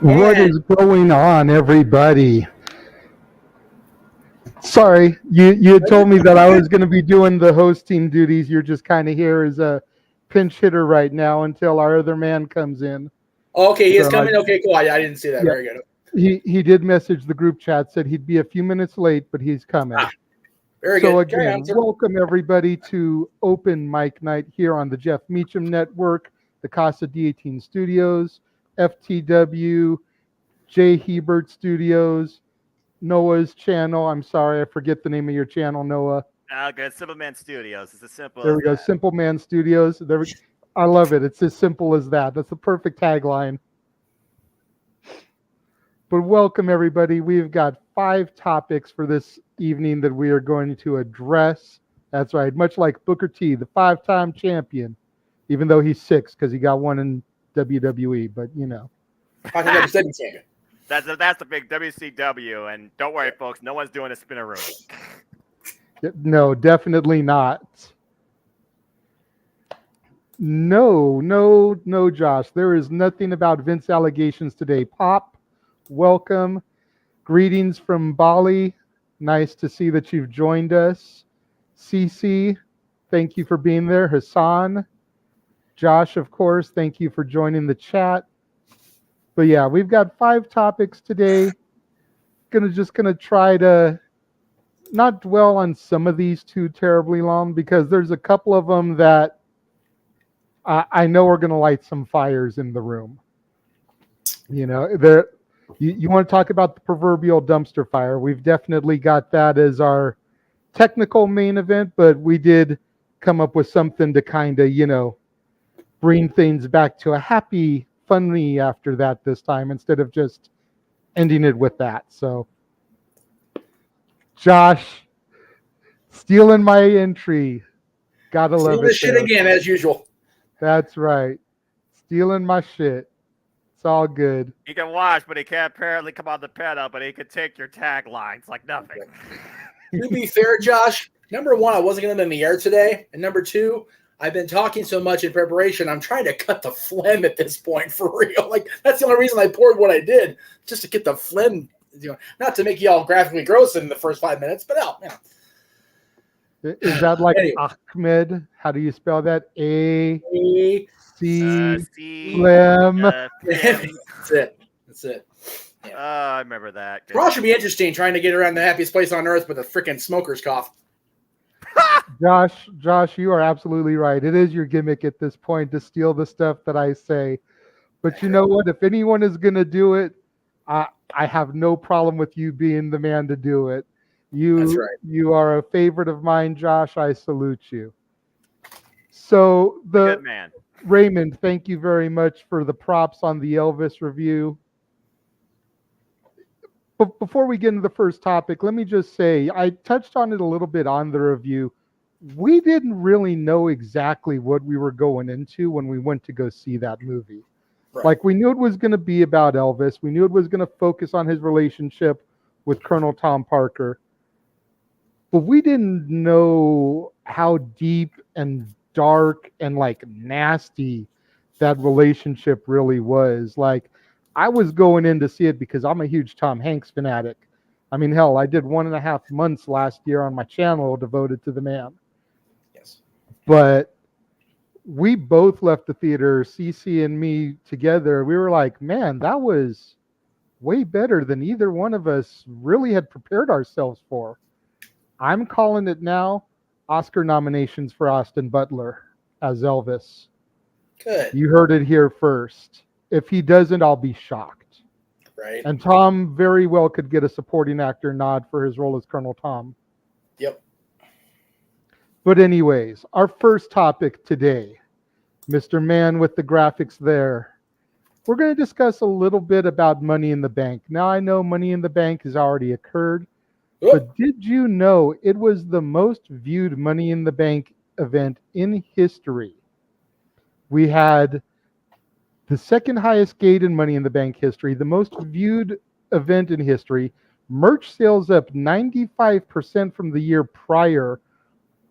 What is going on, everybody? Sorry, you had told me that I was going to be doing the hosting duties. You're just kind of here as a pinch hitter right now until our other man comes in. Okay, he is coming. Okay, cool. I didn't see that. Yeah, very good. He did message the group chat, said he'd be a few minutes late, but he's coming. Very so good. Again, welcome everybody to Open Mic Night here on the Jeff Meacham Network, the Casa D18 Studios, FTW, Jay Hebert Studios, Noah's channel. I'm sorry, I forget the name of your channel, Noah. Good. Simple Man Studios. It's as simple There as we go. that. Simple Man Studios. I love it. It's as simple as that. That's the perfect tagline. But welcome, everybody. We've got 5 topics for this evening that we are going to address. That's right. Much like Booker T, the 5-time champion, even though he's 6 because he got one in WWE. But you know, 5-time champion. That's the big WCW, and don't worry, folks. No one's doing a spinner room. No, definitely not. No, Josh. There is nothing about Vince allegations today. Pop, welcome. Greetings from Bali. Nice to see that you've joined us. Cece, thank you for being there. Hassan, Josh, of course, thank you for joining the chat. But yeah, we've got 5 topics today. Gonna try to not dwell on some of these too terribly long because there's a couple of them that I know are gonna light some fires in the room. You know, you want to talk about the proverbial dumpster fire. We've definitely got that as our technical main event, but we did come up with something to kind of, bring things back to a happy, funny after that this time instead of just ending it with that. So, Josh, stealing my entry. Gotta love Stealing it this shit there. again, as usual. That's right. Stealing my shit. It's all good. He can watch, but he can't apparently come on the panel, but he can take your taglines like nothing. To be fair, Josh, number one, I wasn't going to in the air today. And number two, I've been talking so much in preparation, I'm trying to cut the phlegm at this point for real. Like, that's the only reason I poured what I did, just to get the phlegm, not to make you all graphically gross in the first 5 minutes, but Is that like Anyway. Ahmed? How do you spell that? A C C. phlegm. That's it. Yeah. I remember that. Probably should be interesting trying to get around the happiest place on earth with a freaking smoker's cough. Josh, you are absolutely right. It is your gimmick at this point to steal the stuff that I say. But you know what? If anyone is going to do it, I have no problem with you being the man to do it. That's right. You are a favorite of mine, Josh. I salute you. So Good man. Raymond, thank you very much for the props on the Elvis review. But before we get into the first topic, let me just say I touched on it a little bit on the review. We didn't really know exactly what we were going into when we went to go see that movie. Right. Like, we knew it was going to be about Elvis. We knew it was going to focus on his relationship with Colonel Tom Parker. But we didn't know how deep and dark and like nasty that relationship really was. Like, I was going in to see it because I'm a huge Tom Hanks fanatic. I mean, hell, I did 1.5 months last year on my channel devoted to the man. Yes. But we both left the theater, CC and me together. We were like, man, that was way better than either one of us really had prepared ourselves for. I'm calling it now. Oscar nominations for Austin Butler as Elvis. Good. You heard it here first. If he doesn't, I'll be shocked. Right. And Tom very well could get a supporting actor nod for his role as Colonel Tom. Yep. But anyways, our first topic today, Mr. Man with the graphics there. We're going to discuss a little bit about Money in the Bank. Now, I know Money in the Bank has already occurred, but did you know it was the most viewed Money in the Bank event in history? We had the second highest gate in Money in the Bank history, the most viewed event in history, merch sales up 95% from the year prior,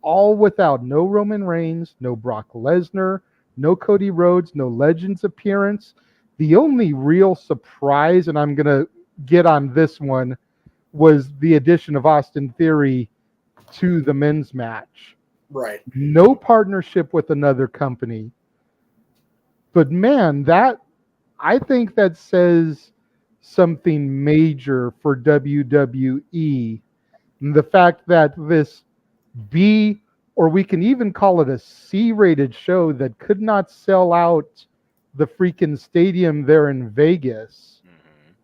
all without no Roman Reigns, no Brock Lesnar, no Cody Rhodes, no Legends appearance. The only real surprise, and I'm going to get on this one, was the addition of Austin Theory to the men's match. Right. No partnership with another company. But man, I think that says something major for WWE. And the fact that this B, or we can even call it a C-rated show that could not sell out the freaking stadium there in Vegas.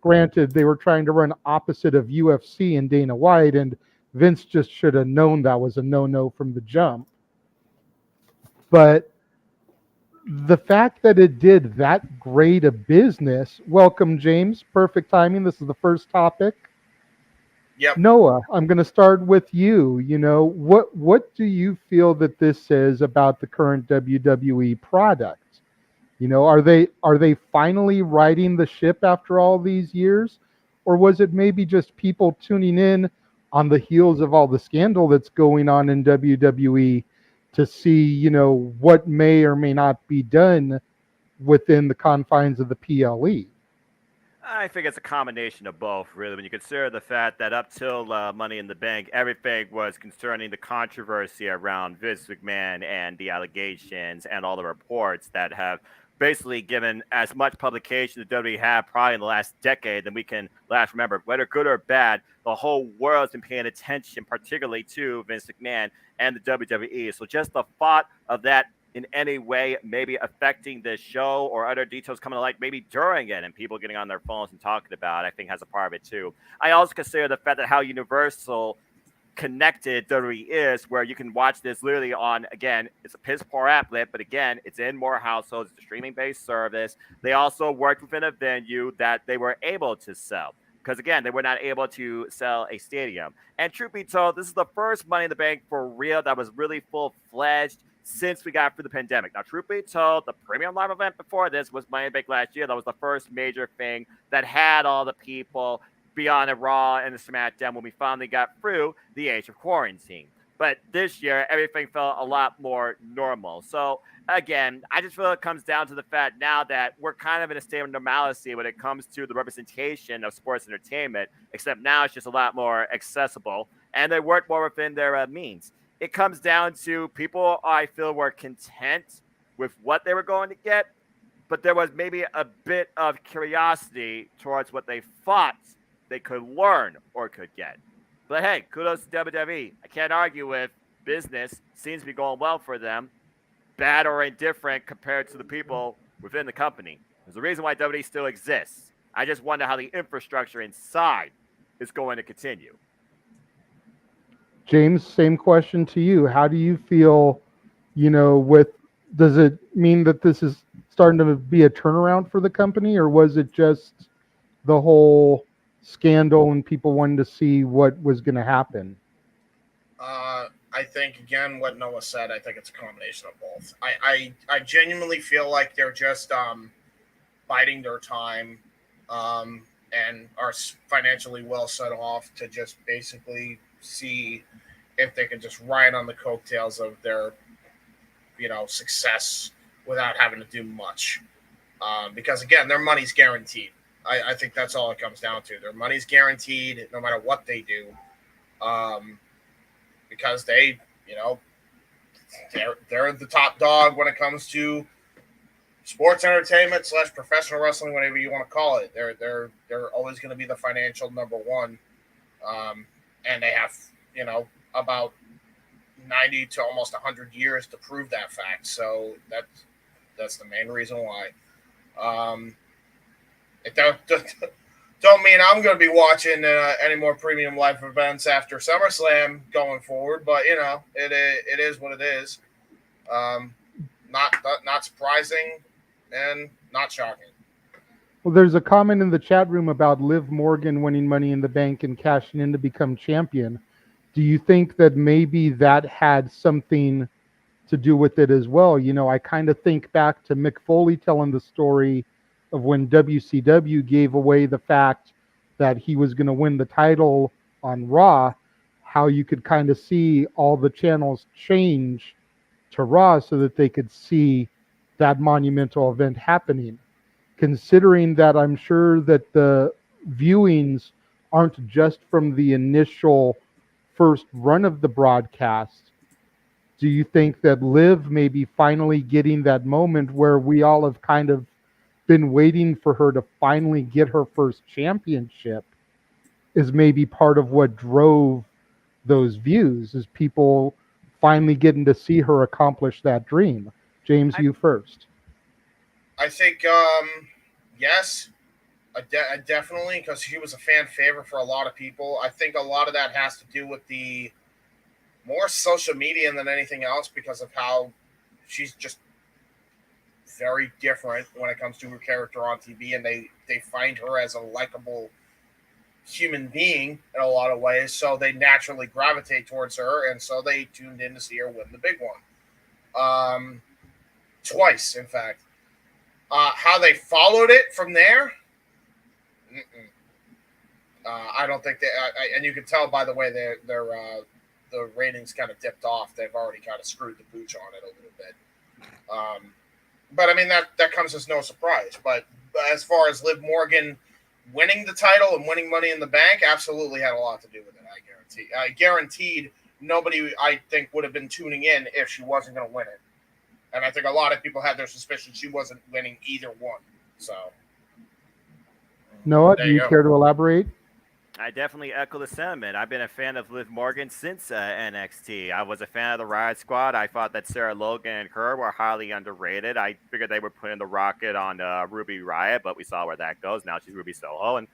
Granted, they were trying to run opposite of UFC and Dana White, and Vince just should have known that was a no-no from the jump. But the fact that it did that great a business, welcome, James. Perfect timing. This is the first topic. Yep. Noah, I'm going to start with you. You know, what do you feel that this says about the current WWE product? You know, are they finally righting the ship after all these years? Or was it maybe just people tuning in on the heels of all the scandal that's going on in WWE to see, you know, what may or may not be done within the confines of the PLE? I think it's a combination of both, really. When you consider the fact that up till Money in the Bank, everything was concerning the controversy around Vince McMahon and the allegations and all the reports that have basically given as much publication to WWE have probably in the last decade than we can last remember. Whether good or bad, the whole world's been paying attention, particularly to Vince McMahon and the WWE. So just the thought of that in any way maybe affecting this show or other details coming to light maybe during it and people getting on their phones and talking about it, I think has a part of it too. I also consider the fact that how Universal connected WWE is, where you can watch this literally on, again, it's a piss poor applet, but again, it's in more households, it's a streaming based service. They also worked within a venue that they were able to sell. Because again, they were not able to sell a stadium. And truth be told, this is the first Money in the Bank for real that was really full fledged since we got through the pandemic. Now, truth be told, the premium live event before this was Money in the Bank last year. That was the first major thing that had all the people beyond the Raw and the SmackDown when we finally got through the age of quarantine. But this year, everything felt a lot more normal. So, again, I just feel it comes down to the fact now that we're kind of in a state of normalcy when it comes to the representation of sports entertainment, except now it's just a lot more accessible and they work more within their means. It comes down to people, I feel, were content with what they were going to get, but there was maybe a bit of curiosity towards what they thought they could learn or could get. But hey, kudos to WWE. I can't argue with business. Seems to be going well for them. Bad or indifferent compared to the people within the company. There's a reason why WWE still exists. I just wonder how the infrastructure inside is going to continue. James, same question to you. How do you feel, does it mean that this is starting to be a turnaround for the company, or was it just the whole scandal and people wanted to see what was going to happen? I think, again, what Noah said, I think it's a combination of both. I genuinely feel like they're just biding their time and are financially well set off to just basically see if they can just ride on the coattails of their, success without having to do much. Because, again, their money's guaranteed. I think that's all it comes down to. Their money's guaranteed no matter what they do. Because they, they're the top dog when it comes to sports entertainment / professional wrestling, whatever you want to call it. They're always going to be the financial number one, and they have about 90 to almost 100 years to prove that fact. So that's the main reason why. It don't mean I'm going to be watching any more premium live events after SummerSlam going forward, but it is what it is. Not surprising and not shocking. Well, there's a comment in the chat room about Liv Morgan winning Money in the Bank and cashing in to become champion. Do you think that maybe that had something to do with it as well? I kind of think back to Mick Foley telling the story of when WCW gave away the fact that he was going to win the title on Raw, how you could kind of see all the channels change to Raw so that they could see that monumental event happening. Considering that I'm sure that the viewings aren't just from the initial first run of the broadcast, do you think that Liv may be finally getting that moment where we all have kind of been waiting for her to finally get her first championship, is maybe part of what drove those views, is people finally getting to see her accomplish that dream? James, you first. I think, yes, definitely, because she was a fan favorite for a lot of people. I think a lot of that has to do with the more social media than anything else, because of how she's just very different when it comes to her character on TV, and they find her as a likable human being in a lot of ways, so they naturally gravitate towards her, and so they tuned in to see her win the big one. Twice, in fact. How they followed it from there, I don't think and you can tell by the way the ratings kind of dipped off. They've already kind of screwed the pooch on it a little bit. But I mean, that comes as no surprise. But as far as Liv Morgan winning the title and winning Money in the Bank, absolutely had a lot to do with it. I guaranteed nobody, I think, would have been tuning in if she wasn't going to win it. And I think a lot of people had their suspicion she wasn't winning either one. So, Noah, do you care to elaborate? I definitely echo the sentiment. I've been a fan of Liv Morgan since NXT. I was a fan of the Riot Squad. I thought that Sarah Logan and her were highly underrated. I figured they were putting the rocket on Ruby Riot, but we saw where that goes. Now she's Ruby Soho. And,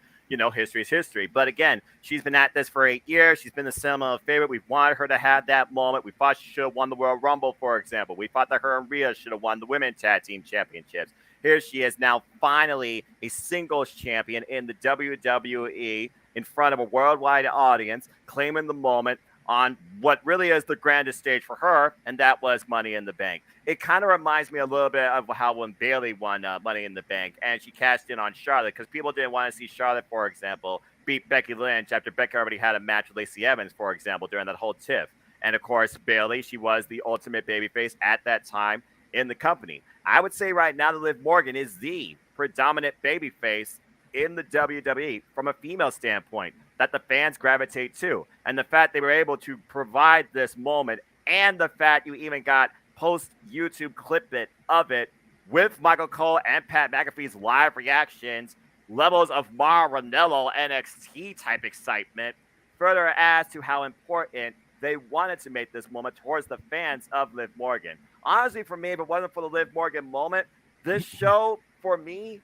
history is history. But again, she's been at this for 8 years. She's been the cinema favorite. We've wanted her to have that moment. We thought she should have won the Royal Rumble, for example. We thought that her and Rhea should have won the Women's Tag Team Championships. Here she is now finally a singles champion in the WWE in front of a worldwide audience, claiming the moment on what really is the grandest stage for her, and that was Money in the Bank. It kind of reminds me a little bit of how when Bayley won Money in the Bank, and she cashed in on Charlotte, because people didn't want to see Charlotte, for example, beat Becky Lynch after Becky already had a match with Lacey Evans, for example, during that whole tiff. And of course, Bayley, she was the ultimate babyface at that time in the company. I would say right now that Liv Morgan is the predominant babyface in the WWE from a female standpoint that the fans gravitate to. And the fact they were able to provide this moment, and the fact you even got post-YouTube clip of it with Michael Cole and Pat McAfee's live reactions, levels of Mauro Ranallo NXT type excitement, further adds to how important they wanted to make this moment towards the fans of Liv Morgan. Honestly, for me, if it wasn't for the Liv Morgan moment, this show, for me,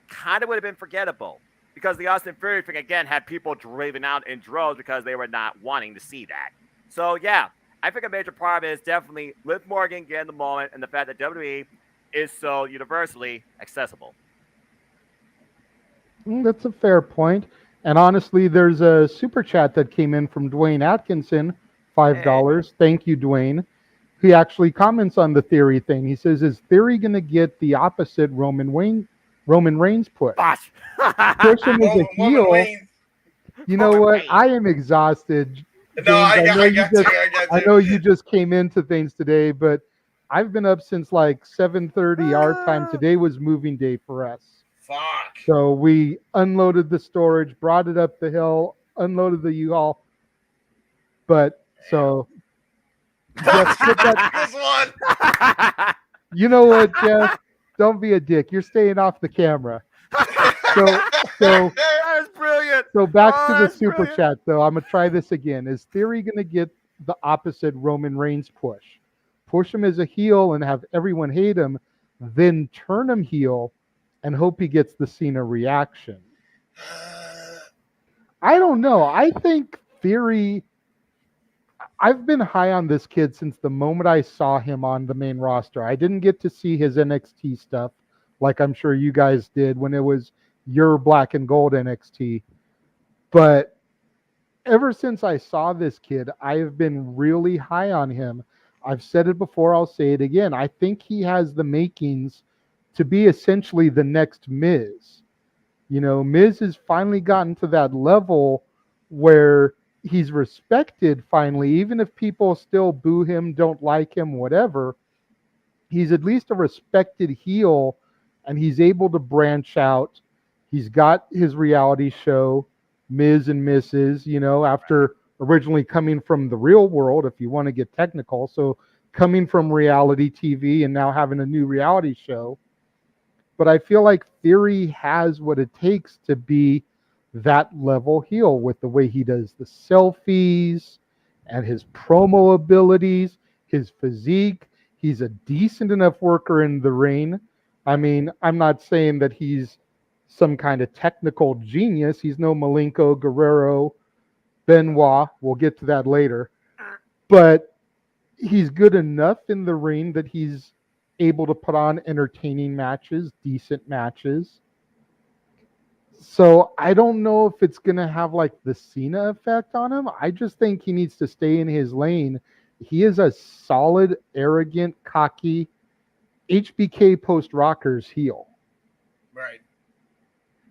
kind of would have been forgettable, because the Austin Theory thing, again, had people driven out in droves because they were not wanting to see that. So, yeah, I think a major part of it is definitely Liv Morgan getting the moment, and the fact that WWE is so universally accessible. That's a fair point. And honestly, there's a super chat that came in from Dwayne Atkinson, $5. Hey. Thank you, Dwayne. He actually comments on the Theory thing. He says, is Theory going to get the opposite Roman Reigns push? Push him as a heel. You know what? I am exhausted. No, I know you just came into things today, but I've been up since like 7:30 our time. Today was moving day for us. Fuck. So we unloaded the storage, brought it up the hill, unloaded the U-Haul. But so Jeff, this one. You know what, Jeff? Don't be a dick. You're staying off the camera. So that is brilliant. So back to the super chat, though. I'm gonna try this again. Is Theory gonna get the opposite Roman Reigns push? Push him as a heel and have everyone hate him, then turn him heel and hope he gets the Cena reaction. I don't know. I think Theory. I've been high on this kid since the moment I saw him on the main roster. I didn't get to see his NXT stuff like I'm sure you guys did when it was your black and gold NXT. But ever since I saw this kid, I have been really high on him. I've said it before, I'll say it again. I think he has the makings to be essentially the next Miz. You know, Miz has finally gotten to that level where he's respected finally, even if people still boo him, don't like him, whatever. He's at least a respected heel, and he's able to branch out. He's got his reality show, Ms. and Mrs., you know, after originally coming from the real world, if you want to get technical. So coming from reality TV and now having a new reality show. But I feel like Theory has what it takes to be that level heel with the way he does the selfies and his promo abilities, his physique. He's a decent enough worker in the ring. I mean, I'm not saying that he's some kind of technical genius. He's no Malenko, Guerrero, Benoit. We'll get to that later. But he's good enough in the ring that he's able to put on entertaining matches, decent matches. So I don't know if it's going to have like the Cena effect on him. I just think he needs to stay in his lane. He is a solid, arrogant, cocky HBK post-Rockers heel. Right.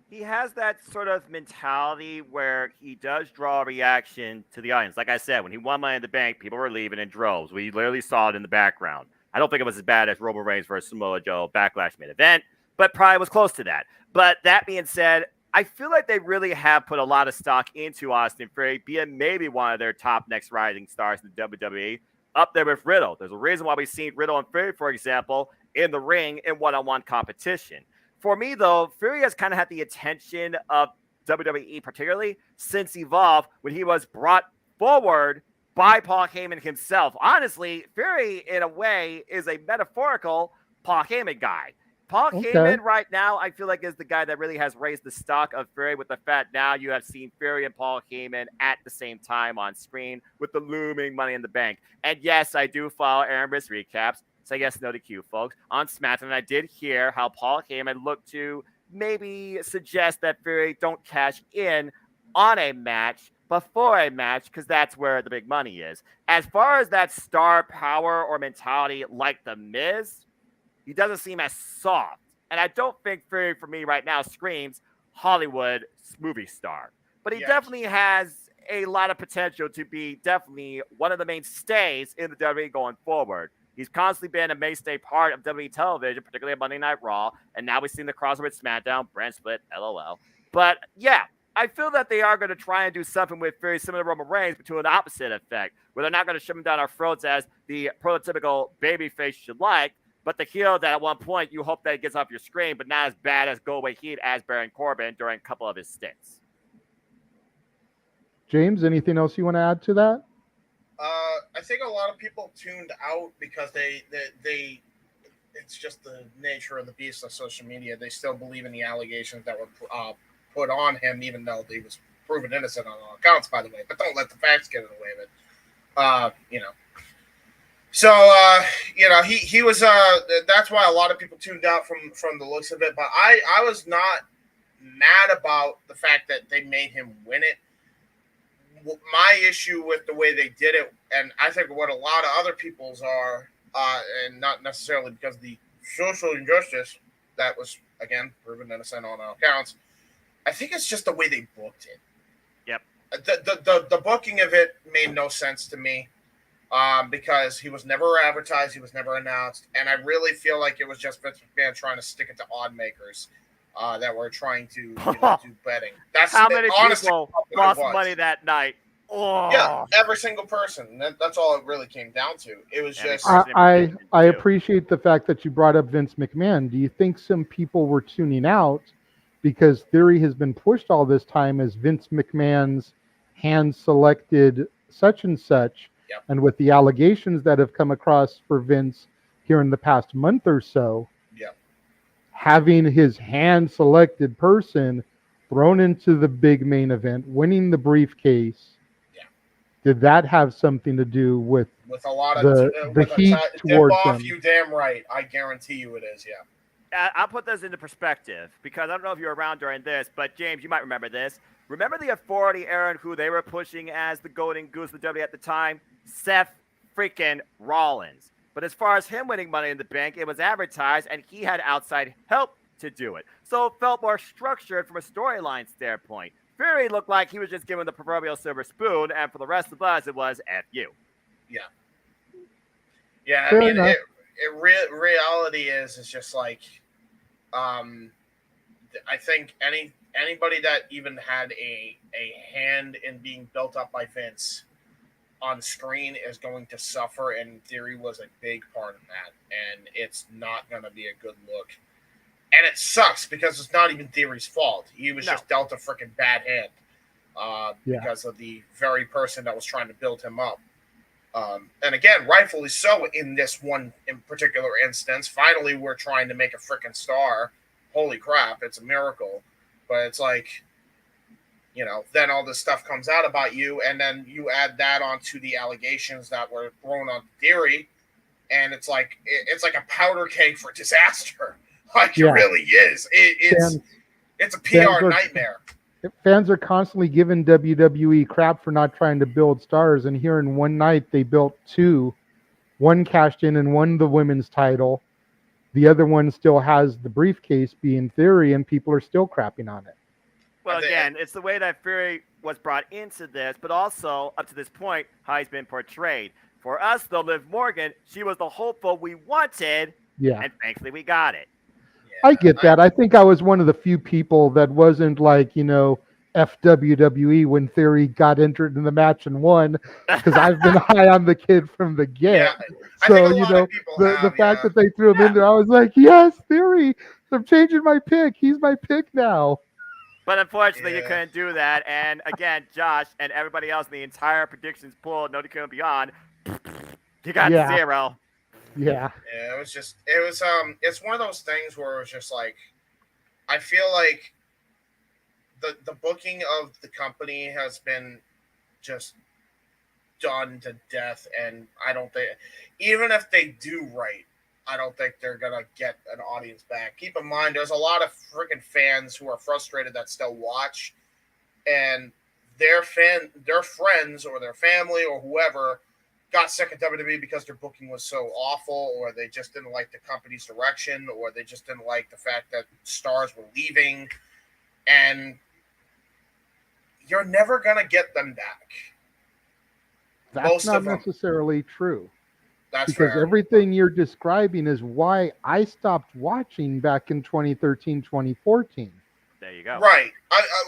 He has that sort of mentality where he does draw a reaction to the audience. Like I said, when he won Money in the Bank, people were leaving in droves. We literally saw it in the background. I don't think it was as bad as Roman Reigns versus Samoa Joe Backlash main event, but probably was close to that. But that being said, I feel like they really have put a lot of stock into Austin Theory, being maybe one of their top next rising stars in the WWE, up there with Riddle. There's a reason why we've seen Riddle and Theory, for example, in the ring in one-on-one competition. For me, though, Theory has kind of had the attention of WWE, particularly since Evolve, when he was brought forward by Paul Heyman himself. Honestly, Theory, in a way, is a metaphorical Paul Heyman guy. Paul Okay. Heyman right now, I feel like is the guy that really has raised the stock of Fury with the fact now you have seen Fury and Paul Heyman at the same time on screen with the looming Money in the Bank. And yes, I do follow Aaron Briss recaps. So yes, no to Q, folks. On SmackDown, I did hear how Paul Heyman looked to maybe suggest that Fury don't cash in on a match before a match because that's where the big money is. As far as that star power or mentality like The Miz, he doesn't seem as soft. And I don't think Fury, for me right now, screams Hollywood movie star. But he definitely has a lot of potential to be definitely one of the mainstays in the WWE going forward. He's constantly been a mainstay part of WWE television, particularly on Monday Night Raw. And now we've seen the crossover with SmackDown, brand split, LOL. But yeah, I feel that they are going to try and do something with Fury similar to Roman Reigns, but to an opposite effect, where they're not going to shove him down our throats as the prototypical babyface you like, but the heel that at one point you hope that it gets off your screen, but not as bad as go away heat as Baron Corbin during a couple of his stints. James, anything else you want to add to that? I think a lot of people tuned out because they it's just the nature of the beast of social media. They still believe in the allegations that were put on him, even though he was proven innocent on all accounts, by the way. But don't let the facts get in the way of it. So, he was, that's why a lot of people tuned out from the looks of it. But I was not mad about the fact that they made him win it. My issue with the way they did it, and I think what a lot of other people's are, and not necessarily because of the social injustice that was, again, proven innocent on all accounts, I think it's just the way they booked it. Yep. The booking of it made no sense to me. Because he was never advertised, he was never announced, and I really feel like it was just Vince McMahon trying to stick it to odd makers that were trying to do betting. That's how many people lost money that night. Oh. Yeah, every single person. That's all it really came down to. It was just. I appreciate the fact that you brought up Vince McMahon. Do you think some people were tuning out because Theory has been pushed all this time as Vince McMahon's hand-selected such and such? Yep. And with the allegations that have come across for Vince here in the past month or so, having his hand-selected person thrown into the big main event, winning the briefcase, did that have something to do with a lot of the heat towards him? You damn right. I guarantee you it is, I'll put this into perspective because I don't know if you were around during this, but James, you might remember this. Remember the Authority era and who they were pushing as the golden goose of the WWE at the time? Seth freaking Rollins. But as far as him winning Money in the Bank, it was advertised and he had outside help to do it. So it felt more structured from a storyline standpoint. Fury looked like he was just given the proverbial silver spoon, and for the rest of us, it was F you. Yeah, Fair I mean, enough. reality is just like, I think anybody that even had a hand in being built up by Vince on screen is going to suffer, and Theory was a big part of that, and it's not going to be a good look. And it sucks because it's not even Theory's fault. He was just dealt a freaking bad hand because of the very person that was trying to build him up. And again, rightfully so in this one in particular instance. Finally, we're trying to make a freaking star. Holy crap, it's a miracle. But it's like, then all this stuff comes out about you, and then you add that onto the allegations that were thrown on Theory, and it's like a powder keg for disaster. Like it really is. It's a PR nightmare. Fans are constantly giving WWE crap for not trying to build stars, and here in one night they built two. One cashed in and won the women's title. The other one still has the briefcase being Theory, and people are still crapping on it. Well, again, it's the way that Fury was brought into this, but also, up to this point, how he's been portrayed. For us, though, Liv Morgan, she was the hopeful we wanted, and thankfully we got it. I get that. I think I was one of the few people that wasn't like, FWWE when Theory got entered in the match and won, because I've been high on the kid from the get. So, the fact that they threw him in there, I was like, yes, Theory, I'm changing my pick. He's my pick now. But unfortunately, you couldn't do that. And again, Josh and everybody else in the entire predictions pool, No DQ and Beyond, you got 0. Yeah. Yeah, it's one of those things where it was just like, I feel like the booking of the company has been just done to death, and I don't think, even if they do right, I don't think they're gonna get an audience back. Keep in mind, there's a lot of freaking fans who are frustrated that still watch, and their friends or their family or whoever got sick of WWE because their booking was so awful, or they just didn't like the company's direction, or they just didn't like the fact that stars were leaving, and you're never gonna get them back. That's Most not of them. necessarily true. That's Because fair. everything you're describing is why I stopped watching back in 2013, 2014. There you go. Right.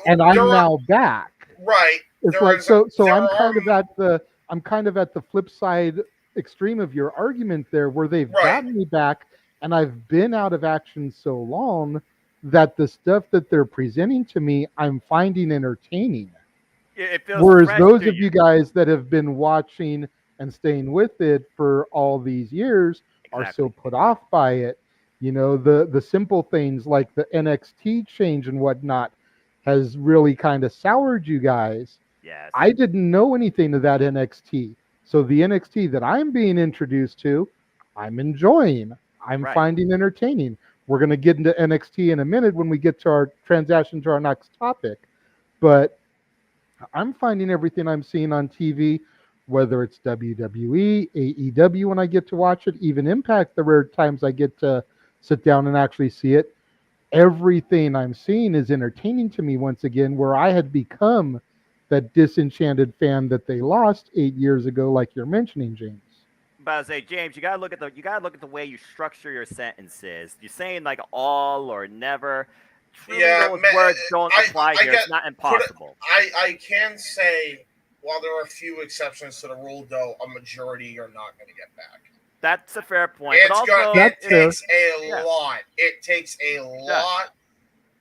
And I'm now back. Right. It's like so I'm kind of at the flip side extreme of your argument there, where they've gotten me back, and I've been out of action so long that the stuff that they're presenting to me I'm finding entertaining. It feels Whereas fresh those to of you guys that have been watching and staying with it for all these years are so put off by it. You know, the simple things like the NXT change and whatnot has really kind of soured you guys. Yes. I didn't know anything of that NXT. So the NXT that I'm being introduced to, I'm enjoying. I'm finding entertaining. We're going to get into NXT in a minute when we get to our transition to our next topic. But I'm finding everything I'm seeing on TV, whether it's WWE, AEW when I get to watch it, even Impact, the rare times I get to sit down and actually see it, everything I'm seeing is entertaining to me once again, where I had become that disenchanted fan that they lost 8 years ago, like you're mentioning, James. But I say, James, you gotta look at the way you structure your sentences. You're saying like all or never. Truly, those words don't apply here. It's not impossible. I can say, while there are a few exceptions to the rule, though, a majority you're not going to get back. That's a fair point. It takes a lot. It takes a lot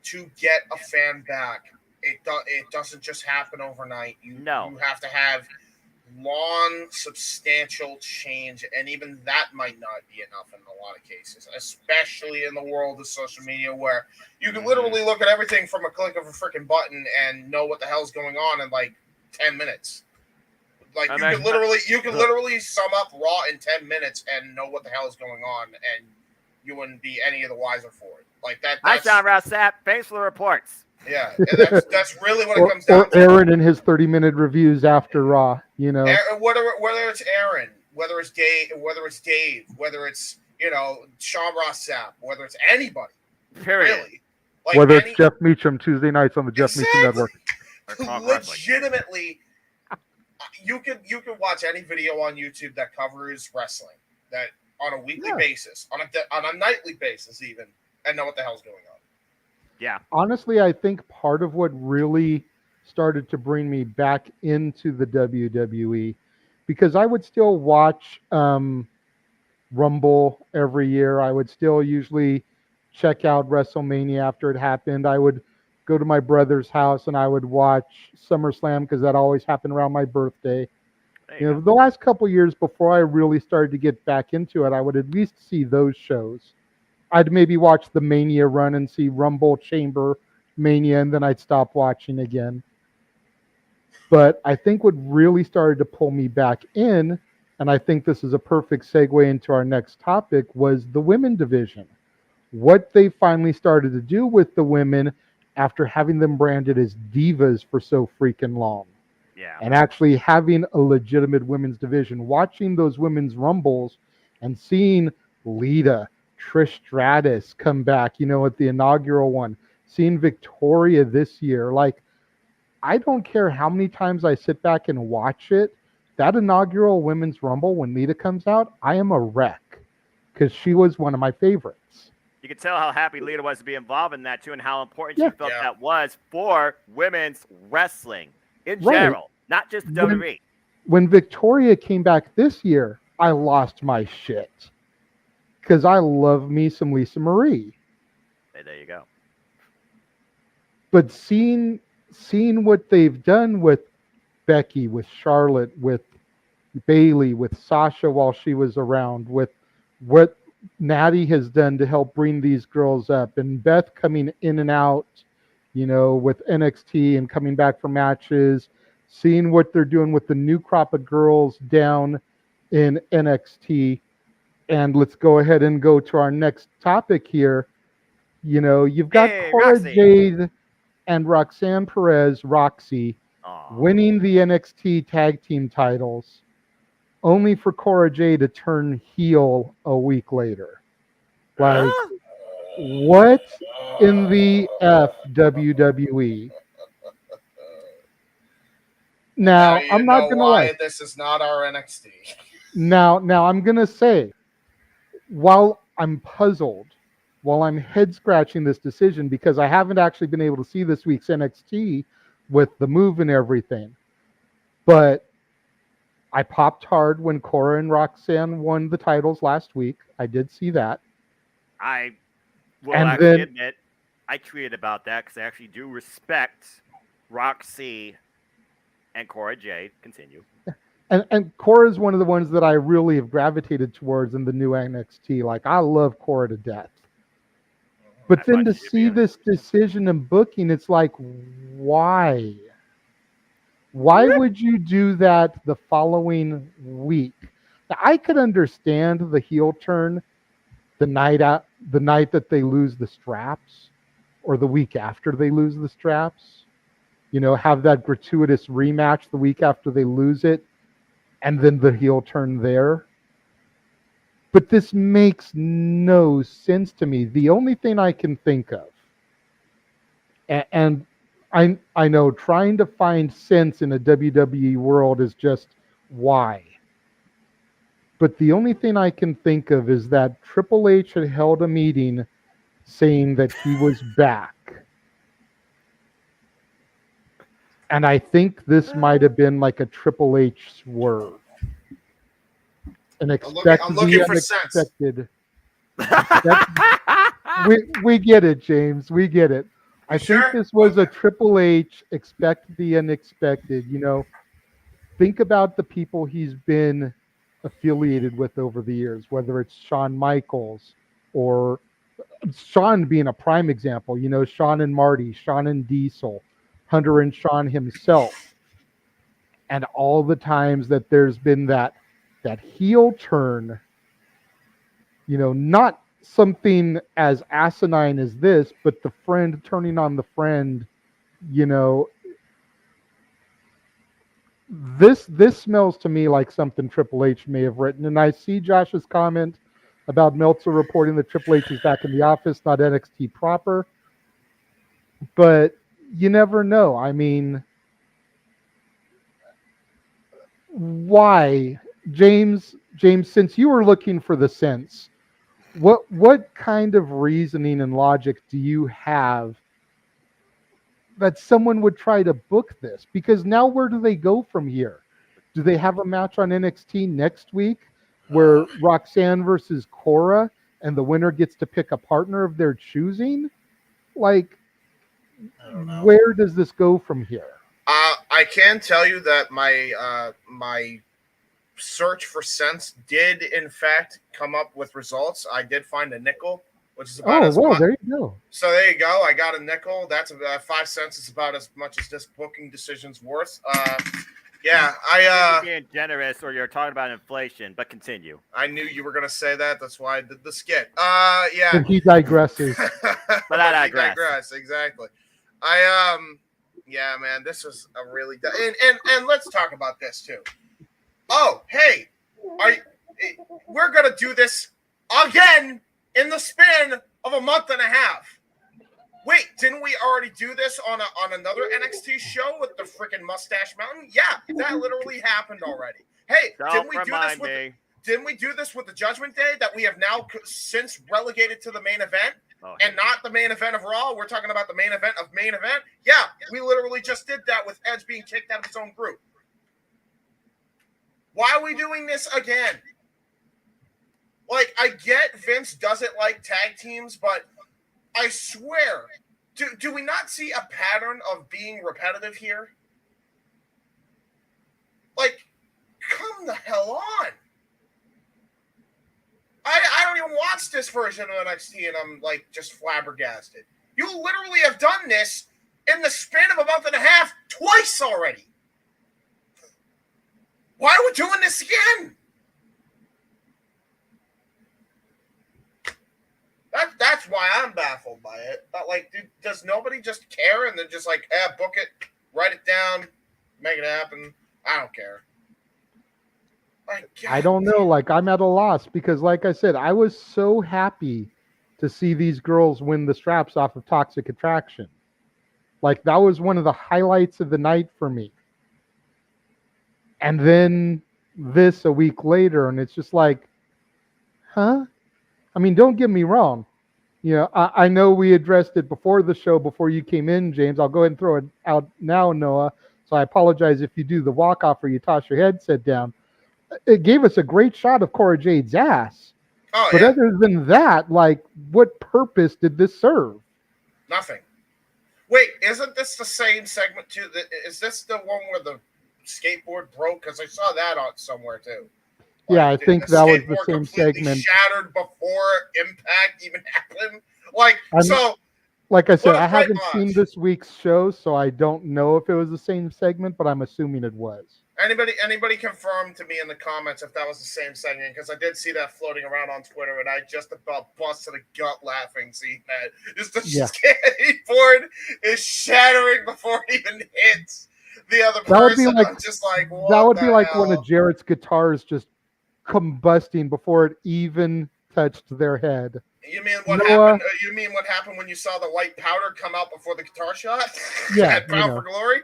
to get a fan back. It doesn't just happen overnight. You have to have long, substantial change, and even that might not be enough in a lot of cases, especially in the world of social media, where you can literally look at everything from a click of a freaking button and know what the hell's going on in like 10 minutes. Like you can literally sum up Raw in 10 minutes and know what the hell is going on, and you wouldn't be any of the wiser for it. Like that. Hi, John Rossap. Thanks for the reports. Yeah, that's really what it comes down to. Aaron and his 30-minute reviews after Raw, you know. Whether it's Aaron, whether it's Dave, whether it's Sean Rossap, whether it's anybody, really. Like whether it's Jeff Meacham Tuesday nights on the Jeff Meacham Network. Legitimately, you could watch any video on YouTube that covers wrestling that on a weekly basis, on a nightly basis even, and know what the hell's going on. Yeah. Honestly, I think part of what really started to bring me back into the WWE, because I would still watch Rumble every year. I would still usually check out WrestleMania after it happened. I would go to my brother's house and I would watch SummerSlam because that always happened around my birthday. You know, the last couple years before I really started to get back into it, I would at least see those shows. I'd maybe watch the Mania run and see Rumble, Chamber, Mania, and then I'd stop watching again. But I think what really started to pull me back in, and I think this is a perfect segue into our next topic, was the women division. What they finally started to do with the women after having them branded as divas for so freaking long. Yeah. And actually having a legitimate women's division, watching those women's rumbles and seeing Lita, Trish Stratus come back, at the inaugural one, seeing Victoria this year. Like, I don't care how many times I sit back and watch it. That inaugural women's rumble when Lita comes out, I am a wreck because she was one of my favorites. You could tell how happy Lita was to be involved in that too, and how important she felt that was for women's wrestling in general, not just WWE. When Victoria came back this year, I lost my shit because I love me some Lisa Marie. Hey, there you go. But seeing what they've done with Becky, with Charlotte, with Bayley, with Sasha while she was around, with what Natty has done to help bring these girls up, and Beth coming in and out, with NXT and coming back for matches, seeing what they're doing with the new crop of girls down in NXT. And let's go ahead and go to our next topic here. You've got Hey, Cora Roxy. Jade and Roxanne Perez, Roxy, Aw. winning the NXT tag team titles, only for Cora Jade to turn heel a week later. Like, Huh? what in the F WWE? Now, you I'm not know gonna why lie. this is not our NXT. Now I'm gonna say, while I'm puzzled, while I'm head scratching this decision because I haven't actually been able to see this week's NXT with the move and everything, but I popped hard when Cora and Roxanne won the titles last week. I did see that. I will And actually then admit I tweeted about that because I actually do respect Roxy and Cora Jade. Continue. and Cora is one of the ones that I really have gravitated towards in the new NXT. Like, I love Cora to death. But I then thought to she'd be see a- this decision and booking, it's like, why? Why would you do that the following week? Now, I could understand the heel turn the night that they lose the straps, or the week after they lose the straps. Have that gratuitous rematch the week after they lose it, and then the heel turn there. But this makes no sense to me. The only thing I can think of, and I know trying to find sense in a WWE world is just why. But the only thing I can think of is that Triple H had held a meeting saying that he was back. And I think this might have been like a Triple H swerve. I'm looking for sense. Unexpected. We get it, James. We get it. I think sure? this was a Okay. Triple H expect the unexpected. Think about the people he's been affiliated with over the years, whether it's Shawn Michaels or Shawn being a prime example. Shawn and Marty, Shawn and Diesel, Hunter and Shawn himself, and all the times that there's been that heel turn. Not something as asinine as this, but the friend turning on the friend. You know, this smells to me like something Triple H may have written. And I see Josh's comment about Meltzer reporting that Triple H is back in the office, not NXT proper. But you never know. I mean, why, James? James, since you were looking for the sense, what kind of reasoning and logic do you have that someone would try to book this? Because now where do they go from here? Do they have a match on NXT next week where Roxanne versus Cora and the winner gets to pick a partner of their choosing? Like, I don't know. where does this go from here? I can tell you that my search for sense did in fact come up with results. I did find a nickel, which is about as much. There you go. So there you go. I got a nickel. That's about 5 cents. Is about as much as this booking decision's worth. Yeah, You're being generous, or you're talking about inflation. But continue. I knew you were gonna say that. That's why I did the skit. Yeah. And he digresses. But I digress. Exactly. Yeah, man, this was a really and let's talk about this too. Oh, hey, we're gonna do this again in the span of a month and a half. Wait, didn't we already do this on another NXT show with the freaking Mustache Mountain? Yeah, that literally happened already. Hey, didn't we do this with the Judgment Day that we have now since relegated to the main event? And not the main event of Raw. We're talking about the main event of main event. Yeah, we literally just did that with Edge being kicked out of his own group. Why are we doing this again? Like, I get Vince doesn't like tag teams, but I swear, do we not see a pattern of being repetitive here? Like, come the hell on. watched this version of NXT and I'm like just flabbergasted. You literally have done this in the span of a month and a half twice already. Why are we doing this again? That's why I'm baffled by it. But like, does nobody just care and they're just like, book it, write it down, make it happen? I don't care. I don't know. Like, I'm at a loss because, like I said, I was so happy to see these girls win the straps off of Toxic Attraction. Like, that was one of the highlights of the night for me. And then this a week later, and it's just like, huh? I mean, don't get me wrong. You know, I know we addressed it before the show, before you came in, James. I'll go ahead and throw it out now, Noah. So I apologize if you do the walk-off or you toss your headset down. It gave us a great shot of Cora Jade's ass. Oh, but yeah. other than that, like, what purpose did this serve? Nothing. Wait, isn't this the same segment too? Is this the one where the skateboard broke? Because I saw that on somewhere too. Like, yeah, I think that was the same completely segment. Shattered before Impact even happened. Like, like I said, what a I great haven't seen this week's show, so I don't know if it was the same segment, but I'm assuming it was. Anybody confirm to me in the comments if that was the same segment? Because I did see that floating around on Twitter, and I just about busted a gut laughing seeing that. Just the skateboard is shattering before it even hits the other person. I'm just like, what that would be like hell? one of Jarrett's guitars just combusting before it even touched their head. You mean what happened? You mean what happened when you saw the white powder come out before the guitar shot? Yeah, Bound for Glory.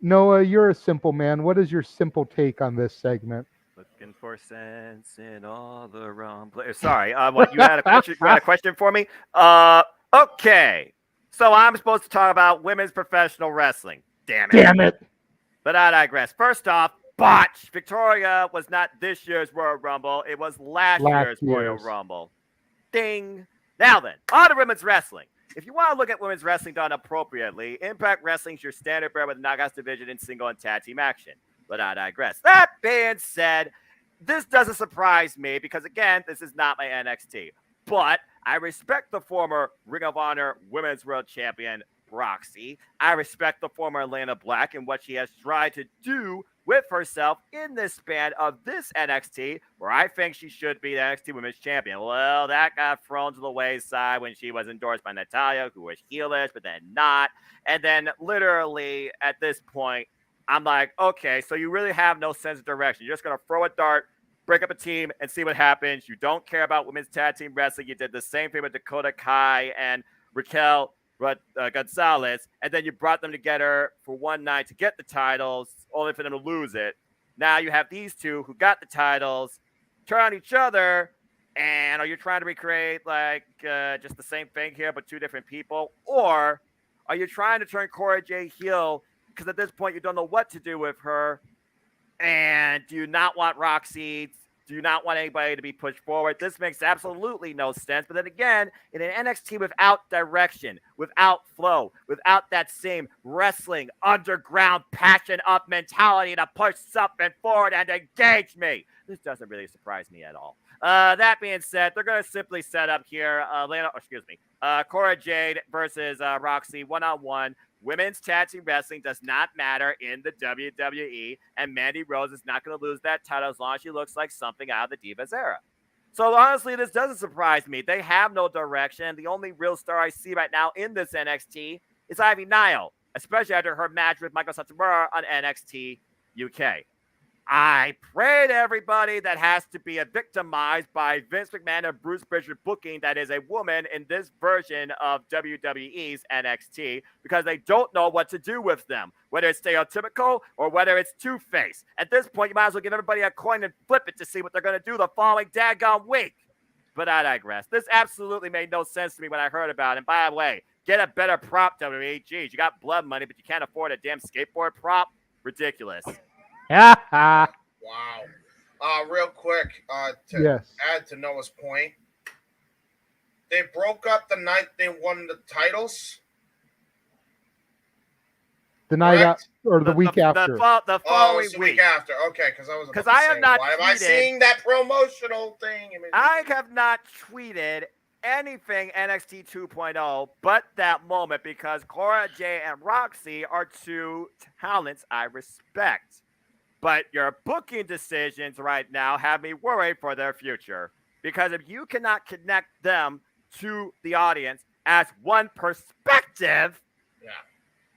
Noah, you're a simple man. What is your simple take on this segment? Looking for sense in all the wrong places. Sorry, what you had a question? You had a question for me? Okay. So I'm supposed to talk about women's professional wrestling. Damn it. But I digress. First off, botch. Victoria was not this year's Royal Rumble. It was last year's Royal Rumble. Ding. Now then, on to women's wrestling. If you want to look at women's wrestling done appropriately, Impact Wrestling is your standard bearer with the Knockouts division in single and tag team action. But I digress. That being said, this doesn't surprise me because, again, this is not my NXT. But I respect the former Ring of Honor Women's World Champion, Roxy. I respect the former Atlanta Black and what she has tried to do with herself in this span of this NXT, where I think she should be the NXT Women's Champion. Well, that got thrown to the wayside when she was endorsed by Natalya, who was heelish, but then not. And then literally at this point, I'm like, okay, so you really have no sense of direction. You're just going to throw a dart, break up a team, and see what happens. You don't care about women's tag team wrestling. You did the same thing with Dakota Kai and Raquel Gonzalez, and then you brought them together for one night to get the titles, only for them to lose it. Now you have these two who got the titles, turn on each other, and are you trying to recreate like just the same thing here but two different people? Or are you trying to turn Cora Jade heel because at this point you don't know what to do with her, and do you not want Roxy? Do you not want anybody to be pushed forward? This makes absolutely no sense. But then again, in an NXT without direction, without flow, without that same wrestling, underground, passion up mentality to push something forward and engage me, this doesn't really surprise me at all. That being said, they're going to simply set up here Cora Jade versus Roxy one-on-one. Women's tag team wrestling does not matter in the WWE, and Mandy Rose is not going to lose that title as long as she looks like something out of the Divas era. So honestly, this doesn't surprise me. They have no direction. The only real star I see right now in this NXT is Ivy Nile, especially after her match with Michael Satomura on NXT UK. I pray to everybody that has to be victimized by Vince McMahon and Bruce Prichard booking that is a woman in this version of WWE's NXT because they don't know what to do with them, whether it's stereotypical or whether it's two-face. At this point, you might as well give everybody a coin and flip it to see what they're going to do the following daggone week. But I digress. This absolutely made no sense to me when I heard about it. And by the way, get a better prop, WWE. Geez, you got blood money, but you can't afford a damn skateboard prop? Ridiculous. Wow. Real quick, to add to Noah's point, they broke up the night they won the titles. The night out or the week the after. The following it's the week. week after. Okay, because I have not why am tweeted, I seeing that promotional thing? I have not tweeted anything NXT 2.0 but that moment because Cora Jade and Roxy are two talents I respect. But your booking decisions right now have me worried for their future. Because if you cannot connect them to the audience as one perspective,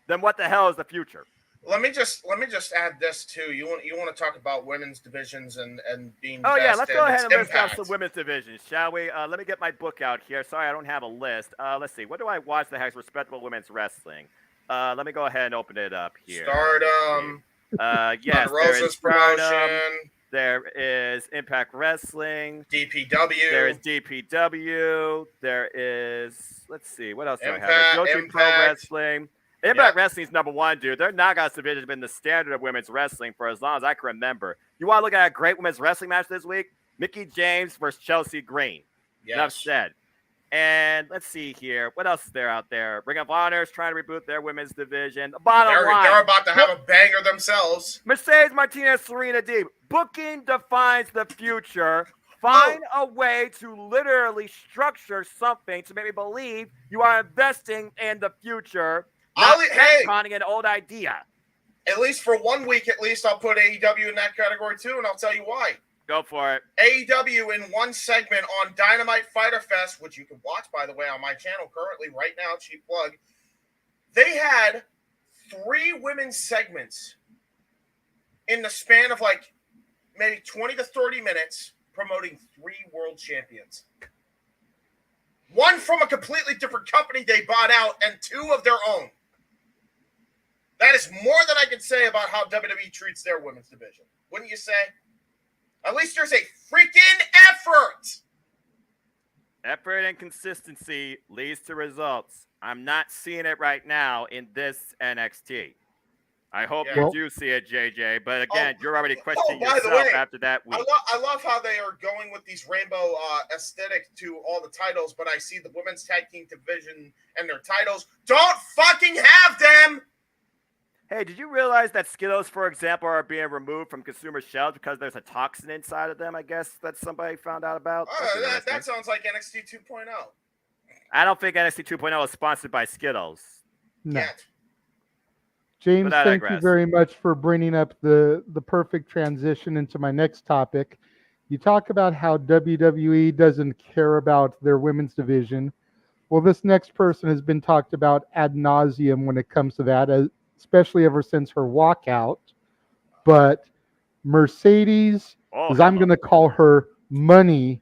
then what the hell is the future? Let me just add this too. You want to talk about women's divisions and being oh best yeah, let's go ahead and list impact. out some women's divisions, shall we? Let me get my book out here. Sorry, I don't have a list. Let's see. What do I watch that has respectable women's wrestling? Let me go ahead and open it up here. Stardom. Yes, there is promotion. There is Impact Wrestling. DPW. There is DPW. There is, let's see, what else do I have? Joshi Pro Wrestling. Impact Wrestling is number one, dude. Their Knockouts division has been the standard of women's wrestling for as long as I can remember. You want to look at a great women's wrestling match this week? Mickey James versus Chelsea Green. Yes. Enough said. And let's see here. What else is there out there? Ring of Honor is trying to reboot their women's division. Bottom line. They're about to have a banger themselves. Mercedes Martinez, Serena Deeb. Booking defines the future. Find a way to literally structure something to make me believe you are investing in the future. Not retconning an old idea. At least for 1 week, I'll put AEW in that category too, and I'll tell you why. Go for it. AEW in one segment on Dynamite Fighter Fest, which you can watch, by the way, on my channel currently right now, cheap plug. They had 3 women's segments in the span of like maybe 20 to 30 minutes promoting 3 world champions. 1 from a completely different company they bought out and 2 of their own. That is more than I can say about how WWE treats their women's division. Wouldn't you say? At least there's a freaking effort. Effort and consistency leads to results. I'm not seeing it right now in this NXT. I hope you do see it, JJ. But again, you're already questioning yourself after that week. I love how they are going with these rainbow aesthetic to all the titles, but I see the women's tag team division and their titles. Don't fucking have them! Hey, did you realize that Skittles, for example, are being removed from consumer shelves because there's a toxin inside of them, I guess, that somebody found out about? That sounds like NXT 2.0. I don't think NXT 2.0 is sponsored by Skittles. No. Yet. James, thank you very much for bringing up the perfect transition into my next topic. You talk about how WWE doesn't care about their women's division. Well, this next person has been talked about ad nauseum when it comes to that, especially ever since her walkout. But Mercedes, as I'm going to call her Money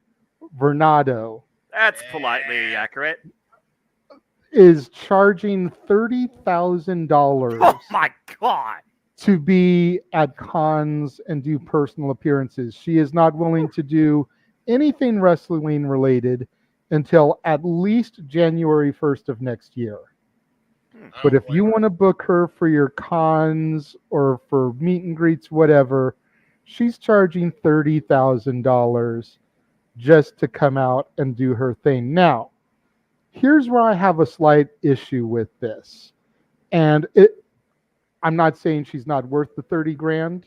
Vernado. That's politely accurate. Is charging $30,000. Oh my God! To be at cons and do personal appearances. She is not willing to do anything wrestling related until at least January 1st of next year. But if you want to book her for your cons or for meet and greets, whatever, she's charging $30,000 just to come out and do her thing. Now, here's where I have a slight issue with this. And I'm not saying she's not worth the 30 grand.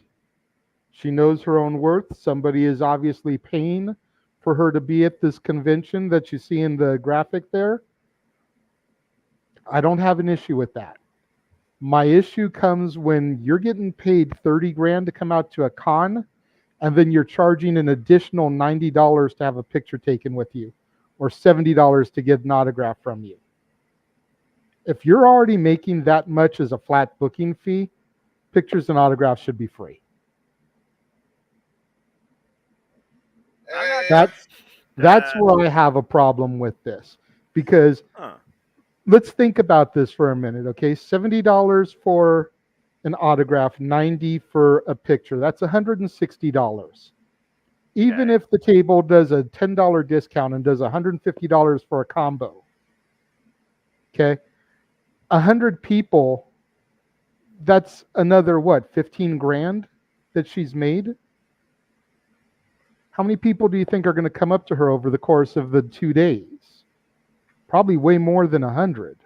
She knows her own worth. Somebody is obviously paying for her to be at this convention that you see in the graphic there. I don't have an issue with that. My issue comes when you're getting paid 30 grand to come out to a con, and then you're charging an additional $90 to have a picture taken with you, or $70 to get an autograph from you. If you're already making that much as a flat booking fee, pictures and autographs should be free. That's where I have a problem with this, because let's think about this for a minute, okay? $70 for an autograph, $90 for a picture. That's $160. Even if the table does a $10 discount and does $150 for a combo, okay? 100 people, that's another, 15 grand that she's made? How many people do you think are going to come up to her over the course of the 2 days? Probably way more than 100.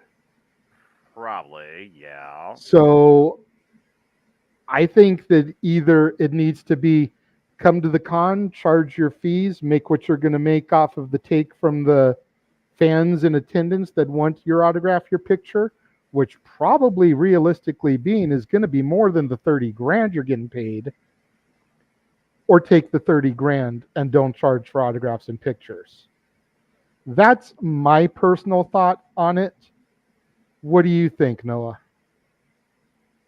Probably, yeah. So I think that either it needs to be come to the con, charge your fees, make what you're going to make off of the take from the fans in attendance that want your autograph, your picture, which probably realistically being is going to be more than the 30 grand you're getting paid, or take the 30 grand and don't charge for autographs and pictures. That's my personal thought on it. What do you think, Noah?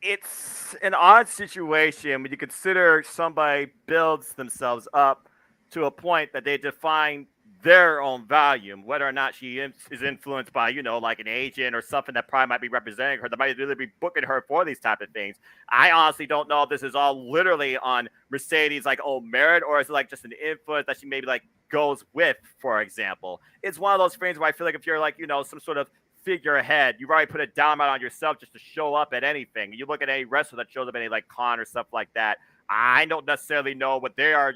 It's an odd situation when you consider somebody builds themselves up to a point that they define their own value, whether or not she is influenced by, like an agent or something that probably might be representing her, that might really be booking her for these type of things. I honestly don't know if this is all literally on Mercedes' own merit, or is it just an influence that she maybe goes with, for example. It's one of those things where I feel like if you're some sort of figurehead, you've already put a down amount on yourself just to show up at anything. You look at any wrestler that shows up at any con or stuff like that. I don't necessarily know what they are,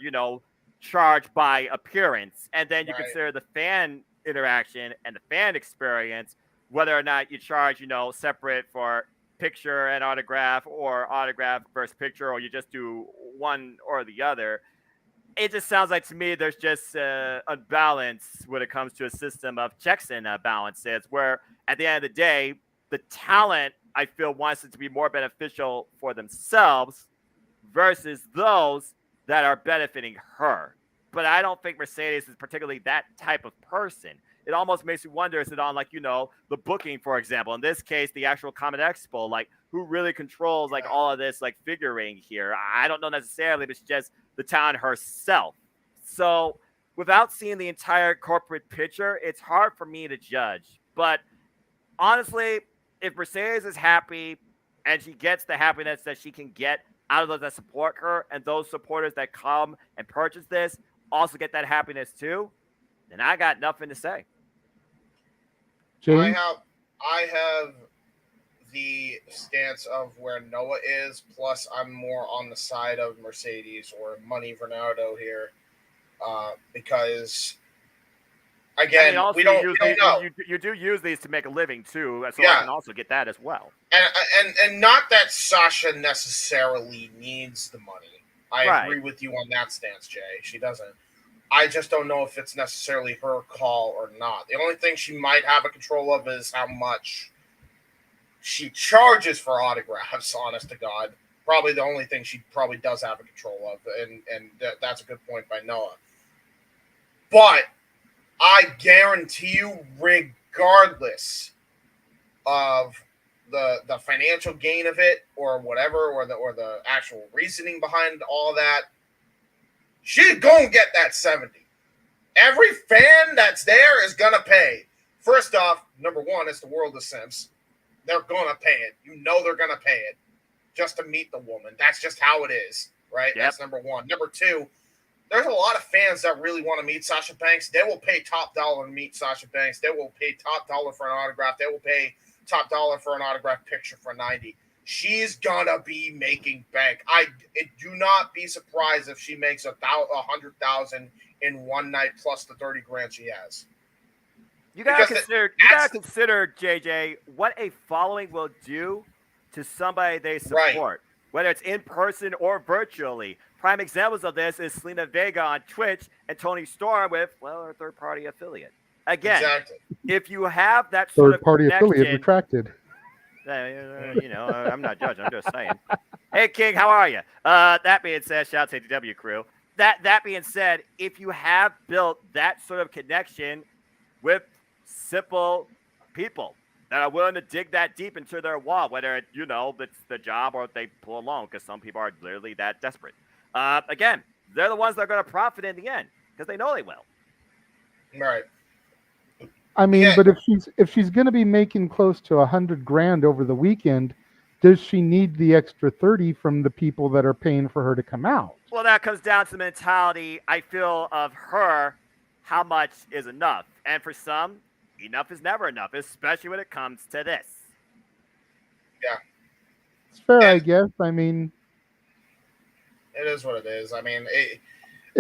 charged by appearance. And then you consider the fan interaction and the fan experience, whether or not you charge, separate for picture and autograph, or autograph versus picture, or you just do one or the other. It just sounds like to me there's just a balance when it comes to a system of checks and balances, where at the end of the day, the talent, I feel, wants it to be more beneficial for themselves versus those that are benefiting her. But I don't think Mercedes is particularly that type of person. It almost makes you wonder, is it on the booking, for example, in this case, the actual Comet Expo, who really controls all of this figuring here? I don't know necessarily, but it's just the talent herself. So without seeing the entire corporate picture, it's hard for me to judge. But honestly, if Mercedes is happy and she gets the happiness that she can get out of those that support her, and those supporters that come and purchase this also get that happiness too, then I got nothing to say. James? I have the stance of where Noah is, plus I'm more on the side of Mercedes or Money Bernardo here, because again, we don't know. You do use these to make a living too, so I can also get that as well. And not that Sasha necessarily needs the money. I agree with you on that stance, Jay. She doesn't. I just don't know if it's necessarily her call or not. The only thing she might have a control of is how much she charges for autographs, honest to God. Probably the only thing she probably does have a control of, and that's a good point by Noah. But I guarantee you, regardless of the financial gain of it or whatever, or the actual reasoning behind all that, she's gonna get that 70. Every fan that's there is gonna pay. First off, number one, it's the world of Sims. They're gonna pay it. They're gonna pay it just to meet the woman. That's just how it is, right? Yep. That's number one. Number two, there's a lot of fans that really want to meet Sasha Banks. They will pay top dollar to meet Sasha Banks. They will pay top dollar for an autograph. They will pay top dollar for an autograph picture for 90. She's gonna be making bank. Do not be surprised if she makes 100,000 in one night plus the 30 grand she has. You gotta consider, JJ, what a following will do to somebody they support, whether it's in person or virtually. Prime examples of this is Selena Vega on Twitch and Tony Storm with, her third-party affiliate. Again, if you have that sort of third-party affiliate retracted. I'm not judging. I'm just saying. Hey, King, how are you? That being said, shout out to the W crew. That being said, if you have built that sort of connection with simple people that are willing to dig that deep into their wall, whether it's the job or if they pull a loan, because some people are literally that desperate. Again, they're the ones that are going to profit in the end because they know they will. Right. I mean, but if she's going to be making close to 100 grand over the weekend, does she need the extra 30 from the people that are paying for her to come out? Well, that comes down to the mentality, I feel, of her. How much is enough? And for some, enough is never enough, especially when it comes to this. Yeah. It's fair, I guess. I mean, it is what it is. I mean,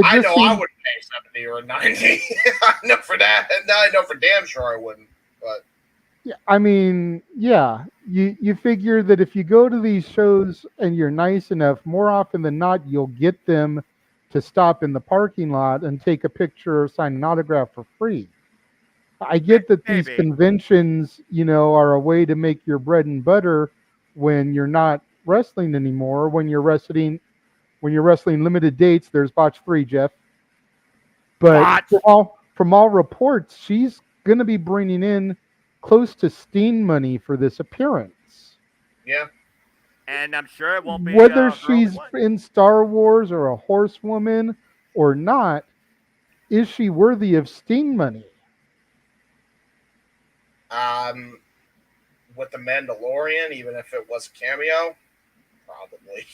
I know I wouldn't pay 70 or 90. I know for that. I know for damn sure I wouldn't. But Yeah, I mean, yeah, you figure that if you go to these shows and you're nice enough, more often than not, you'll get them to stop in the parking lot and take a picture or sign an autograph for free. I get that these Maybe. conventions, are a way to make your bread and butter when you're not wrestling anymore. When you're wrestling limited dates, there's botch 3, Jeff. But Botch. from all reports, she's going to be bringing in close to Steen money for this appearance. Yeah. And I'm sure it won't be Whether her only she's one. in Star Wars or a horsewoman or not, is she worthy of Steen money? Um, with the Mandalorian, even if it was a cameo, probably.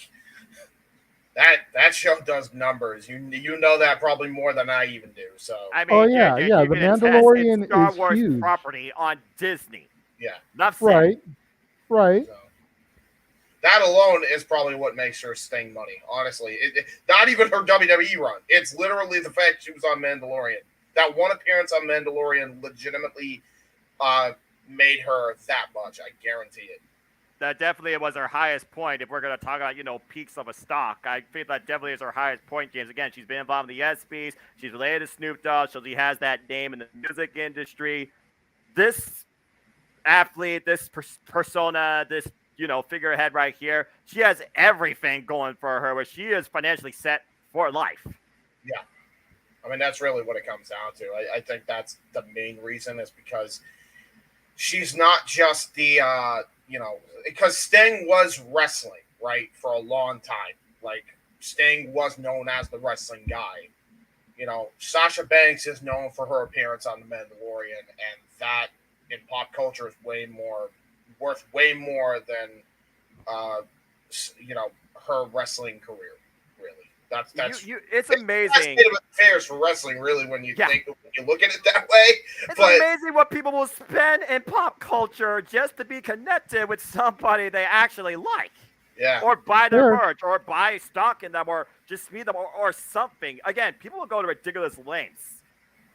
That show does numbers. You know that probably more than I even do. So I Oh mean, yeah, yeah. you The can attest Mandalorian it's Star is Wars huge. property on Disney. yeah, Enough said. Right, right. so that alone is probably what makes her Sting money. Honestly, not even her WWE run. It's literally the fact she was on Mandalorian. That one appearance on Mandalorian legitimately made her that much. I guarantee it. That definitely was her highest point. If we're going to talk about, peaks of a stock, I think that definitely is her highest point, James. Again, she's been involved in the ESPYs. She's related to Snoop Dogg, so she has that name in the music industry. This athlete, this persona, this, figurehead right here, she has everything going for her, where she is financially set for life. Yeah. I mean, that's really what it comes down to. I think that's the main reason is because she's not just the, because Sting was wrestling, right, for a long time. Like, Sting was known as the wrestling guy. Sasha Banks is known for her appearance on The Mandalorian, and that in pop culture is worth way more than, her wrestling career, really. That's it's amazing. That's state of affairs for wrestling, really, when you look at it that way. It's amazing what people will spend in pop culture just to be connected with somebody they actually like. Yeah. Or buy their Sure. merch, or buy stock in them, or just meet them, or something. Again, people will go to ridiculous lengths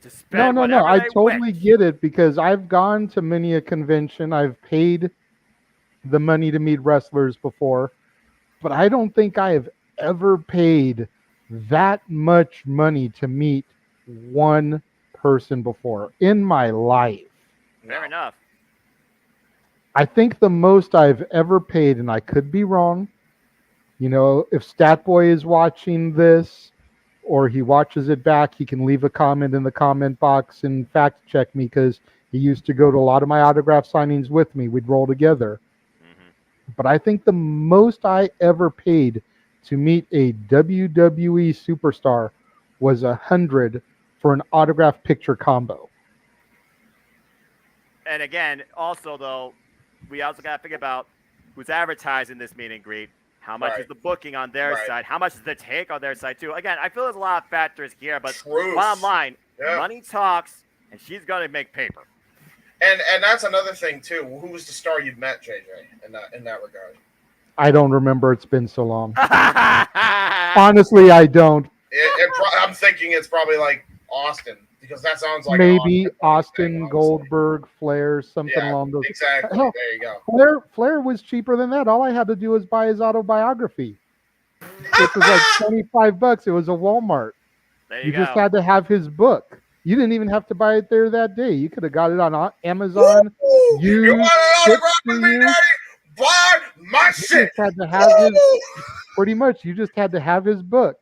to spend No. whatever I they totally wish. get it because I've gone to many a convention. I've paid the money to meet wrestlers before, but I don't think I have ever paid that much money to meet one person before in my life. Fair enough. I think the most I've ever paid, and I could be wrong, if Statboy is watching this or he watches it back, he can leave a comment in the comment box and fact check me because he used to go to a lot of my autograph signings with me. We'd roll together. But I think the most I ever paid to meet a WWE superstar was $100 for an autograph picture combo. And again, also though, we also got to think about who's advertising this meet and greet. How much is the booking on their side? How much is the take on their side too? Again, I feel there's a lot of factors here, but bottom line, money talks, and she's gonna make paper. And that's another thing too. Who was the star you've met, JJ, in that regard? I don't remember. It's been so long. Honestly, I don't. I'm thinking it's probably like Austin because that sounds like maybe Austin, Goldberg, Flair, something along those. Exactly. Hell, there you go. Flair was cheaper than that. All I had to do was buy his autobiography, which was like $25. It was a Walmart. You just had to have his book. You didn't even have to buy it there that day. You could have got it on Amazon. You want an autograph with me, Daddy? Buy my shit. Just had to have pretty much. You just had to have his book.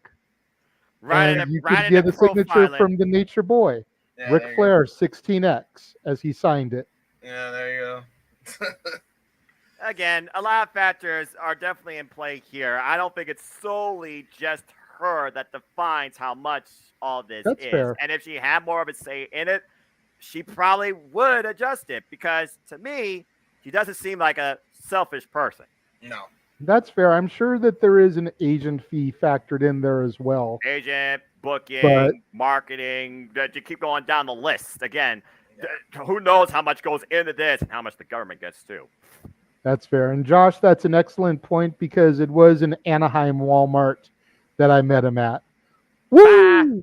And you could get a signature from the Nature Boy, Ric Flair, 16X, as he signed it. Yeah, there you go. Again, a lot of factors are definitely in play here. I don't think it's solely just her that defines how much all this is. Fair. And if she had more of a say in it, she probably would adjust it because to me, she doesn't seem like a selfish person. No. That's fair. I'm sure that there is an agent fee factored in there as well. Agent, booking, marketing, you keep going down the list. Again, who knows how much goes into this and how much the government gets too. That's fair. And Josh, that's an excellent point because it was an Anaheim Walmart that I met him at. Woo!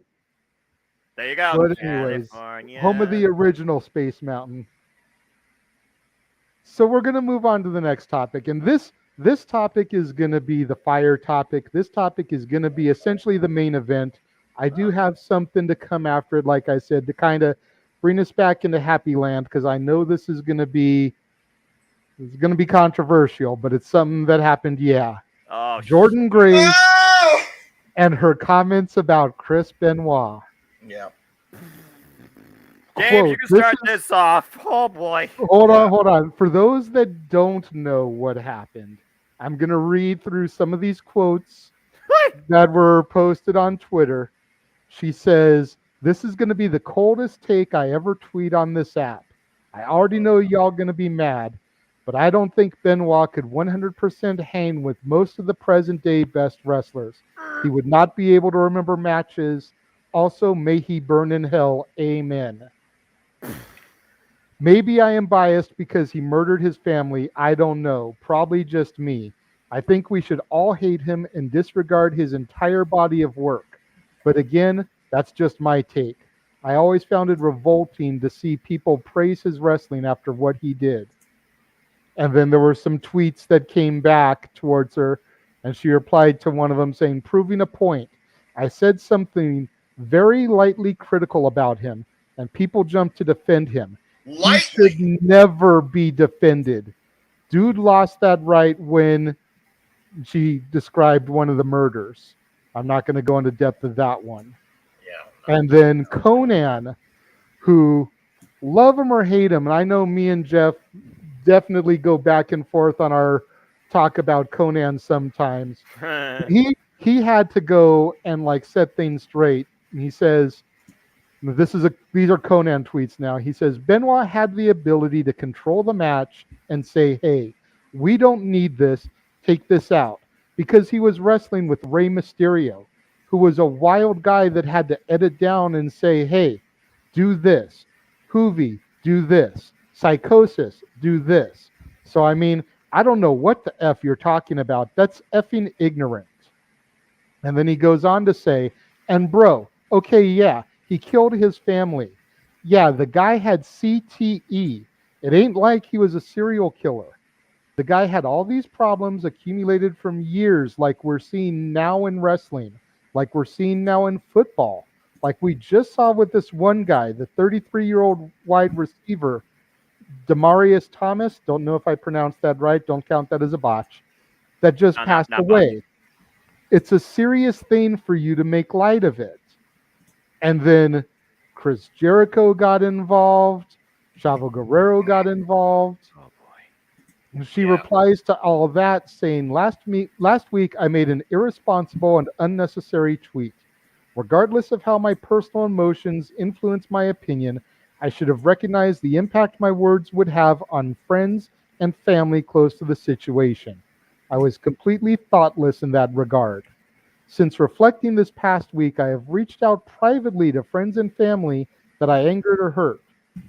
There you go. But anyways, home of the original Space Mountain. So we're going to move on to the next topic, and this topic is going to be the fire topic. This topic is going to be essentially the main event. I do have something to come after it, like I said, to kind of bring us back into happy land, because I know this is going to be controversial, but it's something that happened. Yeah, Oh, Jordan Grace Oh! and her comments about Chris Benoit. Yeah. James, you Quote, can "This start is this off. Oh boy. Hold on, hold on. For those that don't know what happened, I'm going to read through some of these quotes that were posted on Twitter. She says, "This is going to be the coldest take I ever tweet on this app. I already know y'all going to be mad, but I don't think Benoit could 100% hang with most of the present day best wrestlers. He would not be able to remember matches. Also, may he burn in hell. Amen." Maybe I am biased because he murdered his family. I don't know. Probably just me. I think we should all hate him and disregard his entire body of work. But again, that's just my take. I always found it revolting to see people praise his wrestling after what he did. And then there were some tweets that came back towards her, and she replied to one of them saying, "Proving a point. I said something very lightly critical about him, and people jumped to defend him. He should Lightly. never be defended. Dude lost that right when she described one of the murders. I'm not going to go into depth of that one." Yeah. And then Conan, who love him or hate him, and I know me and Jeff definitely go back and forth on our talk about Conan sometimes. He had to go and like set things straight. And he says, these are Conan tweets now. He says Benoit had the ability to control the match and say, "Hey, we don't need this. Take this out," because he was wrestling with Rey Mysterio, who was a wild guy that had to edit down and say, "Hey, do this. Hoovy, do this. Psychosis, do this." So I mean, I don't know what the F you're talking about. That's effing ignorant. And then he goes on to say, "And bro, okay, yeah, he killed his family. Yeah, the guy had CTE. It ain't like he was a serial killer. The guy had all these problems accumulated from years, like we're seeing now in wrestling, like we're seeing now in football, like we just saw with this one guy, the 33-year-old wide receiver, Demarius Thomas. Don't know if I pronounced that right. Don't count that as a botch. That just No, passed not away. It's a serious thing for you to make light of it." And then Chris Jericho got involved. Chavo Guerrero got involved. Oh boy. And she Yeah. replies to all of that saying, last week I made an irresponsible and unnecessary tweet. Regardless of how my personal emotions influence my opinion, I should have recognized the impact my words would have on friends and family close to the situation. I was completely thoughtless in that regard. Since reflecting this past week, I have reached out privately to friends and family that I angered or hurt.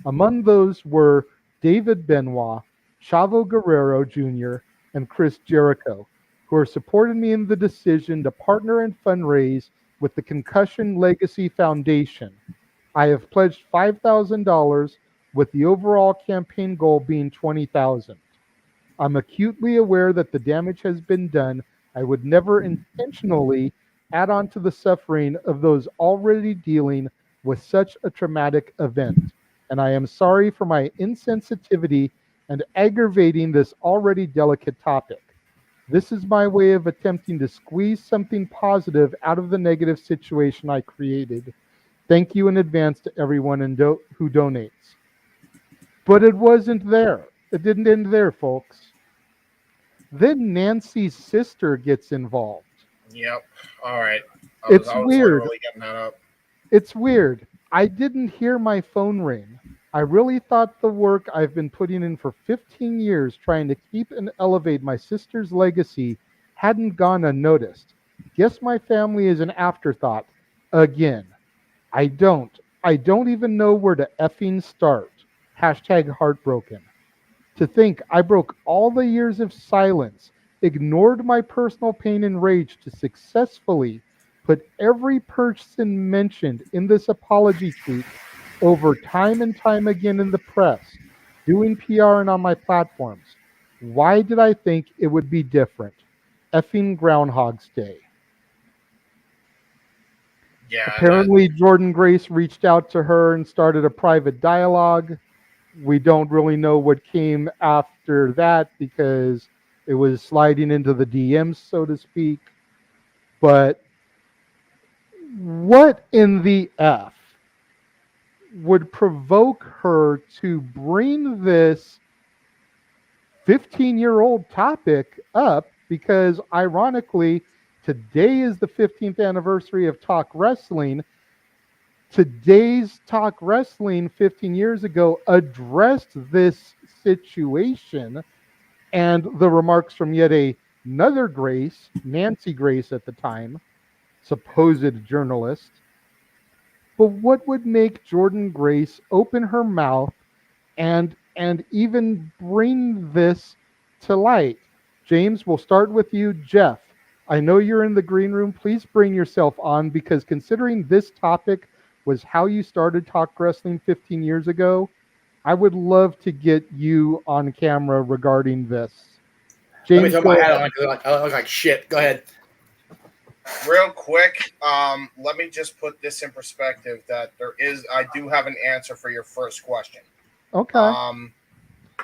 Among those were David Benoit, Chavo Guerrero Jr., and Chris Jericho, who have supported me in the decision to partner and fundraise with the Concussion Legacy Foundation. I have pledged $5,000, with the overall campaign goal being $20,000. I'm acutely aware that the damage has been done. I would never intentionally add on to the suffering of those already dealing with such a traumatic event. And I am sorry for my insensitivity and aggravating this already delicate topic. This is my way of attempting to squeeze something positive out of the negative situation I created. Thank you in advance to everyone who donates. But it wasn't there. It didn't end there, folks. Then Nancy's sister gets involved. Yep. All right. It's I was weird. literally getting that up. It's weird. I didn't hear my phone ring. I really thought the work I've been putting in for 15 years trying to keep and elevate my sister's legacy hadn't gone unnoticed. Guess my family is an afterthought. Again. I don't even know where to effing start. Hashtag heartbroken. To think I broke all the years of silence, ignored my personal pain and rage to successfully put every person mentioned in this apology tweet over time and time again in the press, doing PR and on my platforms. Why did I think it would be different? Effing Groundhog's Day. Yeah, Apparently, Jordan Grace reached out to her and started a private dialogue. We don't really know what came after that because it was sliding into the DMs, so to speak. But what in the F would provoke her to bring this 15-year-old topic up? Because ironically, today is the 15th anniversary of Talk Wrestling. Today's Talk Wrestling 15 years ago addressed this situation and the remarks from yet another Grace, Nancy Grace at the time, supposed journalist. But what would make Jordan Grace open her mouth and even bring this to light? James, we'll start with you. Jeff, I know you're in the green room. Please bring yourself on, because considering this topic was how you started Talk Wrestling 15 years ago, I would love to get you on camera regarding this. Let me James, throw my hat on because I look like shit. Go ahead. real quick, let me just put this in perspective that I do have an answer for your first question. Okay.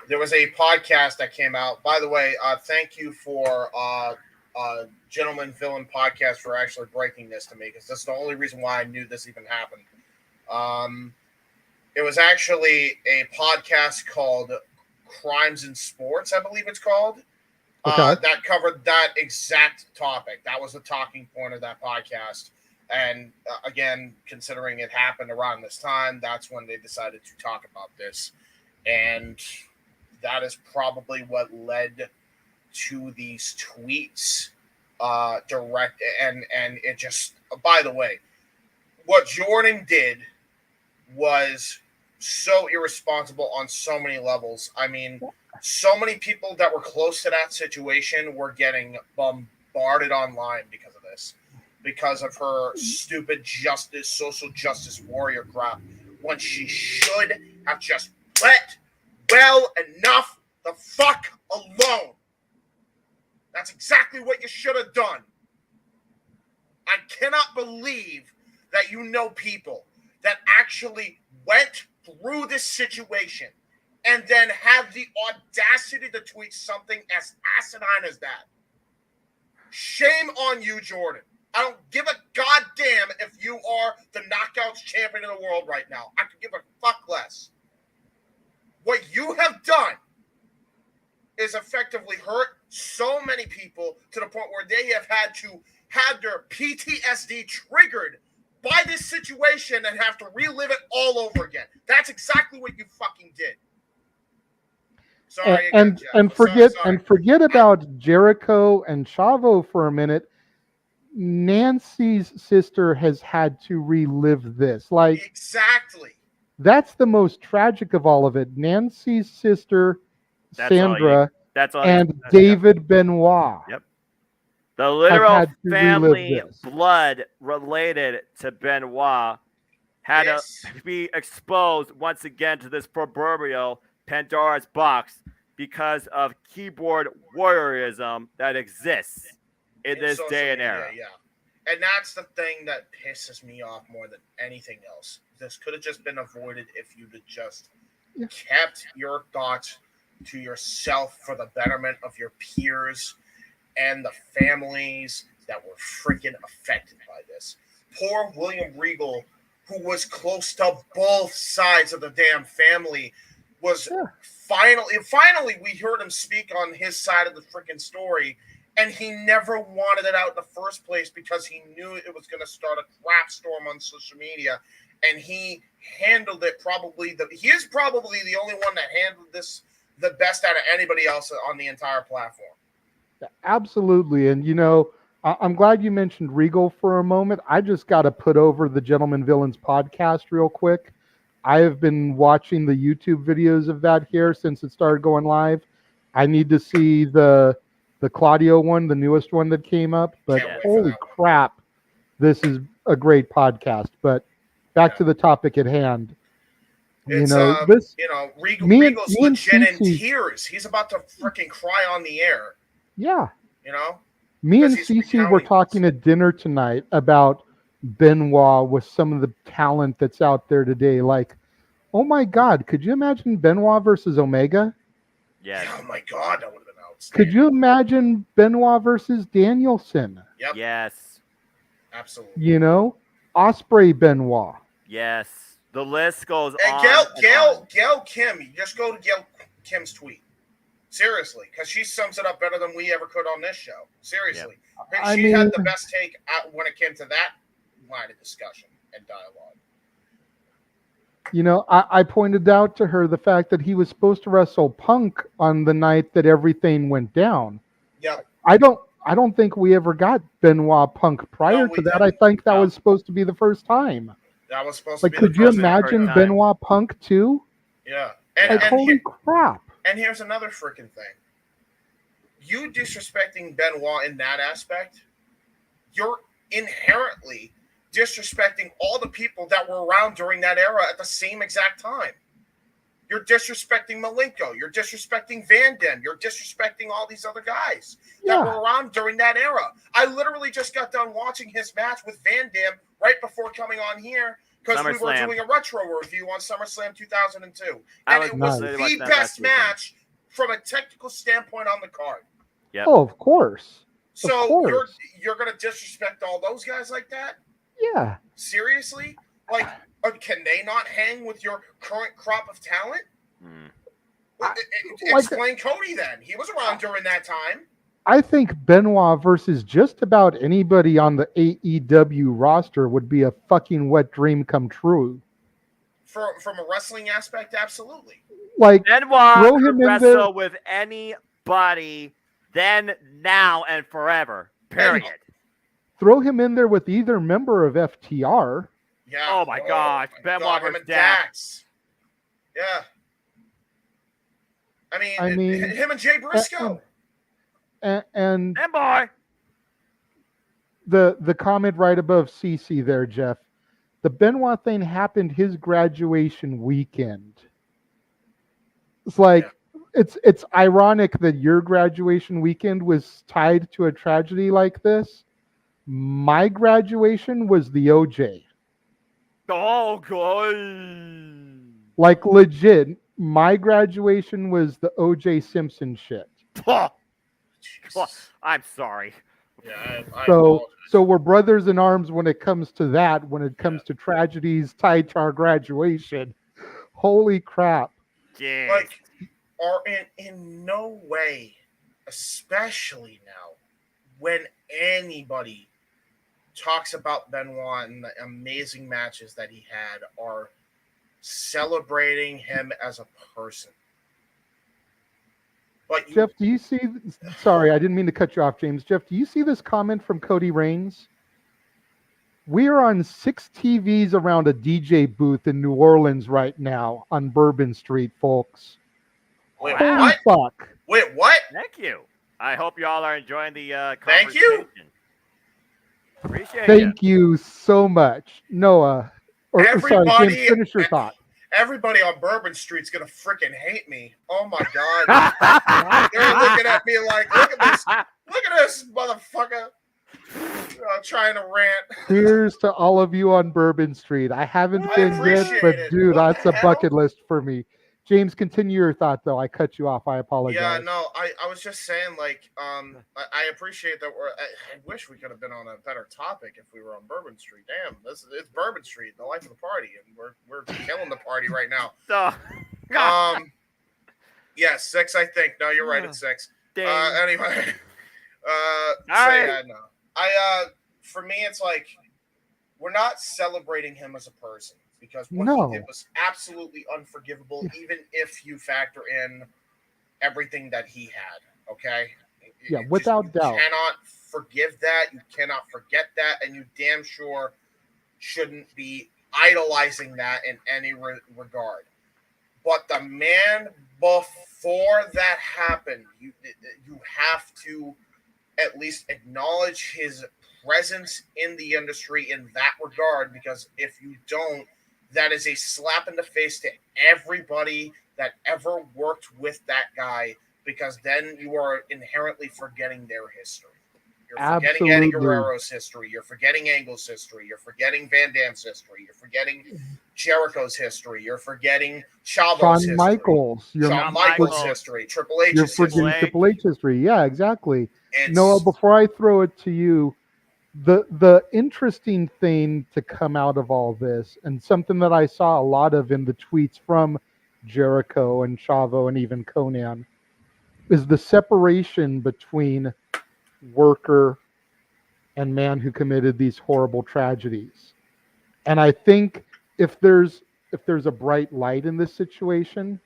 There was a podcast that came out. By the way, thank you for Gentleman Villain Podcast for actually breaking this to me, because that's the only reason why I knew this even happened. It was actually a podcast called Crimes in Sports, I believe it's called. Okay. That covered that exact topic. That was the talking point of that podcast. And again, considering it happened around this time, that's when they decided to talk about this. And that is probably what led to these tweets direct. And it just, by the way, what Jordan did was so irresponsible on so many levels. I mean, so many people that were close to that situation were getting bombarded online because of this, because of her stupid social justice warrior crap, when she should have just let well enough the fuck alone. That's exactly what you should have done. I cannot believe that you know people that actually went through this situation and then have the audacity to tweet something as asinine as that. Shame on you, Jordan. I don't give a goddamn if you are the Knockouts champion of the world right now. I could give a fuck less. What you have done is effectively hurt so many people to the point where they have had to have their PTSD triggered by this situation and have to relive it all over again. That's exactly what you fucking did. Sorry, and forget about Jericho and Chavo for a minute. Nancy's sister has had to relive this. Like, exactly. That's the most tragic of all of it. Nancy's sister, Sandra, and David Benoit. Yep. The literal family blood related to Benoit had to be exposed once again to this proverbial Pandora's box because of keyboard warriorism that exists in this day and era. Yeah. And that's the thing that pisses me off more than anything else. This could have just been avoided if you'd have just kept your thoughts to yourself for the betterment of your peers and the families that were freaking affected by this. Poor William Regal, who was close to both sides of the damn family, was finally we heard him speak on his side of the freaking story, and he never wanted it out in the first place because he knew it was going to start a crap storm on social media, and he handled it he is probably the only one that handled this the best out of anybody else on the entire platform. Absolutely. And, I'm glad you mentioned Regal for a moment. I just got to put over the Gentleman Villains podcast real quick. I have been watching the YouTube videos of that here since it started going live. I need to see the Claudio one, the newest one that came up. But holy crap, this is a great podcast. But back to the topic at hand. It's this Regal's me and legit in Cece, tears. He's about to freaking cry on the air. yeah. You know, Me and because he's Cece were recounting talking at dinner tonight about Benoit with some of the talent that's out there today. Like, oh my God, could you imagine Benoit versus Omega? Yes. Oh my God, that would have been Could outstanding. you imagine Benoit versus Danielson? Yep, Yes. absolutely. Osprey Benoit. Yes. The list goes And on. Gail Kim, you just go to Gail Kim's tweet. Seriously, because she sums it up better than we ever could on this show. Seriously. I She mean, had the best take when it came to that line of discussion and dialogue. I pointed out to her the fact that he was supposed to wrestle Punk on the night that everything went down. Yep. I don't think we ever got Benoit Punk prior No, to we that. didn't. I think that No. was supposed to be the first time. That was supposed Like, to be could the you first imagine time. Benoit Punk too? Yeah. Like, holy crap. And here's another freaking thing. You disrespecting Benoit in that aspect, you're inherently disrespecting all the people that were around during that era at the same exact time. You're disrespecting Malenko. You're disrespecting Van Dam. You're disrespecting all these other guys that were around during that era. I literally just got done watching his match with Van Dam right before coming on here because we were doing a retro review on SummerSlam 2002. And it was the best match from a technical standpoint on the card. Yep. Oh, of course. So you're going to disrespect all those guys like that? Yeah. Seriously? Like, can they not hang with your current crop of talent? Explain Cody then. He was around during that time. I think Benoit versus just about anybody on the AEW roster would be a fucking wet dream come true. From a wrestling aspect, absolutely. Like, Benoit throw could him in wrestle there with anybody then, now, and forever. Period. Throw him in there with either member of FTR. Yeah. Oh my gosh. Benoit him versus and Dax. Yeah. I mean, him and Jay Briscoe. And boy. The comment right above CC there, Jeff. The Benoit thing happened his graduation weekend. It's like it's ironic that your graduation weekend was tied to a tragedy like this. My graduation was the OJ. Oh, good. Like, legit, my graduation was the OJ Simpson shit. Oh, I'm sorry. Yeah, so we're brothers in arms when it comes to that, when it comes to tragedies tied to our graduation. Holy crap. Jeez. Like, or in no way, especially now, when anybody talks about Benoit and the amazing matches that he had, are celebrating him as a person. But Jeff, do you see? Sorry, I didn't mean to cut you off, James. Jeff, do you see this comment from Cody Raines? We are on 6 TVs around a DJ booth in New Orleans right now on Bourbon Street, folks. Wait, holy fuck! Wait, what? Thank you. I hope you all are enjoying the conversation. Thank you. Appreciate it. Thank you so much, Noah. Sorry, James, finish your thought. Everybody on Bourbon Street's gonna freaking hate me. Oh my god! They're looking at me like, look at this motherfucker trying to rant. Cheers to all of you on Bourbon Street. I haven't been yet, but dude, that's a bucket list for me. James, continue your thought, though. I cut you off. I apologize. Yeah, no, I was just saying, like, I appreciate that I wish we could have been on a better topic if we were on Bourbon Street. Damn, it's Bourbon Street, the life of the party, and we're killing the party right now. Yeah, 6, I think. No, you're right, it's 6. Anyway, for me, it's like, we're not celebrating him as a person. Because what he did was absolutely unforgivable, even if you factor in everything that he had. Okay? Yeah, without doubt. You cannot forgive that. You cannot forget that. And you damn sure shouldn't be idolizing that in any regard. But the man, before that happened, you have to at least acknowledge his presence in the industry in that regard. Because if you don't, that is a slap in the face to everybody that ever worked with that guy, because then you are inherently forgetting their history. You're forgetting Eddie Absolutely. Guerrero's history. You're forgetting Angle's history. You're forgetting Van Damme's history. You're forgetting Jericho's history. You're forgetting Chavo's Shawn history. Michaels. Shawn Michaels' history. Triple H's You're history. forgetting Triple H history. Yeah, exactly. It's, Noah, before I throw it to you, the interesting thing to come out of all this, and something that I saw a lot of in the tweets from Jericho and Chavo and even Conan, is the separation between worker and man who committed these horrible tragedies. And I think if there's a bright light in this situation,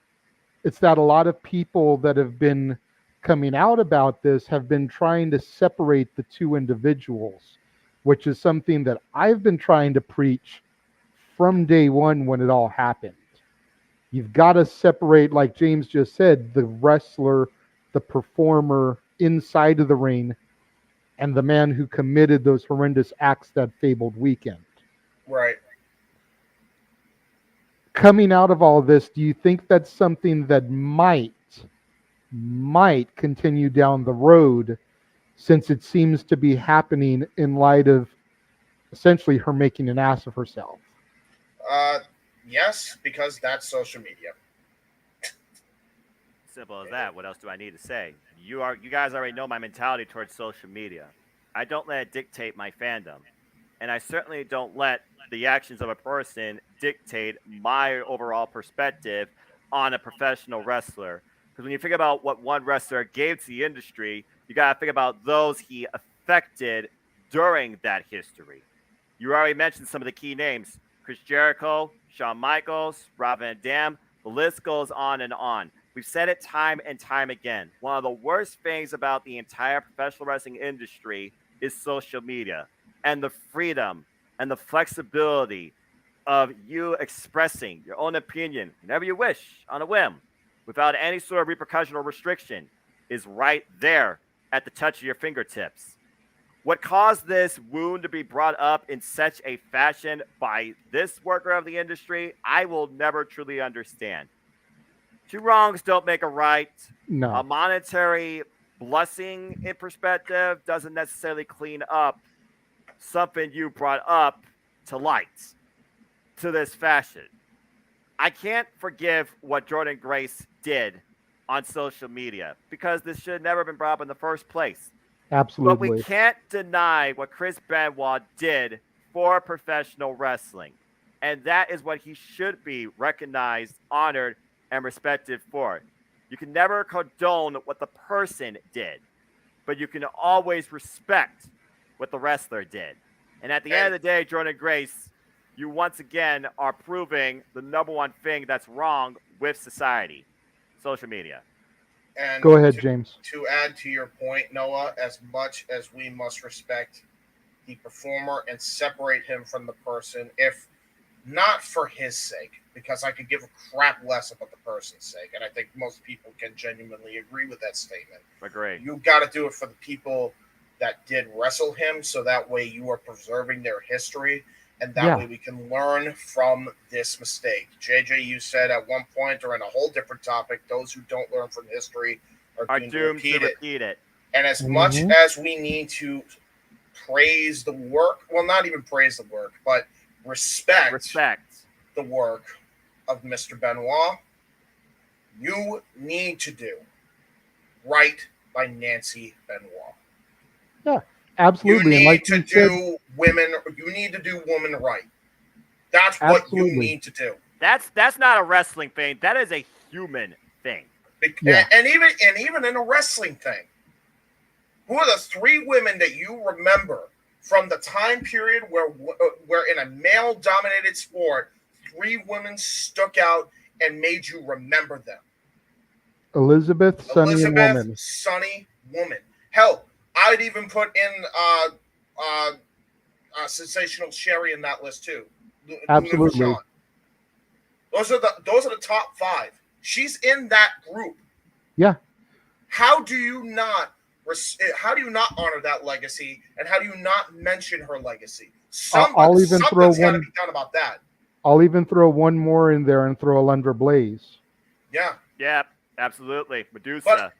it's that a lot of people that have been coming out about this have been trying to separate the two individuals, which is something that I've been trying to preach from day one when it all happened. You've got to separate, like James just said, the wrestler, the performer inside of the ring, and the man who committed those horrendous acts that fabled weekend. right. Coming out of all this, do you think that's something that might continue down the road, since it seems to be happening in light of essentially her making an ass of herself? Yes, because that's social media. Simple as that. What else do I need to say? You guys already know my mentality towards social media. I don't let it dictate my fandom, and I certainly don't let the actions of a person dictate my overall perspective on a professional wrestler. Because when you think about what one wrestler gave to the industry, you got to think about those he affected during that history. You already mentioned some of the key names: Chris Jericho, Shawn Michaels, Rob Van Dam. The list goes on and on. We've said it time and time again. One of the worst things about the entire professional wrestling industry is social media and the freedom and the flexibility of you expressing your own opinion whenever you wish on a whim without any sort of repercussion or restriction is right there at the touch of your fingertips. What caused this wound to be brought up in such a fashion by this worker of the industry, I will never truly understand. Two wrongs don't make a right. No. A monetary blessing in perspective doesn't necessarily clean up something you brought up to light to this fashion. I can't forgive what Jordan Grace did on social media because this should have never been brought up in the first place. Absolutely. But we can't deny what Chris Benoit did for professional wrestling. And that is what he should be recognized, honored, and respected for. You can never condone what the person did, but you can always respect what the wrestler did. And at the end of the day, Jordan Grace, you once again are proving the number one thing that's wrong with society: social media. And go ahead, James. To add to your point, Noah, as much as we must respect the performer and separate him from the person, if not for his sake, because I could give a crap less about the person's sake, and I think most people can genuinely agree with that statement. Agree. You got to do it for the people that did wrestle him, so that way you are preserving their history, and that way we can learn from this mistake. JJ, you said at one point, or in a whole different topic, those who don't learn from history are doomed to repeat it. And as much as we need to praise the work, well, not even praise the work, but respect the work of Mr. Benoit, you need to do right by Nancy Benoit. Yeah, absolutely. You need to do women. You need to do women right. That's what you need to do. That's not a wrestling thing. That is a human thing. And even in a wrestling thing, who are the three women that you remember from the time period where in a male-dominated sport, three women stuck out and made you remember them? Elizabeth, Sunny, and Woman. Sunny, Woman. Hell, I'd even put in Sensational Sherry in that list too. Absolutely. Those are the top five. She's in that group. Yeah. How do you not honor that legacy, and how do you not mention her legacy? I'll even throw something's got to be done about that. I'll even throw one more in there and throw Alundra Blaze. Yeah. Yeah, absolutely. Medusa.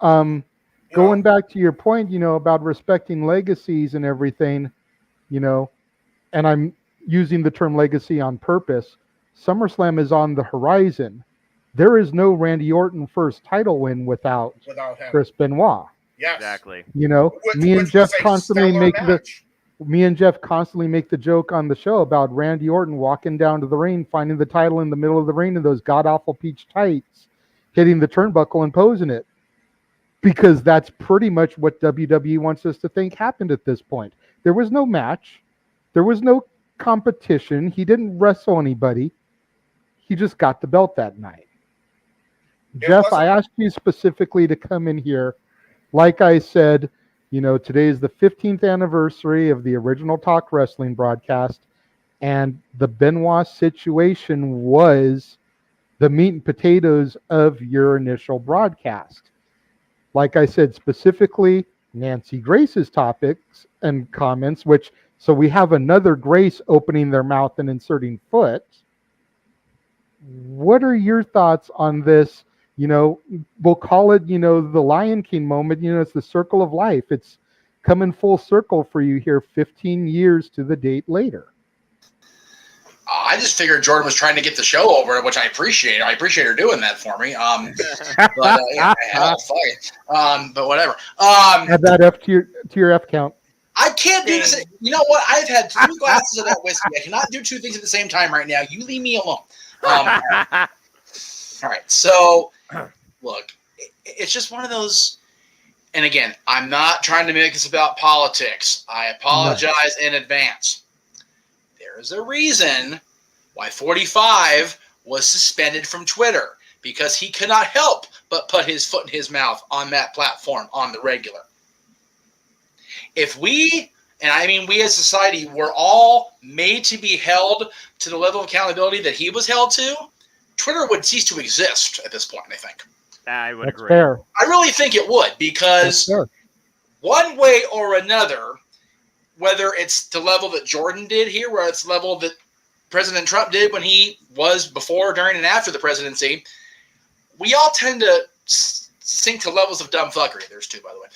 But- You Going know, back to your point, about respecting legacies and everything, and I'm using the term legacy on purpose. SummerSlam is on the horizon. There is no Randy Orton first title win without without him. Chris Benoit. Yes. Exactly. Me and Which Jeff was a constantly stellar make match. the joke on the show about Randy Orton walking down to the ring, finding the title in the middle of the ring in those god awful peach tights, hitting the turnbuckle and posing it. Because that's pretty much what WWE wants us to think happened at this point. There was no match. There was no competition. He didn't wrestle anybody. He just got the belt that night. Jeff, I asked you specifically to come in here. Like I said, today is the 15th anniversary of the original Talk Wrestling broadcast, and the Benoit situation was the meat and potatoes of your initial broadcast. Like I said, specifically Nancy Grace's topics and comments, so we have another Grace opening their mouth and inserting foot. What are your thoughts on this? We'll call it, the Lion King moment. It's the circle of life. It's coming full circle for you here 15 years to the date later. I just figured Jordan was trying to get the show over, which I appreciate. I appreciate her doing that for me. But hell, fuck it. But whatever. Add that up to your F count. I can't do this. You know what? I've had 3 glasses of that whiskey. I cannot do 2 things at the same time right now. You leave me alone. All right. So, look, it's just one of those. And again, I'm not trying to make this about politics. I apologize in advance. There is a reason why 45 was suspended from Twitter, because he could not help but put his foot in his mouth on that platform on the regular. If we, and I mean we as society, were all made to be held to the level of accountability that he was held to, Twitter would cease to exist at this point, I think. I would That's agree. fair. I really think it would, because one way or another, whether it's the level that Jordan did here, where it's the level that President Trump did when he was before, during, and after the presidency, we all tend to sink to levels of dumb fuckery. There's 2, by the way.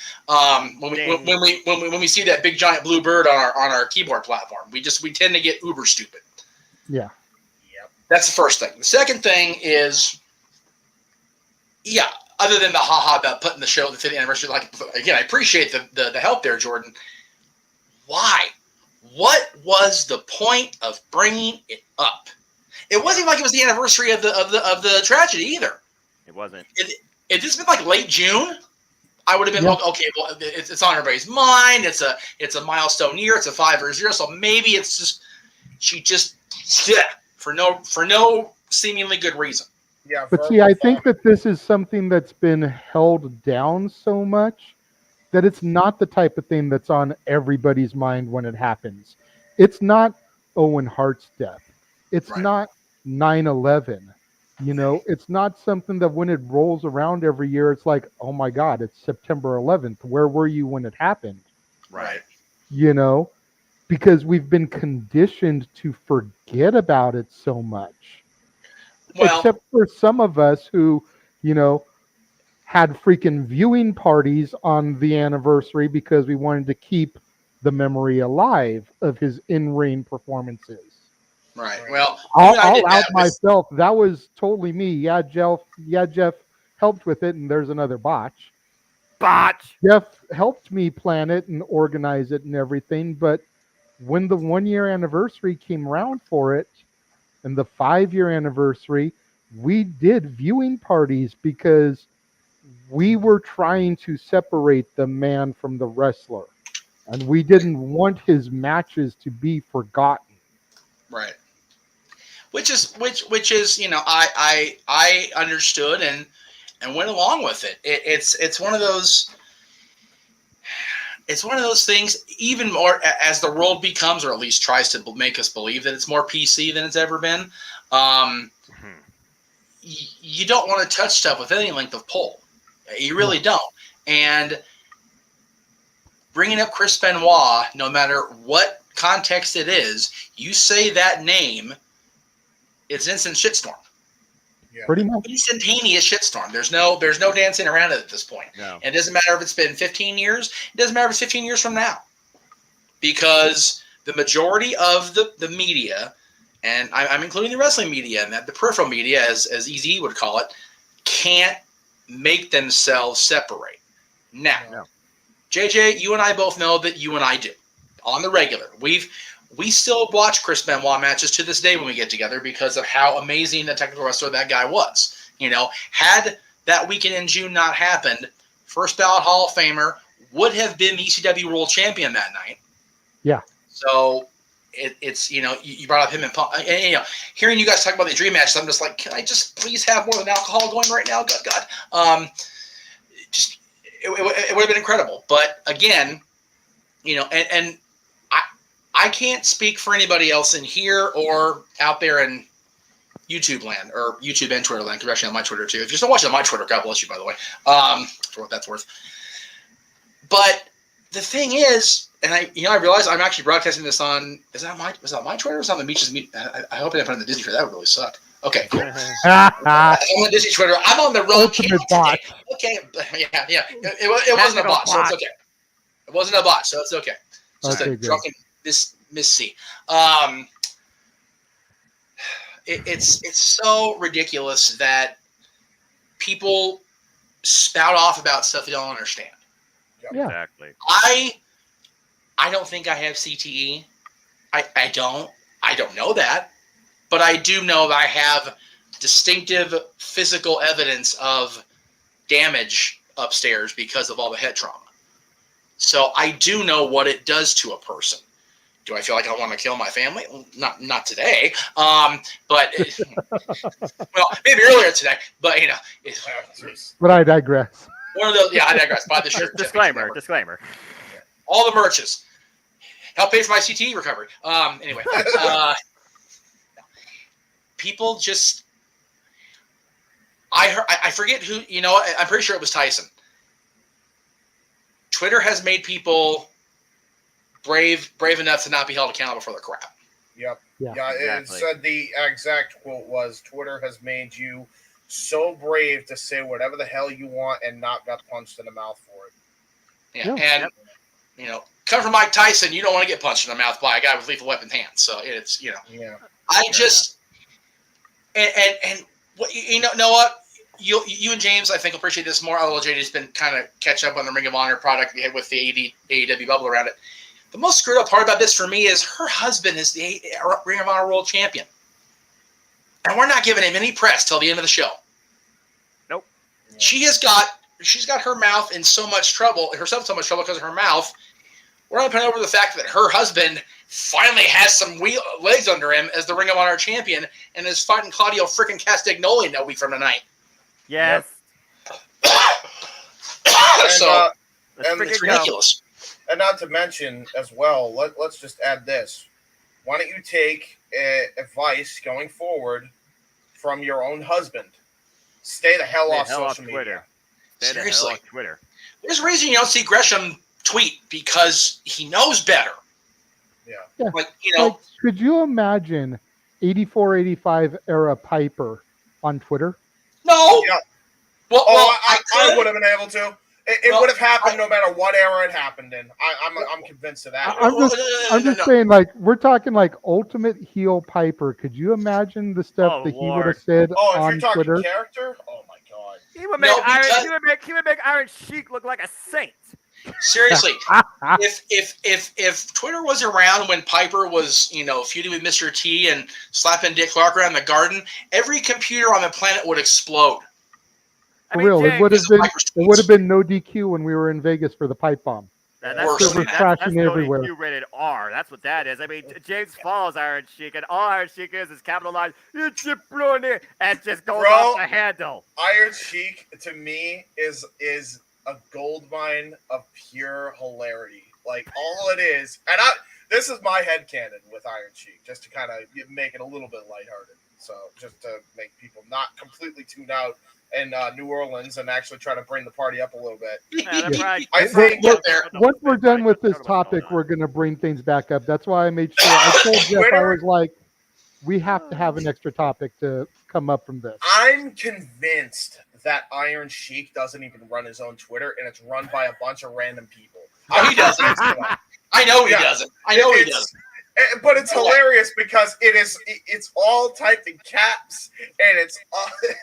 When we see that big giant blue bird on our keyboard platform, we tend to get uber stupid. Yeah. That's the first thing. The second thing is, other than the haha about putting the show at the 50th anniversary, like, again, I appreciate the help there, Jordan. Why? What was the point of bringing it up? It wasn't even like it was the anniversary of the tragedy either. It wasn't. It just been like late June. I would have been okay. Well, it's on everybody's mind. It's a milestone year. It's a 5 or 0. So maybe it's just she just for no seemingly good reason. Yeah. But see, I think that this is something that's been held down so much that it's not the type of thing that's on everybody's mind when it happens. It's not Owen Hart's death. It's not 9/11. It's not something that when it rolls around every year, it's like, oh my God, it's September 11th. Where were you when it happened? Right. Because we've been conditioned to forget about it so much. Well, except for some of us who, had freaking viewing parties on the anniversary because we wanted to keep the memory alive of his in-ring performances. Right. Well, I'll out myself. That was totally me. Yeah, Jeff helped with it, and there's another botch. Jeff helped me plan it and organize it and everything, but when the 1-year anniversary came around for it, and the 5-year anniversary, we did viewing parties because we were trying to separate the man from the wrestler, and we didn't want his matches to be forgotten. Right. Which is I understood and went along with it. It's one of those. It's one of those things, even more as the world becomes, or at least tries to make us believe that it's more PC than it's ever been. You don't want to touch stuff with any length of pole. You really don't. And bringing up Chris Benoit, no matter what context it is, you say that name, it's instant shitstorm. Yeah. Pretty much. Instantaneous shitstorm. There's no dancing around it at this point. No. And it doesn't matter if it's been 15 years. It doesn't matter if it's 15 years from now, because the majority of the media, and I'm including the wrestling media and the peripheral media, as EZ would call it, can't make themselves separate. Now, No. JJ, you and I both know that you and I do on the regular. We still watch Chris Benoit matches to this day when we get together because of how amazing the technical wrestler that guy was. You know, had that weekend in June not happened, first ballot Hall of Famer, would have been the ECW World Champion that night. Yeah. So it's you brought up him and Punk, and hearing you guys talk about the dream matches, I'm just like, can I just please have more than alcohol going right now? Good God. It would have been incredible. But again, and I can't speak for anybody else in here or out there in YouTube land, or YouTube and Twitter land, because actually on my Twitter too. If you're still watching on my Twitter, God bless you, by the way, for what that's worth. But the thing is, and I realize I'm actually broadcasting this on, was that my Twitter or was it on the Meech's Meet? I hope I didn't put it on the Disney Twitter. That would really suck. Okay, cool. I'm on the Disney Twitter. I'm on the wrong channel today. Okay, yeah. It wasn't a bot, so it's okay. It wasn't a bot, so it's okay. It's just a drunken Miss C. It's so ridiculous that people spout off about stuff they don't understand. Yeah. Exactly. I don't think I have CTE. I don't know that, but I do know that I have distinctive physical evidence of damage upstairs because of all the head trauma. So I do know what it does to a person. Do I feel like I want to kill my family? Not today. But well, maybe earlier today. But But I digress. One of those. Yeah, I digress. Buy the shirt. Disclaimer. All the merches. Help pay for my CTE recovery. Anyway, people just. I forget who. I'm pretty sure it was Tyson. Twitter has made people brave enough to not be held accountable for their crap. Yep. Yeah. It Exactly. said the exact quote was, "Twitter has made you so brave to say whatever the hell you want and not got punched in the mouth for it." Yeah, Yeah. and come from Mike Tyson, you don't want to get punched in the mouth by a guy with lethal weapon hands. So it's Yeah. I just and what know what. You and James, I think, appreciate this more. Although JD's been kind of catching up on the Ring of Honor product we had with the AEW bubble around it. The most screwed up part about this for me is her husband is the Ring of Honor World Champion. And we're not giving him any press till the end of the show. Nope. She's got her mouth in so much trouble, herself in so much trouble because of her mouth. We're not putting over the fact that her husband finally has some legs under him as the Ring of Honor champion and is fighting Claudio freaking Castagnoli a week from tonight. Yes. So and it's ridiculous. And not to mention as well, let's just add this. Why don't you take advice going forward from your own husband? Stay the hell off social media. Twitter. Stay the hell Seriously. off Twitter. There's a reason you don't see Gresham tweet, because he knows better. Yeah. Like, could you imagine 84, 85 era Piper on Twitter? No. Yeah. Well, I would have been able to. It would have happened no matter what era it happened in. I'm convinced of that. I'm just saying, like, we're talking like ultimate heel Piper. Could you imagine the stuff that he would have said if on you're talking Twitter? character, oh my god. He would make Iron Sheik look like a saint. Seriously, if Twitter was around when Piper was, feuding with Mr. T and slapping Dick Clark around the garden, every computer on the planet would explode. For real, it would have been no DQ when we were in Vegas for the pipe bomb. Worse than that. crashing everywhere. That's rated R. That's what that is. I mean, James follows Iron Sheik, and all Iron Sheik is capitalized. You jabroni, and just goes off the handle. Iron Sheik to me is a gold mine of pure hilarity. Like, all it is, and this is my headcanon with Iron Sheik, just to kind of make it a little bit lighthearted. So just to make people not completely tune out in New Orleans and actually try to bring the party up a little bit. I think once we're done with this topic, we're going to bring things back up. That's why I made sure I told Jeff, I was like, We have to have an extra topic to come up from this. I'm convinced that Iron Sheik doesn't even run his own Twitter, and it's run by a bunch of random people. Oh, he doesn't. I know he doesn't. I know he doesn't. But it's hilarious because it's all typed in caps, and it's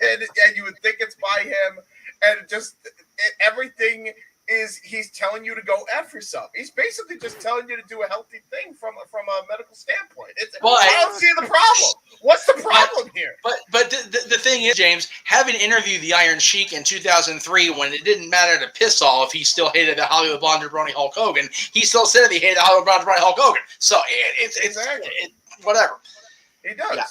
and you would think it's by him, and everything is he's telling you to go F yourself. He's basically just telling you to do a healthy thing from a medical standpoint. I don't see the problem. What's the problem here? But the thing is, James, having interviewed the Iron Sheik in 2003 when it didn't matter to piss all if he still hated the Hollywood Blonde Jabroni Hulk Hogan, he still said he hated the Hollywood Blonde Jabroni Hulk Hogan. So it's whatever. He does. Yeah,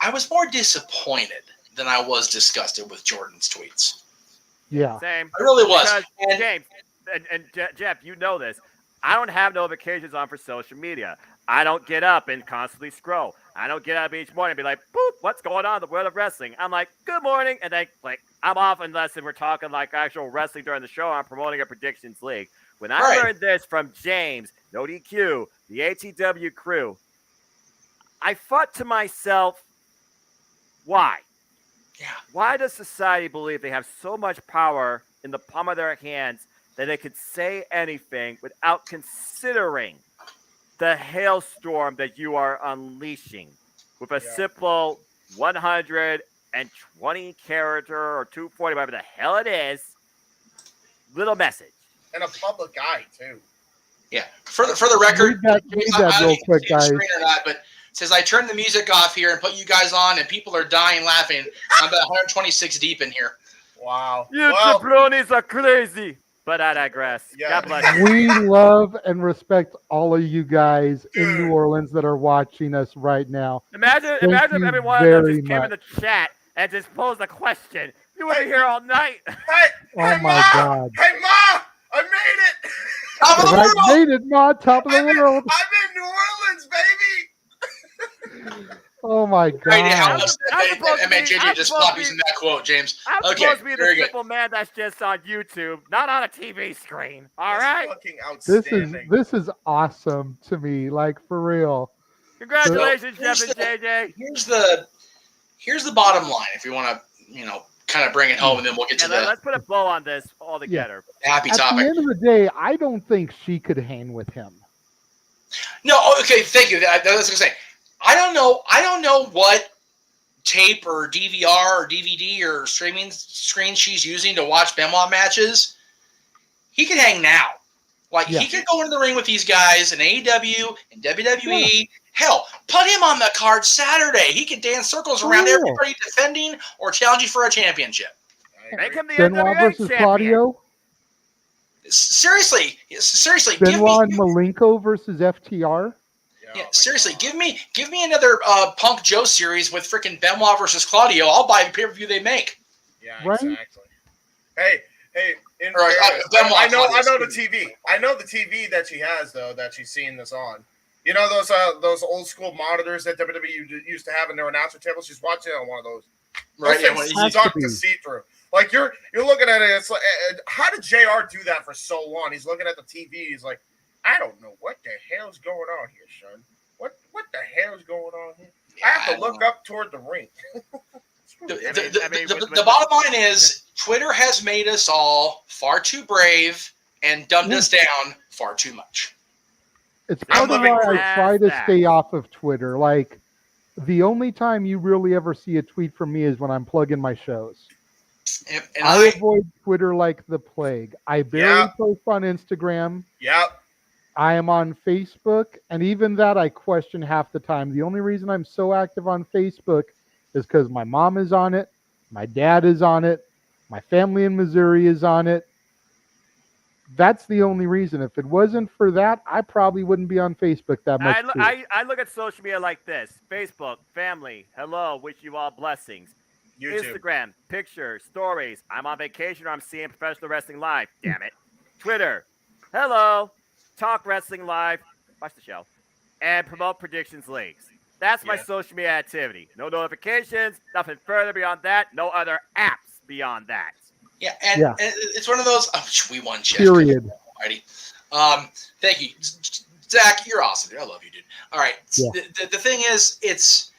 I was more disappointed than I was disgusted with Jordan's tweets. Yeah. Same. I really was. Because, James and Jeff, you know this. I don't have notifications on for social media. I don't get up and constantly scroll. I don't get up each morning and be like, boop, what's going on in the world of wrestling? I'm like, good morning. And then, I'm off unless we're talking actual wrestling during the show. I'm promoting a predictions league. When I learned this from James, No DQ, the ATW crew, I thought to myself, why? Yeah. Why does society believe they have so much power in the palm of their hands that they could say anything without considering the hailstorm that you are unleashing with a simple 120 character or 240, whatever the hell it is, little message. And a public eye, too. Yeah. For the record, read that real quick, guys. Or not, but says I turned the music off here and put you guys on, and people are dying laughing. I'm about 126 deep in here. Wow. You jabronis are crazy. But I digress. Yeah. God bless you. We love and respect all of you guys in New Orleans that are watching us right now. Imagine Thank if you everyone of them very just came in the chat and just posed a question. You would be here all night. Oh my God. Hey, Ma! I made it! Top of the world! I made it, Ma. Top of the world. I'm in New Orleans, baby! Oh my Great. How God. much MHJ just stop using that quote, James? I'm Okay, supposed to be the very good. simple man that's just on YouTube, not on a TV screen. All right? Fucking This outstanding. is awesome to me, like for real. Congratulations, Here's Jeff and JJ. Here's the bottom line. If we want to, kind of bring it home, and then we'll get to the Let's put a bow on this altogether. happy At topic. the end of the day, I don't think she could hang with him. No, okay, thank you. I was going to say, I don't know what tape or DVR or DVD or streaming screen she's using to watch Benoit matches. He could hang now. He could go into the ring with these guys in AEW and WWE. Yeah. Hell, put him on the card Saturday. He could dance circles around everybody defending or challenging for a championship. Make him the Benoit NWA versus champion. Claudio. Seriously. Benoit and Malenko versus FTR. Yeah, seriously, give me another Punk Joe series with freaking Benoit versus Claudio. I'll buy the pay-per-view they make. Yeah, right? Exactly. Hey, Benoit, I know the TV. I know the TV that she has though that she's seeing this on. You know those old school monitors that WWE used to have in their announcer tables. She's watching it on one of those. Right, things suck to see through. Like you're looking at it. It's like, how did JR do that for so long? He's looking at the TV. He's like, I don't know what the hell's going on here, son. What the hell's going on here? I have to look up toward the ring. The bottom line is Twitter has made us all far too brave and dumbed us down far too much. It's part of why I try to stay off of Twitter. Like, the only time you really ever see a tweet from me is when I'm plugging my shows. And I avoid Twitter like the plague. I barely post on Instagram. Yep. I am on Facebook, and even that I question half the time. The only reason I'm so active on Facebook is because my mom is on it, my dad is on it, my family in Missouri is on it. That's the only reason. If it wasn't for that, I probably wouldn't be on Facebook that much. I look at social media like this: Facebook, family, hello, wish you all blessings. YouTube. Instagram, pictures, stories. I'm on vacation or I'm seeing professional wrestling live. Damn it. Twitter, hello, talk wrestling live, watch the show, and promote predictions leagues. That's my social media activity. No notifications, nothing further beyond that. No other apps beyond that. Yeah, and it's one of those. Oh, we won, Jeff. Period. Thank you, Zach. You're awesome, dude. I love you, dude. All right. Yeah. The thing is, it's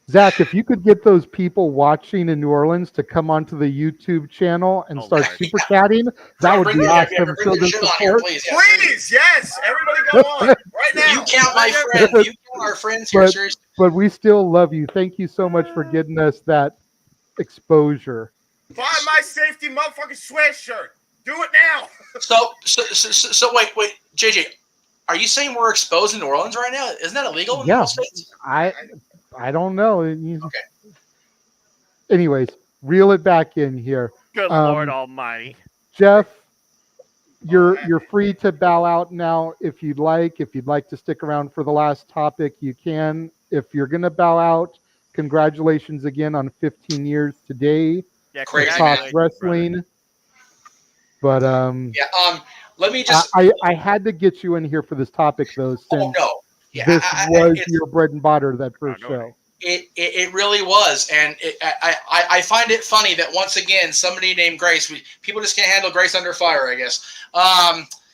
Zach, if you could get those people watching in New Orleans to come onto the YouTube channel and start Lord. super chatting, that would be awesome. Bring So the the shit on here, support. please. Yeah, Please, yes. Everybody go on right now. You count my friends. You count our friends here. But- Seriously. But we still love you. Thank you so much for getting us that exposure. Buy my safety motherfucking sweatshirt. Do it now. So wait, JJ, are you saying we're exposed in New Orleans right now? Isn't that illegal in Yeah. most states? I don't know. Okay. Anyways, reel it back in here. Good Lord Almighty. Jeff, you're free to bow out now if you'd like. If you'd like to stick around for the last topic, you can. If you're gonna bow out, congratulations again on 15 years today. Yeah, Crazy, Talk congratulations, wrestling. brother. But Yeah. Let me just. I had to get you in here for this topic though, since Oh no. Yeah. this was it's- your bread and butter, that first no. show. It really was, and I find it funny that once again somebody named Grace. People just can't handle Grace under fire, I guess.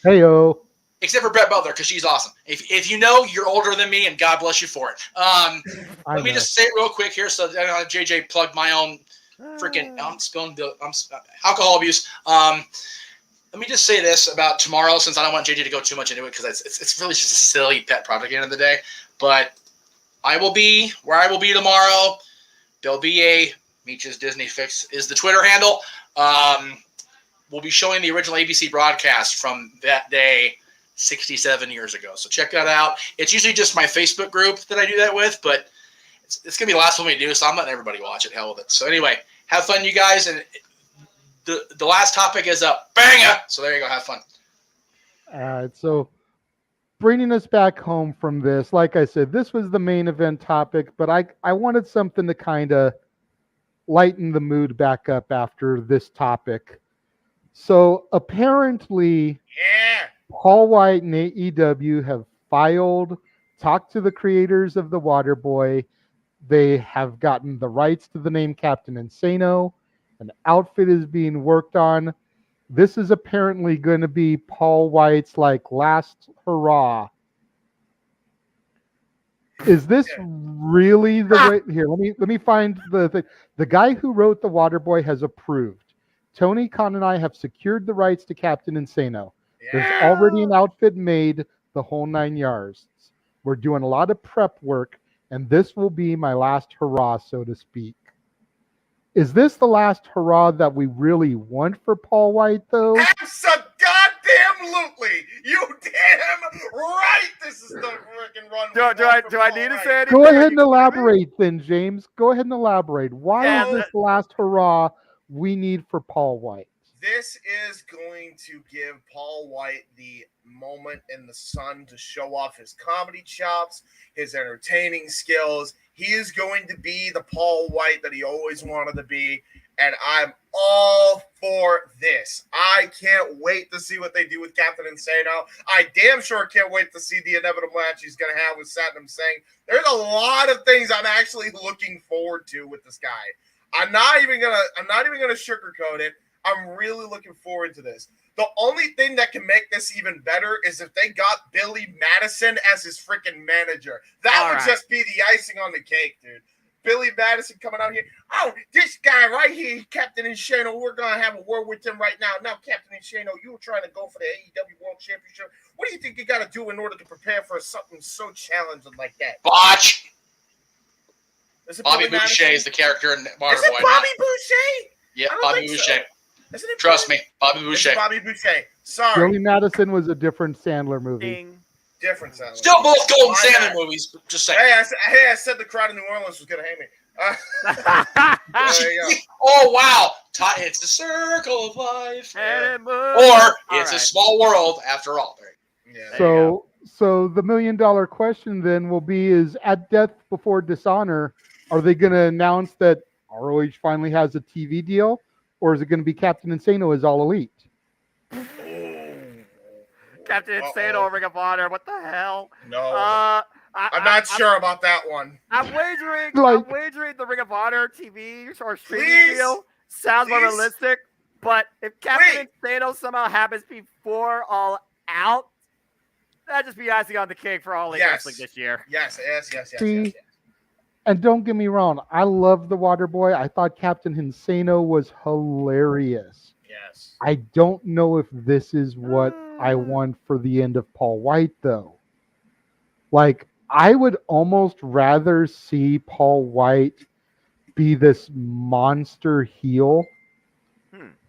Heyo. Except for Brett Butler, because she's awesome. If you know, you're older than me, and God bless you for it. Let me just say it real quick here, so that JJ plugged my own freaking. I'm spilling alcohol abuse. Let me just say this about tomorrow, since I don't want JJ to go too much into it, because it's really just a silly pet project at the end of the day. But I will be where I will be tomorrow. There'll be a Meech's Disney Fix is the Twitter handle. We'll be showing the original ABC broadcast from that day 67 years ago. So check that out. It's usually just my Facebook group that I do that with, but it's going to be the last one we do, so I'm letting everybody watch it. Hell with it. So anyway, have fun, you guys. And the last topic is a banger. So there you go. Have fun. All right. So bringing us back home from this, like I said, this was the main event topic, but I wanted something to kind of lighten the mood back up after this topic. So apparently, Yeah. Paul White and AEW have talked to the creators of the Waterboy. They have gotten the rights to the name Captain Insano. An outfit is being worked on. This is apparently going to be Paul White's last hurrah. Is this really the way? Here, let me find the thing. The guy who wrote the Waterboy has approved. Tony Khan and I have secured the rights to Captain Insano. There's already an outfit made, the whole 9 yards. We're doing a lot of prep work, and this will be my last hurrah, so to speak. Is this the last hurrah that we really want for Paul White, though? Absolutely. You damn right. This is the freaking run. Do I need to say anything? Go ahead and elaborate then, James. Go ahead and elaborate. Why is this the last hurrah we need for Paul White? This is going to give Paul White the moment in the sun to show off his comedy chops, his entertaining skills. He is going to be the Paul White that he always wanted to be, and I'm all for this. I can't wait to see what they do with Captain Insano. I damn sure can't wait to see the inevitable match he's going to have with Satnam Singh. There's a lot of things I'm actually looking forward to with this guy. I'm not even gonna sugarcoat it. I'm really looking forward to this. The only thing that can make this even better is if they got Billy Madison as his freaking manager. That would just be the icing on the cake, dude. Billy Madison coming out here. Oh, this guy right here, Captain Insano, we're going to have a word with him right now. Now, Captain Insano, you were trying to go for the AEW World Championship. What do you think you got to do in order to prepare for something so challenging like that? Botch. Bobby Billy Boucher Madison? is the character in Waterboy. Is it Bobby Boucher? Yeah, I don't Bobby think Boucher. So. Isn't it Trust me, Bobby Boucher. It's Bobby Boucher. Sorry. Billy Madison was a different Sandler movie. Ding. Different sound. Still both Golden My Salmon bad. movies. Just saying. Hey, I said the crowd in New Orleans was going to hate me. There you go. Oh, wow. It's a circle of life. And it moves. Or it's All a small world after all. Yeah. So the $1 million question then will be: is at Death Before Dishonor, are they going to announce that ROH finally has a TV deal, or is it going to be Captain Insano as All Elite? Captain Insano, Ring of Honor. What the hell? No. I'm not sure about that one. I'm wagering the Ring of Honor TV or streaming Please. deal sounds more Please. realistic. But if Captain Insano somehow happens before All out, that'd just be icing on the cake for all wrestling this year. Yes. See, and don't get me wrong, I love the Water Boy. I thought Captain Insano was hilarious. Yes. I don't know if this is what I want for the end of Paul White, though. Like, I would almost rather see Paul White be this monster heel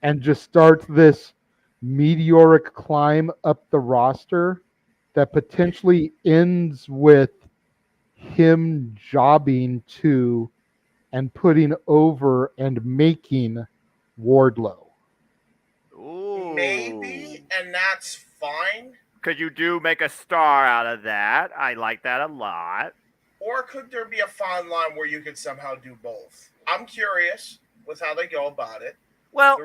and just start this meteoric climb up the roster that potentially ends with him jobbing to and putting over and making Wardlow. Ooh. Maybe, and that's fine. Because you do make a star out of that. I like that a lot. Or could there be a fine line where you could somehow do both? I'm curious with how they go about it. Well,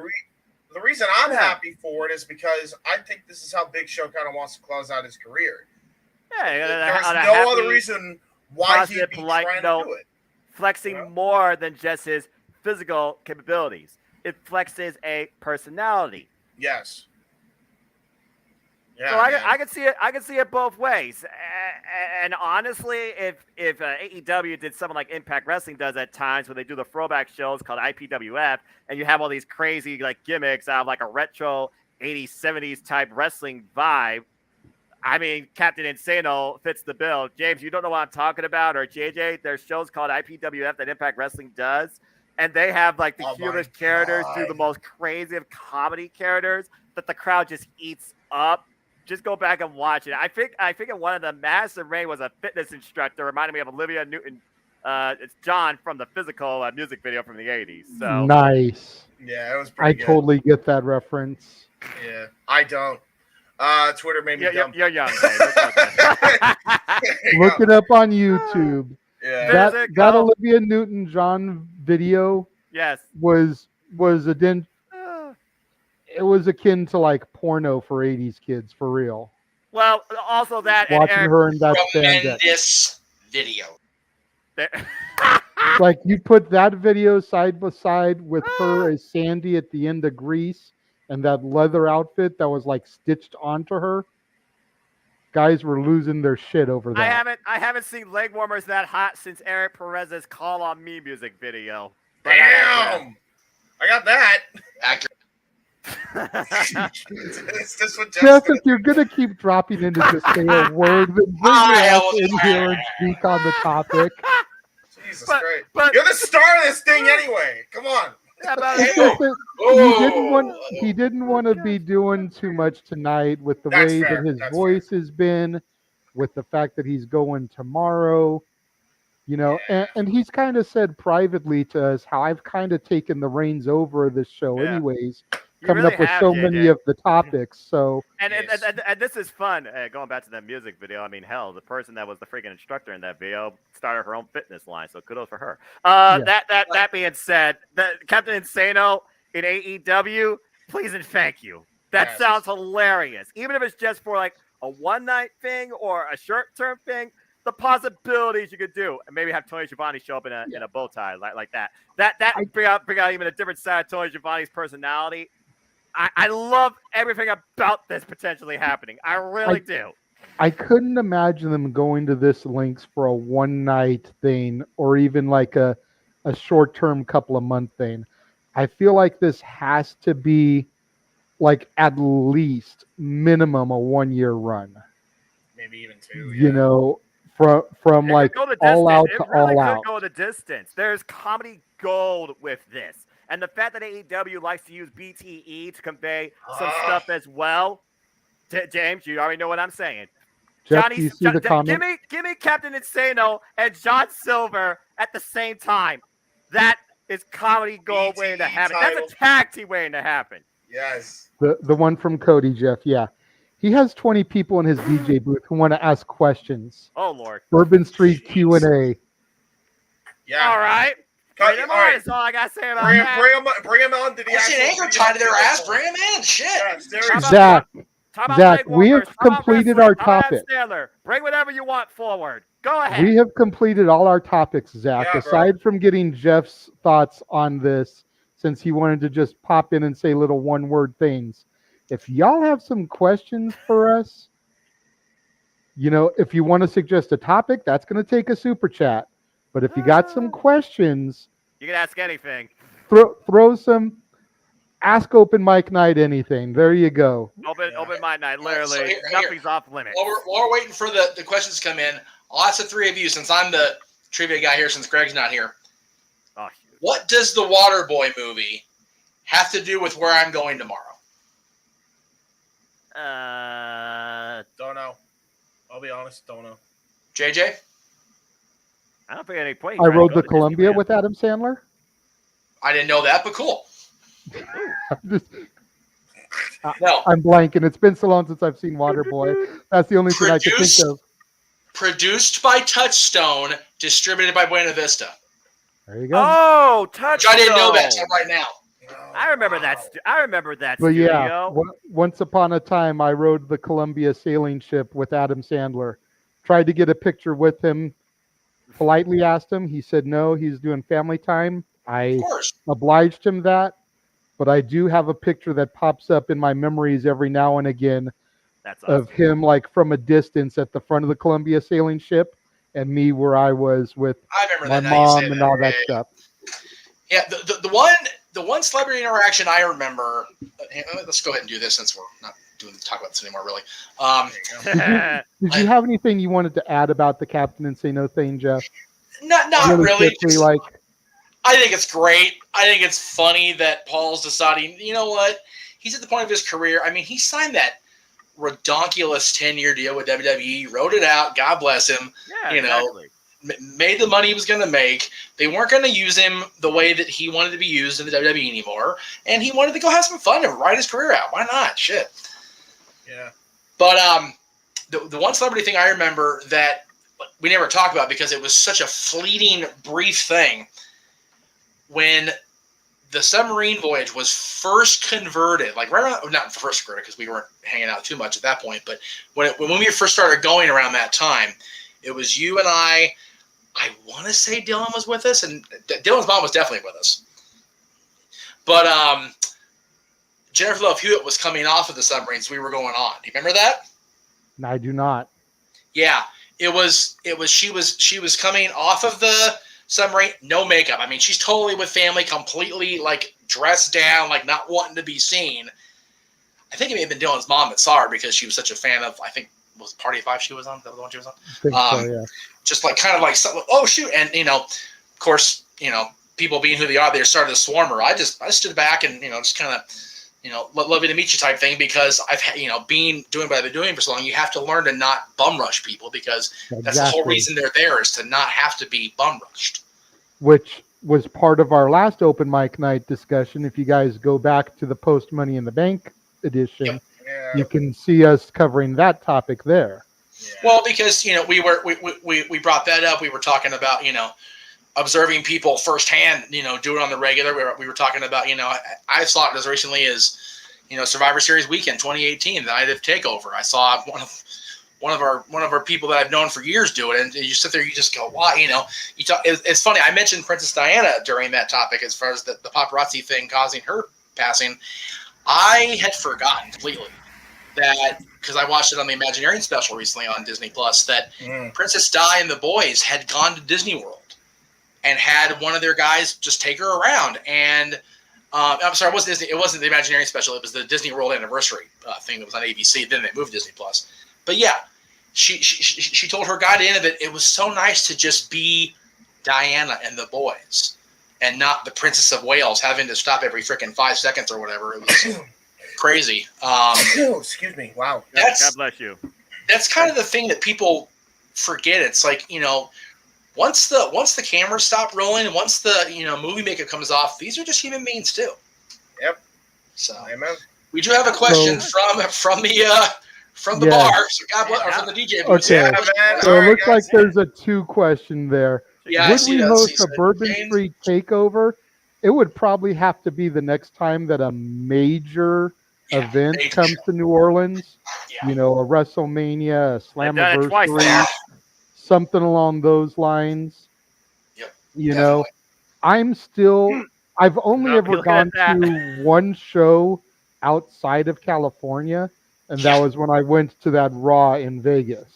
the reason I'm happy for it is because I think this is how Big Show kind of wants to close out his career. There's no other reason why he'd be trying to do it. Flexing more than just his physical capabilities. It flexes a personality. Yes. Yeah, so I can see it. I can see it both ways. And honestly, if AEW did something like Impact Wrestling does at times, where they do the throwback shows called IPWF, and you have all these crazy like gimmicks out of like a retro 80s, 70s type wrestling vibe. I mean, Captain Insano fits the bill. James, you don't know what I'm talking about, or JJ, there's shows called IPWF that Impact Wrestling does, and they have like the cutest characters do the most crazy of comedy characters that the crowd just eats up. Just go back and watch it. I think in one of the Madison Ray was a fitness instructor, reminded me of Olivia Newton. It's John from the Physical music video from the 80s. So nice. Yeah, it was pretty good. Totally get that reference. Yeah, I don't. Twitter made me dumb. You're young. Look it up on YouTube. Yeah. That Olivia Newton-John video was it was akin to like porno for 80s kids, for real. Well, also that watching her in that tremendous video. Like you put that video side by side with her as Sandy at the end of Grease and that leather outfit that was like stitched onto her. Guys were losing their shit over that. I haven't seen leg warmers that hot since Eric Perez's "Call on Me" music video. Damn, I got that. Accurate. Is this what Jeff, if you're gonna keep dropping in to just say a word, then bring your ass in here and speak on the topic. Jesus Christ! You're the star of this thing anyway. Come on. He didn't want to be doing too much tonight with the way that his voice has been, with the fact that he's going tomorrow. You know, and he's kind of said privately to us how I've kind of taken the reins over this show anyways. Coming up with so many of the topics. So and this is fun. Going back to that music video, I mean, hell, the person that was the freaking instructor in that video started her own fitness line. So kudos for her. That being said, Captain Insano in AEW, please and thank you. That sounds hilarious. Even if it's just for like a one night thing or a short term thing. The possibilities you could do, and maybe have Tony Schiavone show up in a bow tie like that. That bring out even a different side of Tony Schiavone's personality. I love everything about this potentially happening. I really do. I couldn't imagine them going to this lengths for a one night thing or even like a short term couple of month thing. I feel like this has to be like at least minimum a 1 year run. Maybe even 2. You know. From like all out to all out. It really could go the distance. There's comedy gold with this. And the fact that AEW likes to use BTE to convey some stuff as well. James, you already know what I'm saying. Jeff, do you see the comment? Give me Captain Insano and John Silver at the same time. That is comedy gold BTE waiting to happen. title. That's a tag team waiting to happen. Yes. The one from Cody, Jeff, yeah. He has 20 people in his DJ booth who want to ask questions. Oh, Lord. Bourbon Street Q&A. Yeah. All right. Bring him on. That's all I got to say about that. Bring him on to the actual anchor tied to their ass. Bring him in. Shit. Zach, we have completed our topic. Bring whatever you want forward. Go ahead. We have completed all our topics, Zach. Aside from getting Jeff's thoughts on this, since he wanted to just pop in and say little one-word things. If y'all have some questions for us, if you want to suggest a topic, that's going to take a super chat. But if you got some questions, You can ask anything. throw some ask open mic night anything. There you go. Open mind night. Literally, So here- nothing's off limits. While we're waiting for the questions to come in, I'll ask the three of you, since I'm the trivia guy here, since Greg's not here. Oh, What does the Waterboy movie have to do with where I'm going tomorrow? Don't know. I'll be honest, don't know. JJ? I don't think any point. I rode the Columbia with Adam Sandler. I didn't know that, but cool. I'm No. I'm blanking. It's been so long since I've seen Waterboy. That's the only thing I can think of. Produced by Touchstone, distributed by Buena Vista. There you go. Oh, Which Touchstone. I didn't know that till right now. I remember that. I remember that But studio. yeah, once upon a time, I rode the Columbia sailing ship with Adam Sandler. Tried to get a picture with him. Politely asked him. He said no. He's doing family time. I Of course. obliged him that. But I do have a picture that pops up in my memories every now and again That's awesome. of him like from a distance at the front of the Columbia sailing ship, and me where I was with I remember my that. Now you say mom and that. all that Yeah, stuff. Yeah, the one celebrity interaction I remember. Let's go ahead and do this since we're not talk about this anymore, really. Did you have anything you wanted to add about the Captain and Say No thing, Jeff? Not really. Quickly, like, I think it's great. I think it's funny that Paul's deciding, you know what? He's at the point of his career. I mean, he signed that redonkulous 10-year deal with WWE, wrote it out. God bless him. Yeah, you know, exactly. made the money he was going to make. They weren't going to use him the way that he wanted to be used in the WWE anymore. And he wanted to go have some fun and ride his career out. Why not? Shit. Yeah. But the one celebrity thing I remember that we never talked about because it was such a fleeting, brief thing. When the submarine voyage was first converted, like right around, not first converted because we weren't hanging out too much at that point, but when we first started going around that time, it was you and I want to say Dylan was with us, and Dylan's mom was definitely with us. But Jennifer Love Hewitt was coming off of the submarines we were going on. Do you remember that? I do not. Yeah, it was she was coming off of the submarine, no makeup. I mean, she's totally with family, completely like dressed down, like not wanting to be seen. I think it may have been Dylan's mom that saw her because she was such a fan of, I think, was Party of Five she was on? The one she was on? I think so, yeah. Just like kind of like, oh shoot. And, of course, people being who they are, they started to swarm her. I stood back and, just kind of, love you to meet you type thing, because I've had, doing what I've been doing for so long, you have to learn to not bum rush people, because that's the whole reason they're there, is to not have to be bum rushed. Which was part of our last open mic night discussion. If you guys go back to the post Money in the Bank edition, Yep. Yeah. you can see us covering that topic there. Yeah. Well, because we brought that up. We were talking about observing people firsthand. Do it on the regular. We were talking about I saw it as recently as Survivor Series weekend 2018, the night of Takeover. I saw one of our people that I've known for years do it, and you sit there, you just go, why? You talk. It's funny. I mentioned Princess Diana during that topic as far as the paparazzi thing causing her passing. I had forgotten completely that, because I watched it on the Imagineering special recently on Disney Plus, that Princess Di and the boys had gone to Disney World and had one of their guys just take her around. And I'm sorry, it wasn't Disney. It wasn't the Imagineering special. It was the Disney World anniversary thing that was on ABC. Then they moved Disney Plus. But yeah, she told her guy at the end of it, it was so nice to just be Diana and the boys, and not the Princess of Wales having to stop every freaking 5 seconds or whatever. It was crazy. Excuse me. Wow. God bless you. That's kind of the thing that people forget. It's like, once the cameras stop rolling and once the movie makeup comes off, these are just human beings too. Yep. So Amen. we do have a question from the bar. So God bless, or from the DJ booth. Okay. Yeah, man. So All it right, looks like guys. there's a 2 question there. Yeah, I Would see we that. host See, a Bourbon James? Street takeover? It would probably have to be the next time that a major event major comes show. to New Orleans. Yeah. A WrestleMania, a I've done it twice Slammiversary, now. something along those lines. Yep. I've only No, ever look gone at that. to one show outside of California, and Yeah. that was when I went to that Raw in Vegas.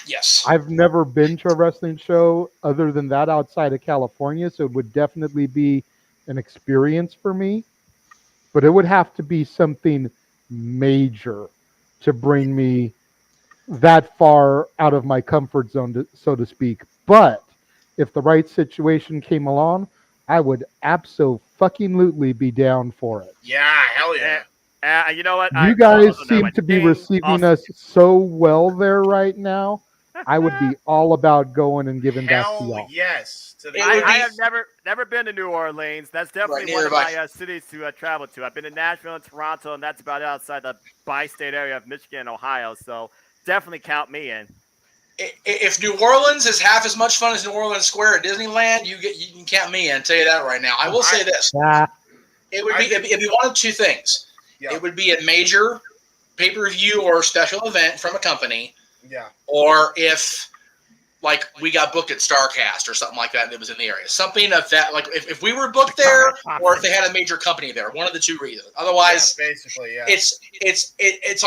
Yes. I've never been to a wrestling show other than that outside of California, so it would definitely be an experience for me. But it would have to be something major to bring me that far out of my comfort zone, so to speak. But if the right situation came along, I would absolutely be down for it. Yeah, hell yeah. You know what? You guys also know seem what to be Dane receiving also- us so well there right now. I would be all about going and giving back to Hell y'all. yes. To the It would I be- have never been to New Orleans. That's definitely Right, one of neither my have cities to travel to. I've been to Nashville and Toronto, and that's about it outside the bi-state area of Michigan and Ohio. So definitely count me in. If New Orleans is half as much fun as New Orleans Square at Disneyland, you can count me in. Tell you that right now. I will say this: Ah, it'd be one of two things. Yeah. It would be a major pay-per-view or special event from a company, Yeah. or if like we got booked at StarCast or something like that and it was in the area. Something of that, like if we were booked there or if they had a major company there, one of the two reasons. Otherwise, Yeah, basically, yeah. it's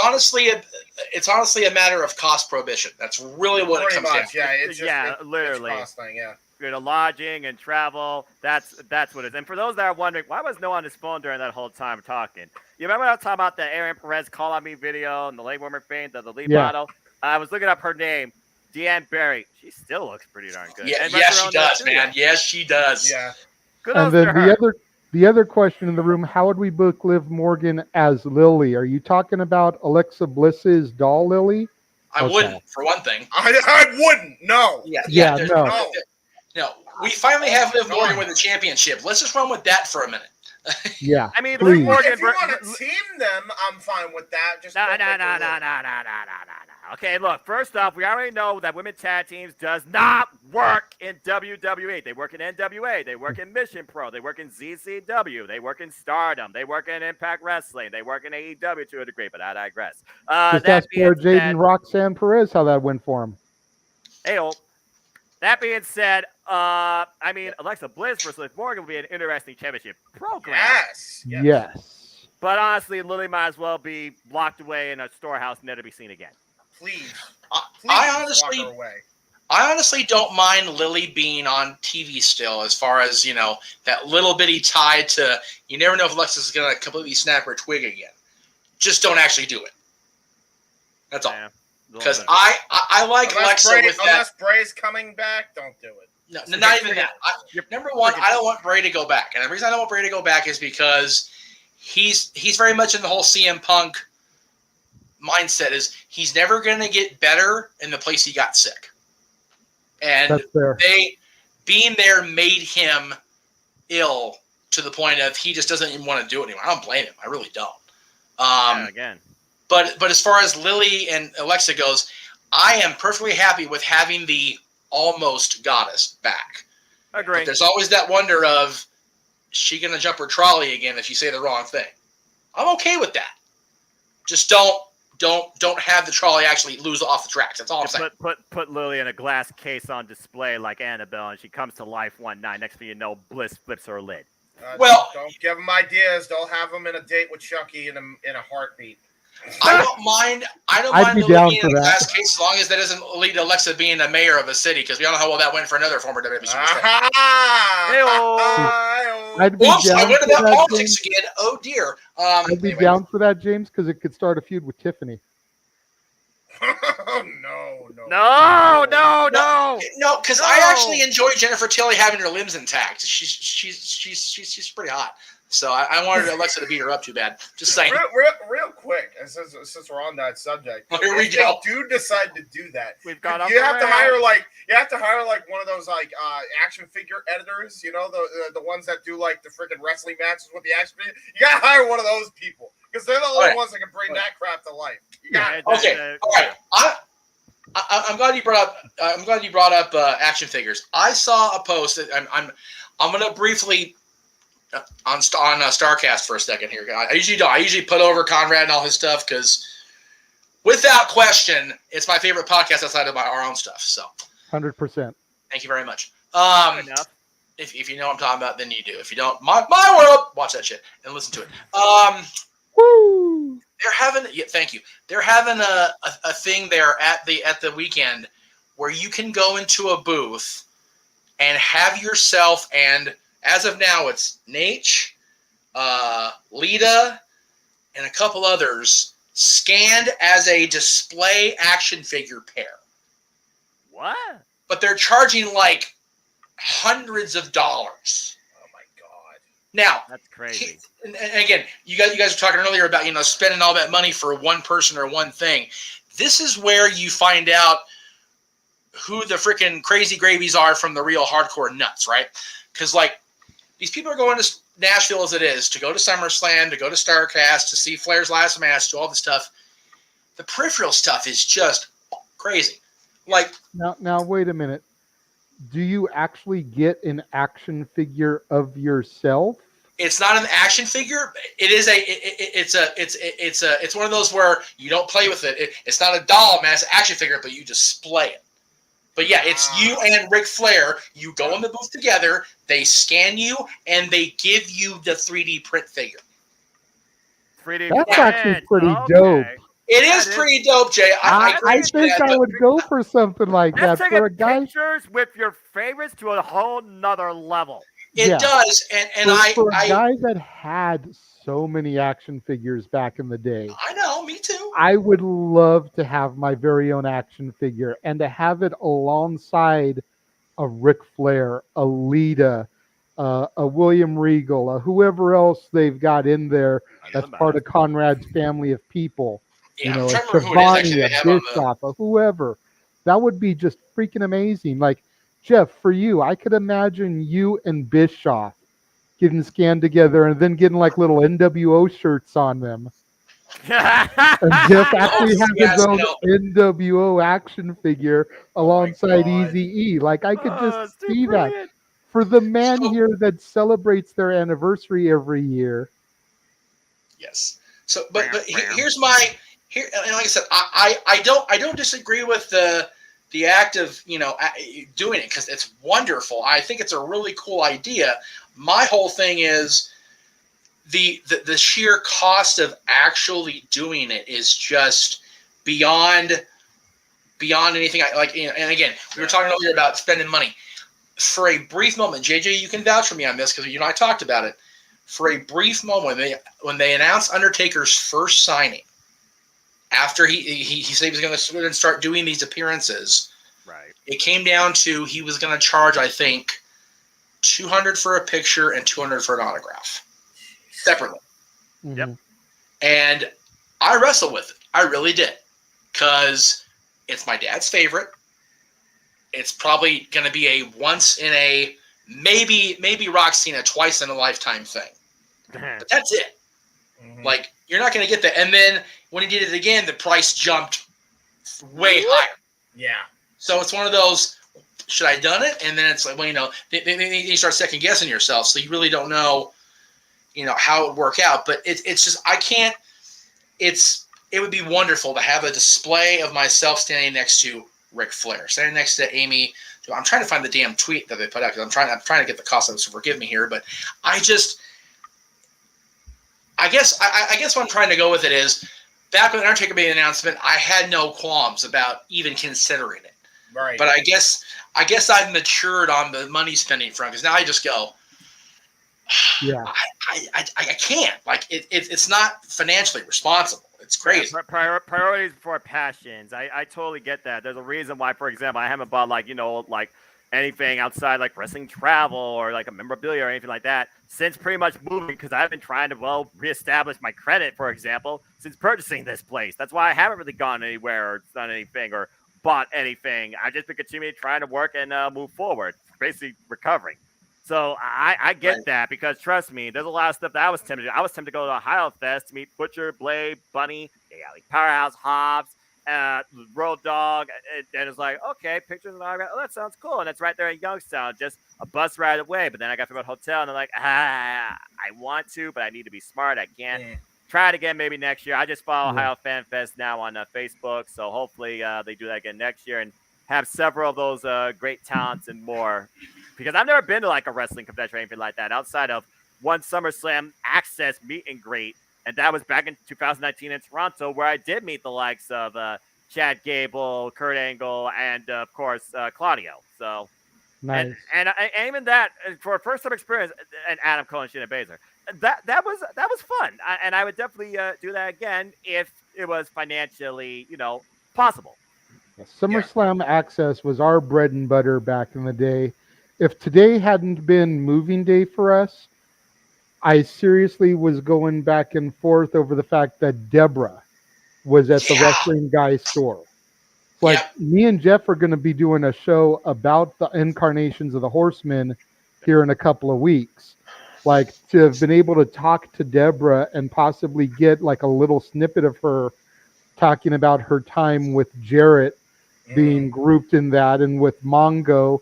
honestly a matter of cost prohibition. That's really what Pretty it comes down much, to. yeah. It's just literally. It's costing, yeah. You know, lodging and travel. That's what it is. And for those that are wondering, why was no one on his phone during that whole time talking? You remember I was talking about the Aaron Perez call on me video and the leg warmer faint, the lead Yeah. model? I was looking up her name, Deanne Barry. She still looks pretty darn good. Yeah, And yes, runs she her own does, studio. man. Yes, she does. Yeah. Kudos and then to her. the other question in the room: how would we book Liv Morgan as Lily? Are you talking about Alexa Bliss's doll Lily? I Okay. wouldn't, for one thing. I wouldn't. No. Yeah, there's no. no. We finally have Liv God. Morgan with the championship. Let's just run with that for a minute. Yeah. I mean, Please. Liv Morgan. If you want to team them, I'm fine with that. Just No. don't make it real. Okay, look, first off, we already know that women's tag teams does not work in WWE. They work in NWA. They work in Mission Pro. They work in ZCW. They work in Stardom. They work in Impact Wrestling. They work in AEW to a degree, but I digress. Just That ask being poor Jaden said, Roxanne Perez how that went for him. that being said, I mean, Alexa Bliss versus Liv Morgan will be an interesting championship program. Yes. Yes. But honestly, Lily might as well be locked away in a storehouse, never to be seen again. Please. I Walk her away. honestly don't mind Lily being on TV still, as far as, you know, that little bitty tie to, you never know if Alexis is going to completely snap her twig again. Just don't actually do it. That's all. Yeah, Because I like Alexa with that. Unless Bray's coming back, don't do it. No, not even that. Number one, I don't want Bray to go back. And the reason I don't want Bray to go back is because he's very much in the whole CM Punk mindset. Is he's never going to get better in the place he got sick. And That's fair. being there made him ill to the point of he just doesn't even want to do it anymore. I don't blame him. I really don't. Again. But as far as Lily and Alexa goes, I am perfectly happy with having the almost goddess back. Agree. But there's always that wonder of, is she going to jump her trolley again if you say the wrong thing? I'm okay with that. Just don't have the trolley actually lose off the tracks. That's all I'm saying. Put Lily in a glass case on display like Annabelle, and she comes to life one night. Next thing you know, Bliss flips her lid. Well, don't give them ideas. They'll have them in a date with Chucky in a heartbeat. I don't mind. I'd be Lily down being for in a that. glass case as long as that doesn't lead to Alexa being a mayor of a city, because we all know how well that went for another former WWE superstar. I'd be Whoops! I down went for about that, politics James. again. Oh dear. I'd be Anyway. down for that, James, because it could start a feud with Tiffany. No. No, because I actually enjoy Jennifer Tilly having her limbs intact. She's pretty hot. So I wanted Alexa to beat her up too bad. Just saying. Real quick, since we're on that subject, Here we if go. they do decide to do that, We've got you have to hire like one of those like action figure editors, you know, the ones that do like the freaking wrestling matches with the action figure. You gotta hire one of those people because they're the only ones that can bring that crap to life. You got Okay. All right. I'm glad you brought up. I'm glad you brought up action figures. I saw a post that I'm going to briefly on Starcast for a second here. I usually don't. I usually put over Conrad and all his stuff because, without question, it's my favorite podcast outside of our own stuff. So, 100%. thank you very much. Enough. If you know what I'm talking about, then you do. If you don't, my world, watch that shit and listen to it. Woo! They're having. Yeah, thank you. They're having a thing there at the weekend where you can go into a booth and have yourself, and as of now, it's Nate, Lita, and a couple others scanned as a display action figure pair. What? But they're charging like hundreds of dollars. Oh my god! Now That's crazy. And again, you guys were talking earlier about spending all that money for one person or one thing. This is where you find out who the freaking crazy gravies are from the real hardcore nuts, right? Because like these people are going to Nashville as it is to go to SummerSlam, to go to StarCast, to see Flair's last match, to all this stuff. The peripheral stuff is just crazy. Like now, wait a minute. Do you actually get an action figure of yourself? it's not an action figure. It is it's one of those where you don't play with it. It's not a doll, man. It's an action figure, but you display it. But yeah, it's you and Ric Flair. You go in the booth together. They scan you and they give you the 3D print figure. 3D That's print. actually pretty Okay. dope. It is pretty dope, Jay. I grant you think that, I but would go for something like That's that taking for a guy. pictures with your favorites to a whole nother level. it yeah. does. And for a I guy that had so many action figures back in the day, know, me too. I would love to have my very own action figure and to have it alongside a Ric Flair, a Lita, a William Regal, whoever else they've got in there that's part of Conrad's family of people. Yeah, You know, I'm a trying to remember who it is actually Shivani, they a have on the. Bischoff, a whoever. That would be just freaking amazing. Like, Jeff, for you, I could imagine you and Bischoff getting scanned together and then getting like little NWO shirts on them. And Jeff actually has Yes, his own no. NWO action figure alongside God. Eazy-E. Like, I could Oh, just it's too see that. brilliant. For the man So- here that celebrates their anniversary every year. Yes. So, but here's my here, and like I said, I don't disagree with the act of doing it because it's wonderful. I think it's a really cool idea. My whole thing is the sheer cost of actually doing it is just beyond anything I like. And again, we were talking earlier about spending money. For a brief moment, JJ, you can vouch for me on this because you and I talked about it. For a brief moment, when they announced Undertaker's first signing, after he said he was going to start doing these appearances, Right. it came down to he was going to charge, I think, $200 for a picture and $200 for an autograph, separately. Yep. And I wrestled with it. I really did, because it's my dad's favorite. It's probably going to be a once in a maybe Rock Cena twice in a lifetime thing. But that's it. Mhm. Like, you're not going to get that. And then when he did it again, the price jumped way higher. Yeah. So it's one of those, should I have done it? And then it's like, well, then you start second guessing yourself. So you really don't know, how it would work out. But it's just, I can't, it would be wonderful to have a display of myself standing next to Ric Flair, standing next to Amy. I'm trying to find the damn tweet that they put out because I'm trying to get the cost of it, so forgive me here. But I guess what I'm trying to go with it is, back when Undertaker made the announcement, I had no qualms about even considering it. Right. But I guess I've matured on the money spending front, because now I just go, Yeah. I can't. Like, it's not financially responsible. It's crazy. Yeah, priorities before passions. I totally get that. There's a reason why, for example, I haven't bought like anything outside like wrestling travel or like a memorabilia or anything like that since pretty much moving, because I've been trying to reestablish my credit, for example, since purchasing this place. That's why I haven't really gone anywhere or done anything or bought anything. I've just been continuing trying to work and move forward, basically recovering. So I get that, because trust me, there's a lot of stuff that I was tempted to. I was tempted to go to Ohio Fest to meet Butcher, Blade, Bunny, Powerhouse, Hobbs, Road Dog, and it's like, okay, pictures and autograph. Oh, that sounds cool, and it's right there in Youngstown, just a bus ride away. But then I got to figure out a hotel, and I'm like, I want to, but I need to be smart. I can't. Yeah. Try it again maybe next year. I just follow Ohio Fan Fest now on Facebook, so hopefully they do that again next year and have several of those great talents and more. Because I've never been to like a wrestling convention or anything like that outside of one SummerSlam Access meet and greet And that was back in 2019 in Toronto, where I did meet the likes of Chad Gable, Kurt Angle, and of course Claudio. So, Nice. and even that for a first time experience, and Adam Cole and Shayna Baszler, that was fun, and I would definitely do that again if it was financially, possible. SummerSlam Access was our bread and butter back in the day. If today hadn't been moving day for us, I seriously was going back and forth over the fact that Deborah was at the Wrestling Guy store. Like, me and Jeff are going to be doing a show about the incarnations of the Horsemen here in a couple of weeks. Like, to have been able to talk to Deborah and possibly get like a little snippet of her talking about her time with Jarrett being grouped in that, and with Mongo,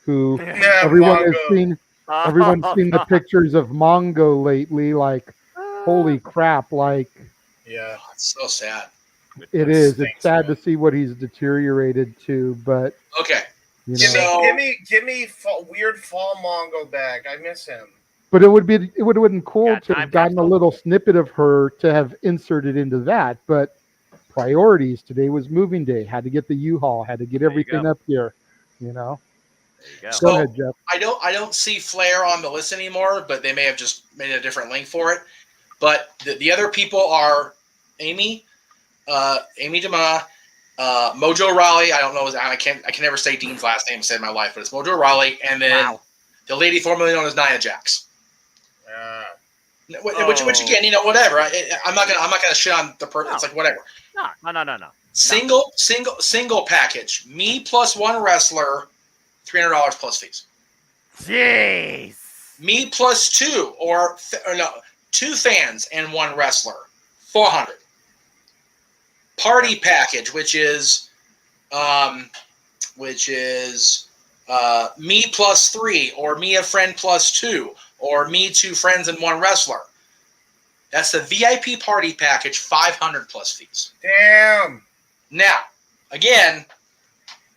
who everyone has seen. Everyone's seen the pictures of Mongo lately. Like, holy crap! Like, it's so sad. It is. It's sad to see what he's deteriorated to, but okay. Give me weird fall Mongo back. I miss him. But it would have been cool to have gotten a little snippet of her to have inserted into that. But priorities today was moving day. Had to get the U-Haul. Had to get everything up here. There you go. So go ahead, Jeff. I don't see Flair on the list anymore, but they may have just made a different link for it. But the other people are Amy DeMa, Mojo Rawley. I don't know. I can never say Dean's last name to save my life, but it's Mojo Rawley, and then the lady formerly known as Nia Jax. Which again, whatever. I'm not gonna shit on the person. It's like whatever. No. Single package. Me plus one wrestler, $300 plus fees. Jeez. Me plus two, or two fans and one wrestler, $400. Party package, which is me plus three, or me a friend plus two, or me two friends and one wrestler. That's the VIP party package, $500 plus fees. Damn. Now, again,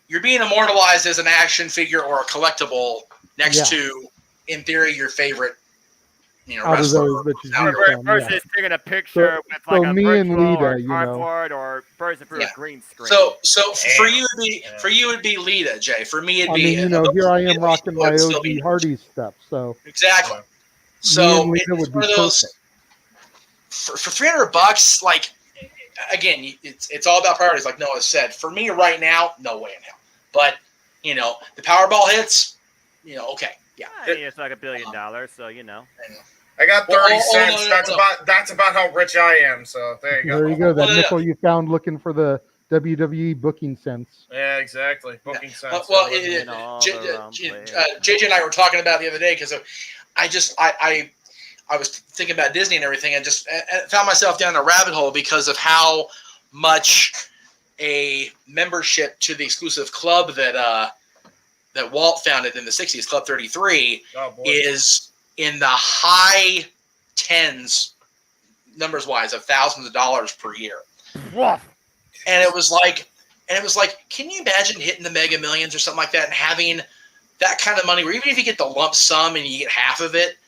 you're being immortalized as an action figure or a collectible next to, in theory, your favorite, wrestler. Versus taking a picture with like a virtual or cardboard or person through a green screen. So for you it'd be Lita, Jay. For me it'd be. Here I am rocking my OG Hardy's stuff. So exactly. So Lita would be perfect. For $300, like, again, it's all about priorities, like Noah said. For me right now, no way in hell. But the Powerball hits. Okay, yeah. I mean, it's like $1 billion, so I got 30 cents. That's about how rich I am. So there you go. There you go. That nickel you found looking for the WWE booking sense. Yeah, exactly. Booking sense. Well, JJ and I were talking about it the other day because I was thinking about Disney and everything, and just found myself down a rabbit hole because of how much a membership to the exclusive club that Walt founded in the 60s, Club 33, is in the high tens, numbers-wise, of thousands of dollars per year. And it was like, can you imagine hitting the Mega Millions or something like that and having that kind of money where even if you get the lump sum and you get half of it,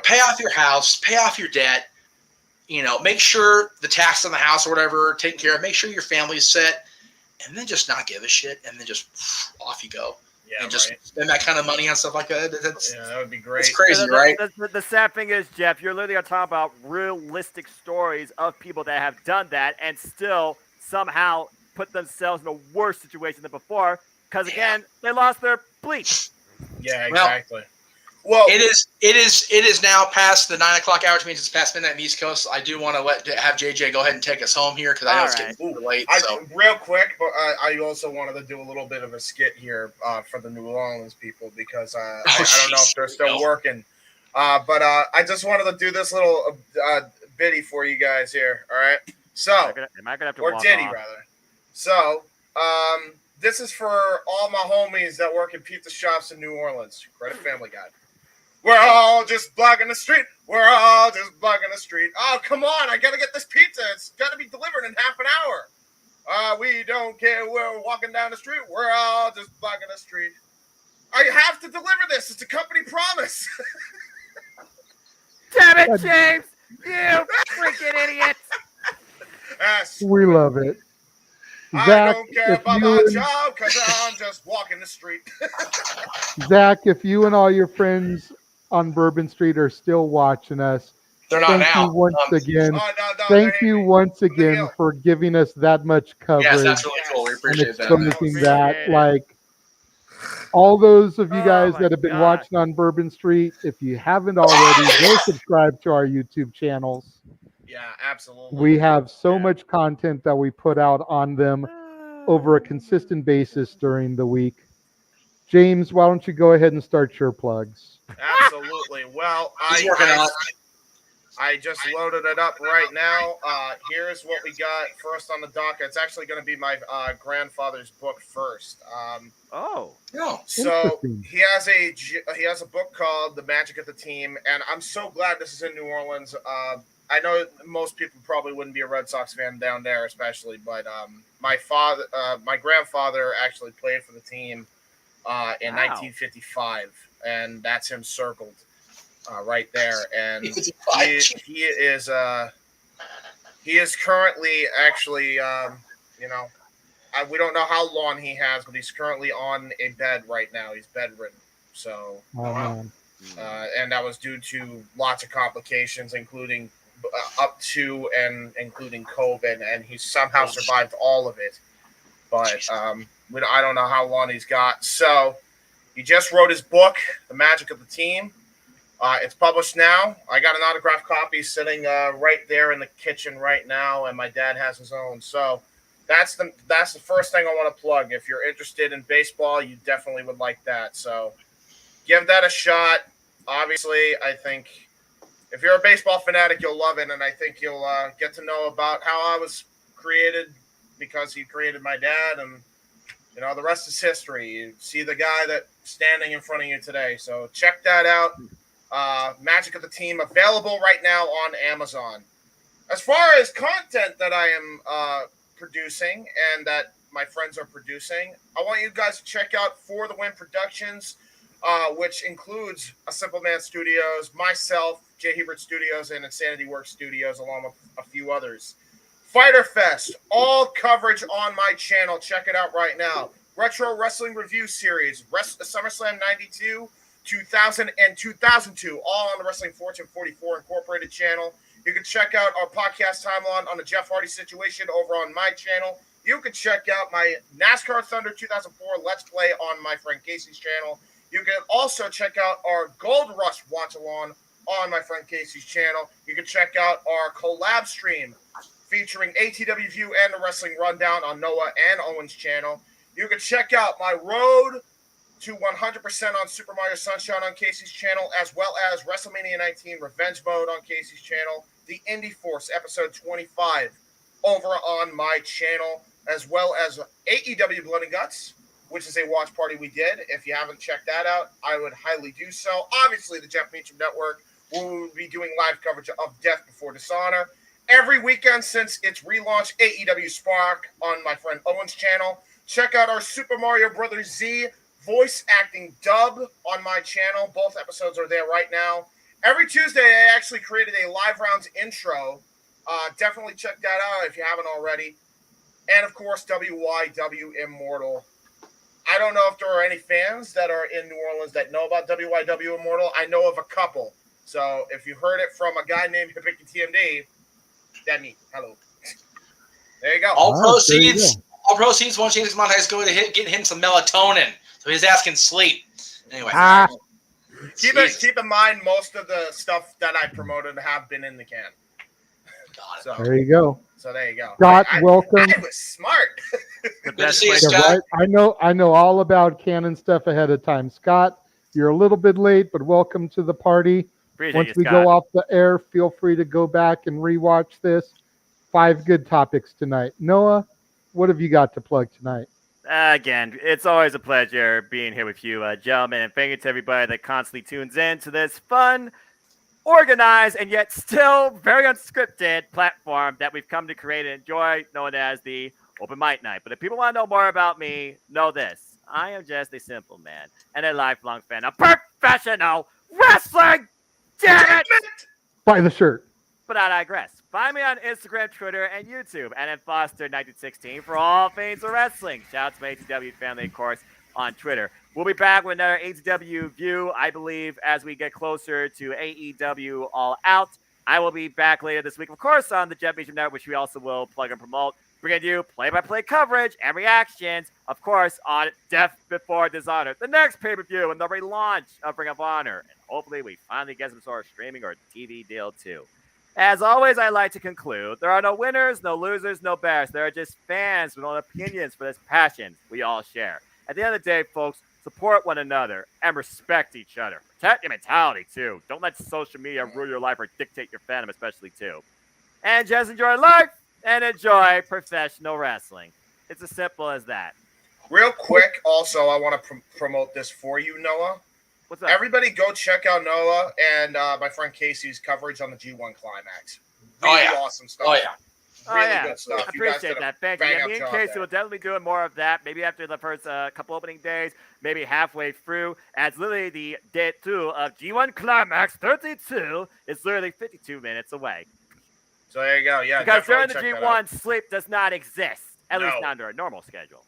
pay off your house, pay off your debt, make sure the tax on the house or whatever taken care of, make sure your family's set, and then just not give a shit, and then just off you go. Yeah, and just spend that kind of money on stuff like that. That would be great. It's crazy, right? The sad thing is, Jeff, you're literally talking about realistic stories of people that have done that and still somehow put themselves in a worse situation than before because, again, they lost their bleach. Yeah, exactly. Well, it is now past the 9 o'clock hour, which means it's past midnight in the East Coast. I do want to have JJ go ahead and take us home here because I know it's getting super late. Real quick, but I also wanted to do a little bit of a skit here for the New Orleans people because I don't know if they're still working. But I just wanted to do this little bitty for you guys here. All right. So, am I gonna have to or ditty rather. So, this is for all my homies that work in pizza shops in New Orleans. Credit Family Guy. We're all just blocking the street. We're all just blocking the street. Oh, come on. I got to get this pizza. It's got to be delivered in half an hour. We don't care. We're walking down the street. We're all just blocking the street. I have to deliver this. It's a company promise. Damn it, James. You freaking idiot! We love it. I Zach, don't care if about you my and- job because I'm just walking the street. Zach, if you and all your friends on Bourbon Street are still watching us, They're not thank now. you once again. Oh, no, Thank they you hate me. once From the again hill. for giving us that much coverage Yes, that's really cool. We Yes. and appreciate that. exposing Appreciate that. it. Like all those of you Oh guys my that have been God. watching on Bourbon Street, if you haven't already, go subscribe to our YouTube channels. Yeah, absolutely. We have so Yeah. much content that we put out on them over a consistent basis during the week. James, why don't you go ahead and start your plugs? Absolutely. Well, He's working on it. I just loaded it up right now. Here's what we got first on the docket. It's actually going to be my grandfather's book first. Oh. No. So Interesting. he has a book called The Magic of the Team, and I'm so glad this is in New Orleans. I know most people probably wouldn't be a Red Sox fan down there, especially, but my grandfather actually played for the team in 1955, and that's him circled right there. And he is currently actually we don't know how long he has, but he's currently on a bed right now. He's bedridden. So, Man. and that was due to lots of complications, including up to and including COVID, and he somehow survived all of it. But I don't know how long he's got. So he just wrote his book, The Magic of the Team. It's published now. I got an autographed copy sitting right there in the kitchen right now, and my dad has his own. So that's the first thing I want to plug. If you're interested in baseball, you definitely would like that. So give that a shot. Obviously, I think if you're a baseball fanatic, you'll love it, and I think you'll get to know about how I was created because he created my dad, and the rest is history. You see the guy that's standing in front of you today. So check that out. Magic of the Team, available right now on Amazon. As far as content that I am producing and that my friends are producing, I want you guys to check out For the Win Productions, which includes A Simple Man Studios, myself, Jay Hebert Studios, and Insanity Works Studios, along with a few others. Fighter Fest, all coverage on my channel. Check it out right now. Retro Wrestling Review Series, SummerSlam 92, 2000, and 2002, all on the Wrestling Fortune 44 Incorporated channel. You can check out our podcast timeline on the Jeff Hardy situation over on my channel. You can check out my NASCAR Thunder 2004 Let's Play on my friend Casey's channel. You can also check out our Gold Rush watch-along on my friend Casey's channel. You can check out our collab stream featuring ATW View and the Wrestling Rundown on Noah and Owen's channel. You can check out my road to 100% on Super Mario Sunshine on Casey's channel, as well as WrestleMania 19 Revenge Mode on Casey's channel, the Indie Force episode 25 over on my channel, as well as AEW Blood and Guts, which is a watch party we did. If you haven't checked that out, I would highly do so. Obviously, the Jeff Meacham Network will be doing live coverage of Death Before Dishonor every weekend since its relaunch, AEW Spark on my friend Owen's channel. Check out our Super Mario Brothers Z voice acting dub on my channel. Both episodes are there right now. Every Tuesday, I actually created a live rounds intro. Definitely check that out if you haven't already. And, of course, WYW Immortal. I don't know if there are any fans that are in New Orleans that know about WYW Immortal. I know of a couple. So if you heard it from a guy named Hibiki TMD, that me. Hello. There you go. All proceeds, once James Montez go to get him some melatonin, so his ass can sleep. Anyway, keep in mind most of the stuff that I promoted have been in the can. So, there you go. So there you go. Scott, welcome. I was smart. Good to see you, Scott. Right. I know all about canon stuff ahead of time. Scott, you're a little bit late, but welcome to the party. Once we go off the air, feel free to go back and rewatch this. 5 good topics tonight. Noah, what have you got to plug tonight? Again, it's always a pleasure being here with you, gentlemen, and thank you to everybody that constantly tunes in to this fun, organized, and yet still very unscripted platform that we've come to create and enjoy, known as the Open Mic Night. But if people want to know more about me, know this. I am just a simple man and a lifelong fan of professional wrestling. Damn it! Buy the shirt. but I digress. Find me on Instagram, Twitter, and YouTube, and at Foster1916 for all things wrestling. Shout out to my ATW family, of course, on Twitter. We'll be back with another ATW view, I believe, as we get closer to AEW All Out. I will be back later this week, of course, on the Jeff Beecham Network, which we also will plug and promote. Bringing you play-by-play coverage and reactions, of course, on Death Before Dishonor, the next pay-per-view and the relaunch of Ring of Honor. And hopefully we finally get some sort of streaming or TV deal, too. As always, I like to conclude, there are no winners, no losers, no bears. There are just fans with own opinions for this passion we all share. At the end of the day, folks, support one another and respect each other. Protect your mentality, too. Don't let social media rule your life or dictate your fandom, especially, too. And just enjoy life and enjoy professional wrestling. It's as simple as that. Real quick, also, I want to promote this for you, Noah. What's up? Everybody go check out Noah and my friend Casey's coverage on the G1 Climax. Oh, Really yeah. awesome stuff. Oh, yeah. Really good stuff. I appreciate that. Thank you. Yeah, me and Casey will definitely be doing more of that. Maybe after the first couple opening days, maybe halfway through. As literally the day 2 of G1 Climax 32 is literally 52 minutes away. So there you go. Yeah, because during the check that G1, out. sleep does not exist. At least No. not under a normal schedule.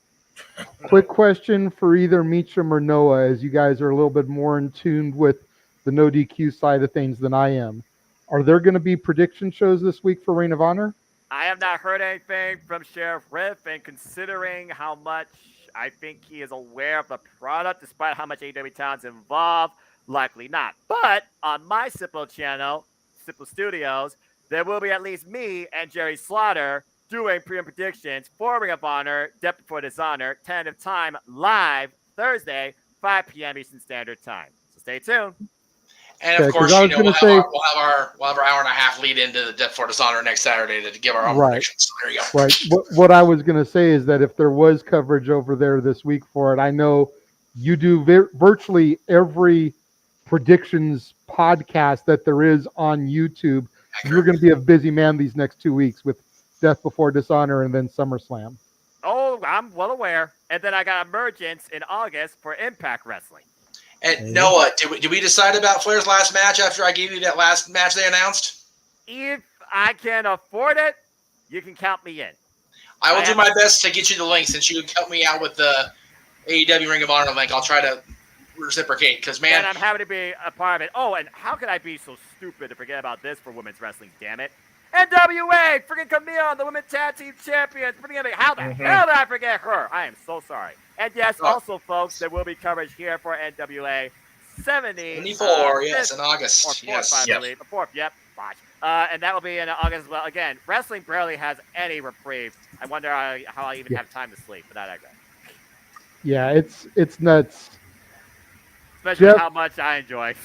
Quick question for either Meacham or Noah, as you guys are a little bit more in tune with the no DQ side of things than I am. Are there going to be prediction shows this week for Reign of Honor? I have not heard anything from Sheriff Riff, and considering how much I think he is aware of the product, despite how much AEW talent's involved, likely not. But on my Sipple channel, Sipple Studios, there will be at least me and Jerry Slaughter doing pre-em predictions for Ring of Honor, Death Before Dishonor, tentative time, live Thursday, 5 p.m. Eastern Standard Time. So stay tuned. And of Okay, course, 'cause I was we'll gonna have, say- we'll have our hour and a half lead into the Death Before Dishonor next Saturday to give our own Right. predictions. So there you go. Right. What I was going to say is that if there was coverage over there this week for it, I know you do virtually every predictions podcast that there is on YouTube. You're going to be a busy man these next 2 weeks with Death Before Dishonor and then SummerSlam. Oh, I'm well aware. And then I got Emergence in August for Impact Wrestling. And Noah, did we decide about Flair's last match after I gave you that last match they announced? If I can afford it, you can count me in. I will do my best to get you the link since you helped me out with the AEW Ring of Honor link. I'll try to reciprocate because, man. And I'm happy to be a part of it. Oh, and how could I be so stupid to forget about this for women's wrestling, damn it? NWA, freaking Camille, the women's tag team champions. How the hell did I forget her? I am so sorry. And yes, also, folks, there will be coverage here for NWA 74, yes, in August. Or 4th, yes. I believe. The 4th, yep. Watch. And that will be in August as well. Again, wrestling barely has any reprieve. I wonder how I even have time to sleep, but not that great. Yeah, it's nuts. Especially Jeff, how much I enjoy.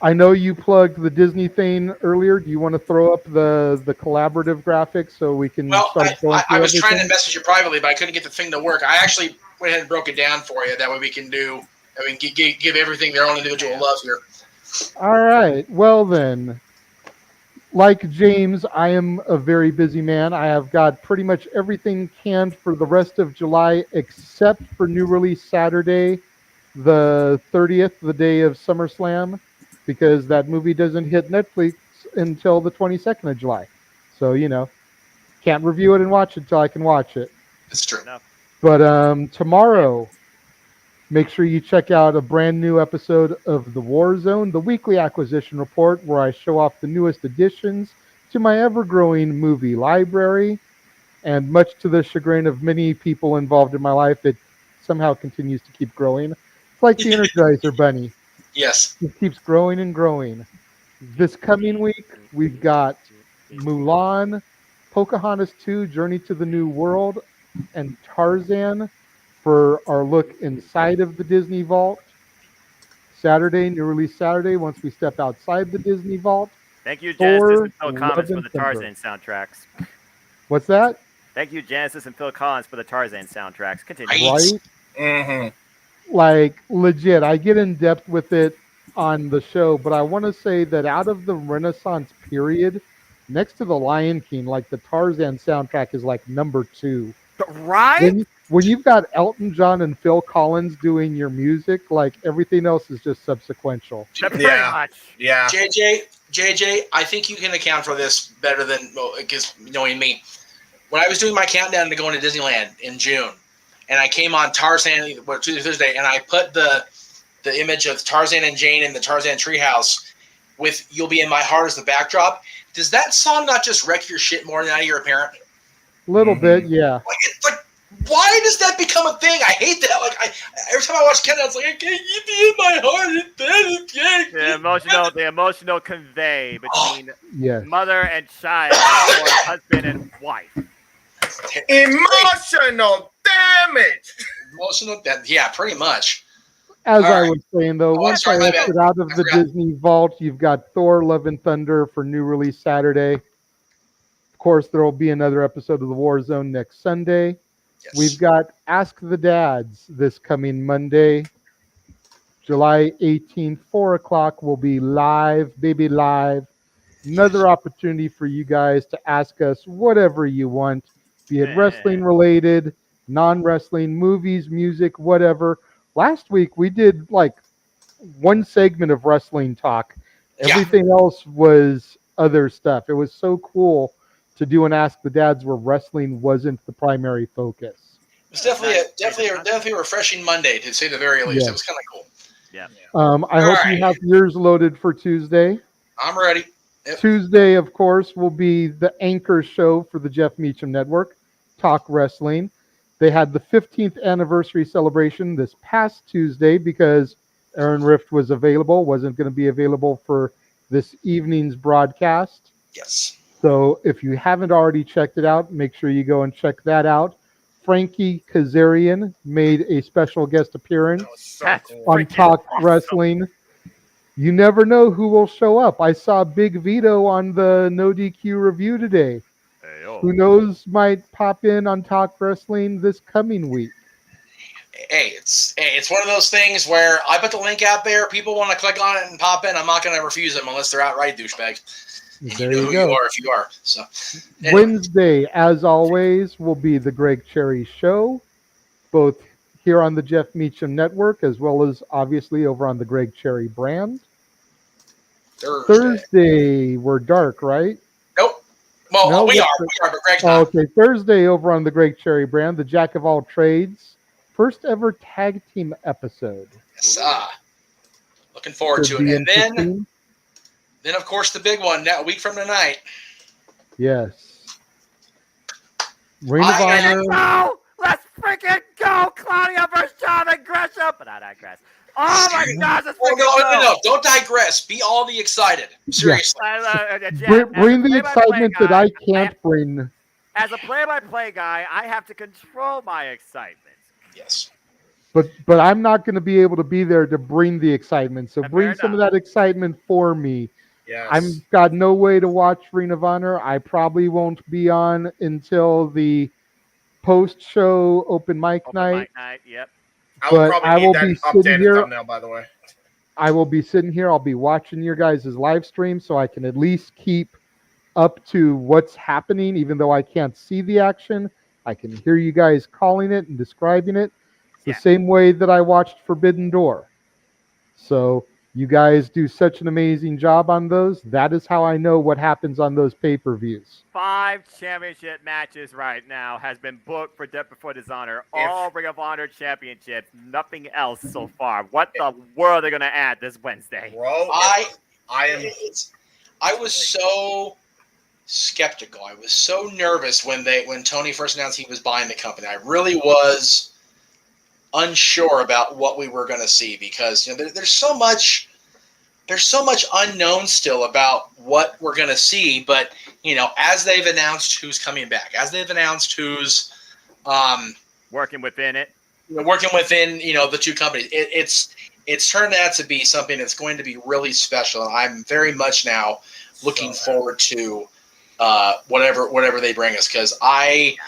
I know you plugged the Disney thing earlier. Do you want to throw up the collaborative graphics so we can Well, start going I through was trying to everything? message you privately, but I couldn't get the thing to work. I actually went ahead and broke it down for you. That way we can give everything their own individual love here. All right. Well, then, like James, I am a very busy man. I have got pretty much everything canned for the rest of July except for new release Saturday, the 30th, the day of SummerSlam, because that movie doesn't hit Netflix until the 22nd of July. So, can't review it and watch it until I can watch it. It's true. But tomorrow, make sure you check out a brand new episode of The War Zone, the weekly acquisition report, where I show off the newest additions to my ever-growing movie library. And much to the chagrin of many people involved in my life, it somehow continues to keep growing. It's like the Energizer Bunny. Yes. It keeps growing and growing. This coming week, we've got Mulan, Pocahontas 2, Journey to the New World, and Tarzan for our look inside of the Disney Vault. Saturday, new release Saturday, once we step outside the Disney Vault. Thank you, Thor, Genesis and Phil Love Collins, for and the Thunder. Tarzan soundtracks. What's that? Thank you, Genesis and Phil Collins, for the Tarzan soundtracks. Continue. Right? Mm-hmm. Like, legit, I get in depth with it on the show, but I want to say that out of the Renaissance period, next to the Lion King, like the Tarzan soundtrack is like number 2. Right? when you've got Elton John and Phil Collins doing your music, like everything else is just subsequential. Pretty Yeah. much. Yeah. JJ, I think you can account for this better than because knowing me. When I was doing my countdown to going to Disneyland in June, and I came on Tarzan Tuesday, Thursday, and I put the image of Tarzan and Jane in the Tarzan treehouse with "You'll Be in My Heart" as the backdrop. Does that song not just wreck your shit more than now you're a parent? A little bit, yeah. Like, why does that become a thing? I hate that. Like, every time I watch countdown, it's like, I can't be in my heart. The emotional convey between Yes. mother and child or husband and wife. Emotional damage. Emotional, yeah, pretty much. As All I right. was saying, though, once sorry, I my bad. exit out of I the forgot. Disney vault, you've got Thor: Love and Thunder for new release Saturday. Of course, there will be another episode of the War Zone next Sunday. Yes. We've got Ask the Dads this coming Monday, July 18th, 4 o'clock. Will be live, baby live. Another opportunity for you guys to ask us whatever you want, be it wrestling related, non-wrestling, movies, music, whatever. Last week we did like one segment of wrestling talk. Everything else was other stuff. It was so cool to do an Ask the Dads where wrestling wasn't the primary focus. It's definitely a refreshing Monday, to say the very least. Yeah. It was kind of cool. Yeah. I hope you have yours loaded for Tuesday. I'm ready. Yep. Tuesday, of course, will be the anchor show for the Jeff Meacham Network, Talk Wrestling. They had the 15th anniversary celebration this past Tuesday because Aaron Rift was available, wasn't going to be available for this evening's broadcast. Yes. So if you haven't already checked it out, make sure you go and check that out. Frankie Kazarian made a special guest appearance That's on Talk Wrestling. You never know who will show up. I saw Big Vito on the No DQ review today. Who knows might pop in on Talk Wrestling this coming week. Hey, it's one of those things where I put the link out there. People want to click on it and pop in. I'm not going to refuse them unless they're outright douchebags. There you know you who go. you are if you are. So anyway. Wednesday, as always, will be the Greg Cherry Show, both here on the Jeff Meacham Network as well as obviously over on the Greg Cherry brand. Thursday, we're dark, right? Nope. Well, No, we are, but Greg's not. Okay, Thursday over on the Greg Cherry brand, the Jack of All Trades, first ever tag team episode. Yes, looking forward to it. And then of course the big one, a week from tonight. Yes. Ring of Honor. Go! Let's freaking go! Claudia versus Jonathan Gresham! But I digress. Oh my gosh, let's no. Don't digress. Be all the excited. Seriously. Bring the excitement that I can't bring. As a play-by-play guy, I have to control my excitement. Yes. But I'm not going to be able to be there to bring the excitement. So bring some of that excitement for me. Yes. I've got no way to watch Ring of Honor. I probably won't be on until the post-show open mic night. Yep. I will be sitting here. Thumbnail, by the way. I will be sitting here. I'll be watching your guys' live stream so I can at least keep up to what's happening, even though I can't see the action. I can hear you guys calling it and describing it. The same way that I watched Forbidden Door. So you guys do such an amazing job on those. That is how I know what happens on those pay-per-views. 5 championship matches right now has been booked for Death Before Dishonor. All Ring of Honor championships. Nothing else so far. What the world are they going to add this Wednesday? Bro, I was so skeptical. I was so nervous when Tony first announced he was buying the company. I really was unsure about what we were going to see because there's so much unknown still about what we're going to see. But as they've announced who's coming back, as they've announced who's working within it, the two companies, it's turned out to be something that's going to be really special. And I'm very much now looking forward to whatever they bring us because I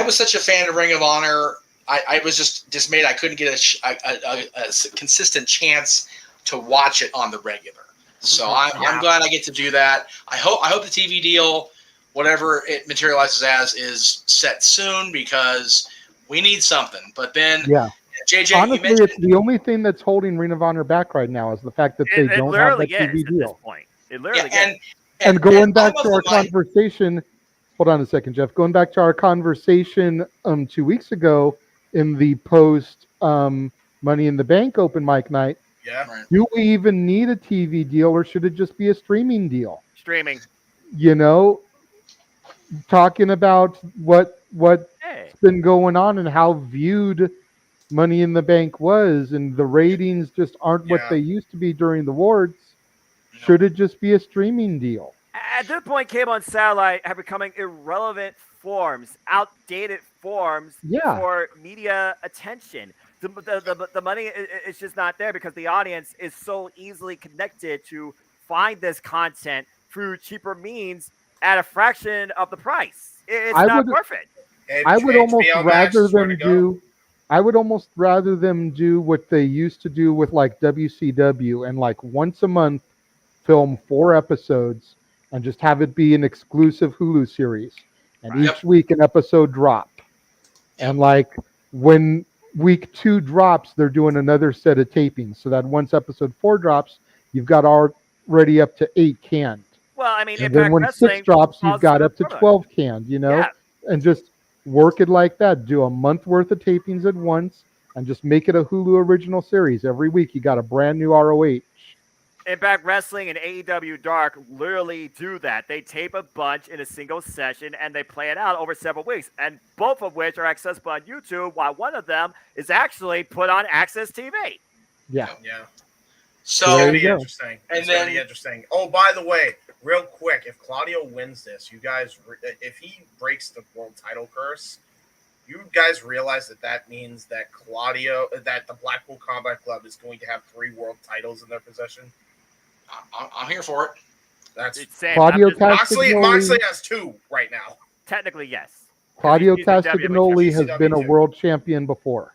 was such a fan of Ring of Honor. I was just dismayed I couldn't get a consistent chance to watch it on the regular. So I'm glad I get to do that. I hope the TV deal, whatever it materializes as, is set soon because We need something. But then, Yeah. JJ, Honestly, you mentioned it's the only thing that's holding Ring of Honor back right now is the fact that they It don't have literally that TV is at this deal. point. It literally yeah, is. And going I'm back of to our the mind- conversation, hold on a second, Jeff. Going back to our conversation 2 weeks ago in the post Money in the Bank open mic night, Yeah. Right. do we even need a TV deal or should it just be a streaming deal? Streaming. You know, talking about what's Hey. been going on and how viewed Money in the Bank was, and the ratings just aren't what Yeah. they used to be during the awards. Should it just be a streaming deal? At this point, cable and satellite are becoming irrelevant forms, outdated forms Yeah. for media attention. The money is just not there because the audience is so easily connected to find this content through cheaper means at a fraction of the price. It's I not would- perfect. I would almost HBO Max rather is where them to go. do. I would almost rather them do what they used to do with like WCW and like once a month film 4 episodes and just have it be an exclusive Hulu series. And Right. each week an episode drop. And like when week 2 drops, they're doing another set of tapings. So that once episode 4 drops, you've got already up to 8 canned. Well, I mean, And Impact then when Wrestling 6 drops, falls you've got to up to equivalent. 12 canned, you know? Yeah. And just work it like that. Do a month worth of tapings at once and just make it a Hulu original series. Every week you got a brand new ROH. Impact Wrestling and AEW Dark literally do that. They tape a bunch in a single session and they play it out over several weeks. And both of which are accessible on YouTube, while one of them is actually put on Access TV. Yeah. Yeah. So There It's gonna you be go. interesting. And It's gonna then- be interesting. Oh, by the way, real quick, if Claudio wins this, you guys, if he breaks the world title curse, you guys realize that means that that the Blackpool Combat Club is going to have 3 world titles in their possession. I'm here for it. That's It's same. Claudio I'm just- Castagnoli- Moxley has 2 right now. technically, yes. Claudio He's the WWE Castagnoli has been a WCW. world champion before.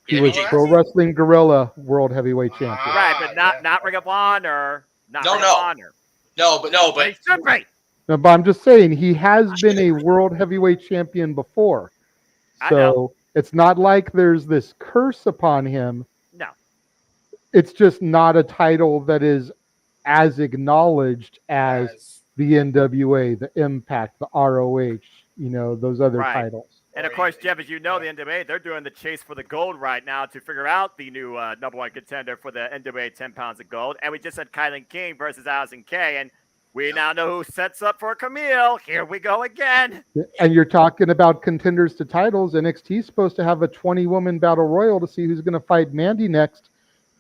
He Yeah, was he- Pro Wrestling Gorilla World Heavyweight Champion. Right, but yeah. not Ring of Honor. Not No, Ring no. of Honor. No, But but he should be. No, but I'm just saying he has been a World Heavyweight Champion before. I So know. it's not like there's this curse upon him. No. It's just not a title that is as acknowledged as the NWA, the Impact, the ROH, those other Right. titles. And of course, Jeff, as you know, the NWA, they're doing the chase for the gold right now to figure out the new number 1 contender for the NWA 10 pounds of gold. And we just had Kylan King versus Allison Kay, and we now know who sets up for Camille. Here we go again. And you're talking about contenders to titles. NXT is supposed to have a 20-woman battle royal to see who's going to fight Mandy next.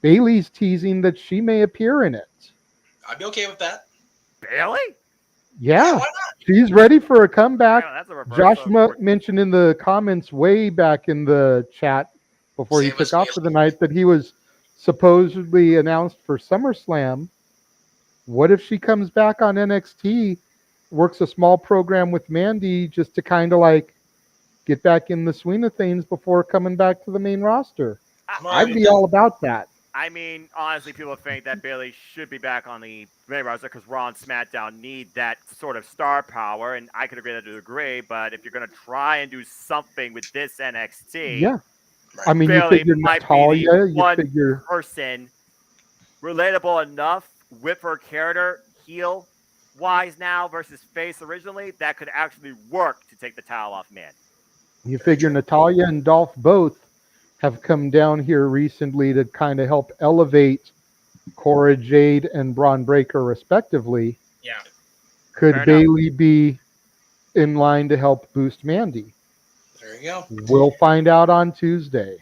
Bailey's teasing that she may appear in it. I'd be okay with that. Bailey? Yeah, Why not? she's ready for a comeback. Yeah, that's a reverse Josh of- mentioned in the comments way back in the chat before he Same as took off for Bailey. the night that he was supposedly announced for SummerSlam. What if she comes back on NXT, works a small program with Mandy just to kind of like get back in the swing of things before coming back to the main roster? I'd be all about that. I mean, honestly, people think that Bailey should be back on the main roster because Raw and SmackDown need that sort of star power, and I could agree to a degree. But if you're going to try and do something with this NXT, Yeah. I mean, Bailey you figure might be Natalia, the you one figure person relatable enough with her character, heel wise now versus face originally, that could actually work to take the towel off man. Natalia and Dolph both have come down here recently to kind of help elevate Cora Jade and Braun Breaker respectively. Yeah. Could Fair enough. Bailey be in line to help boost Mandy? There you go. We'll find out on Tuesday.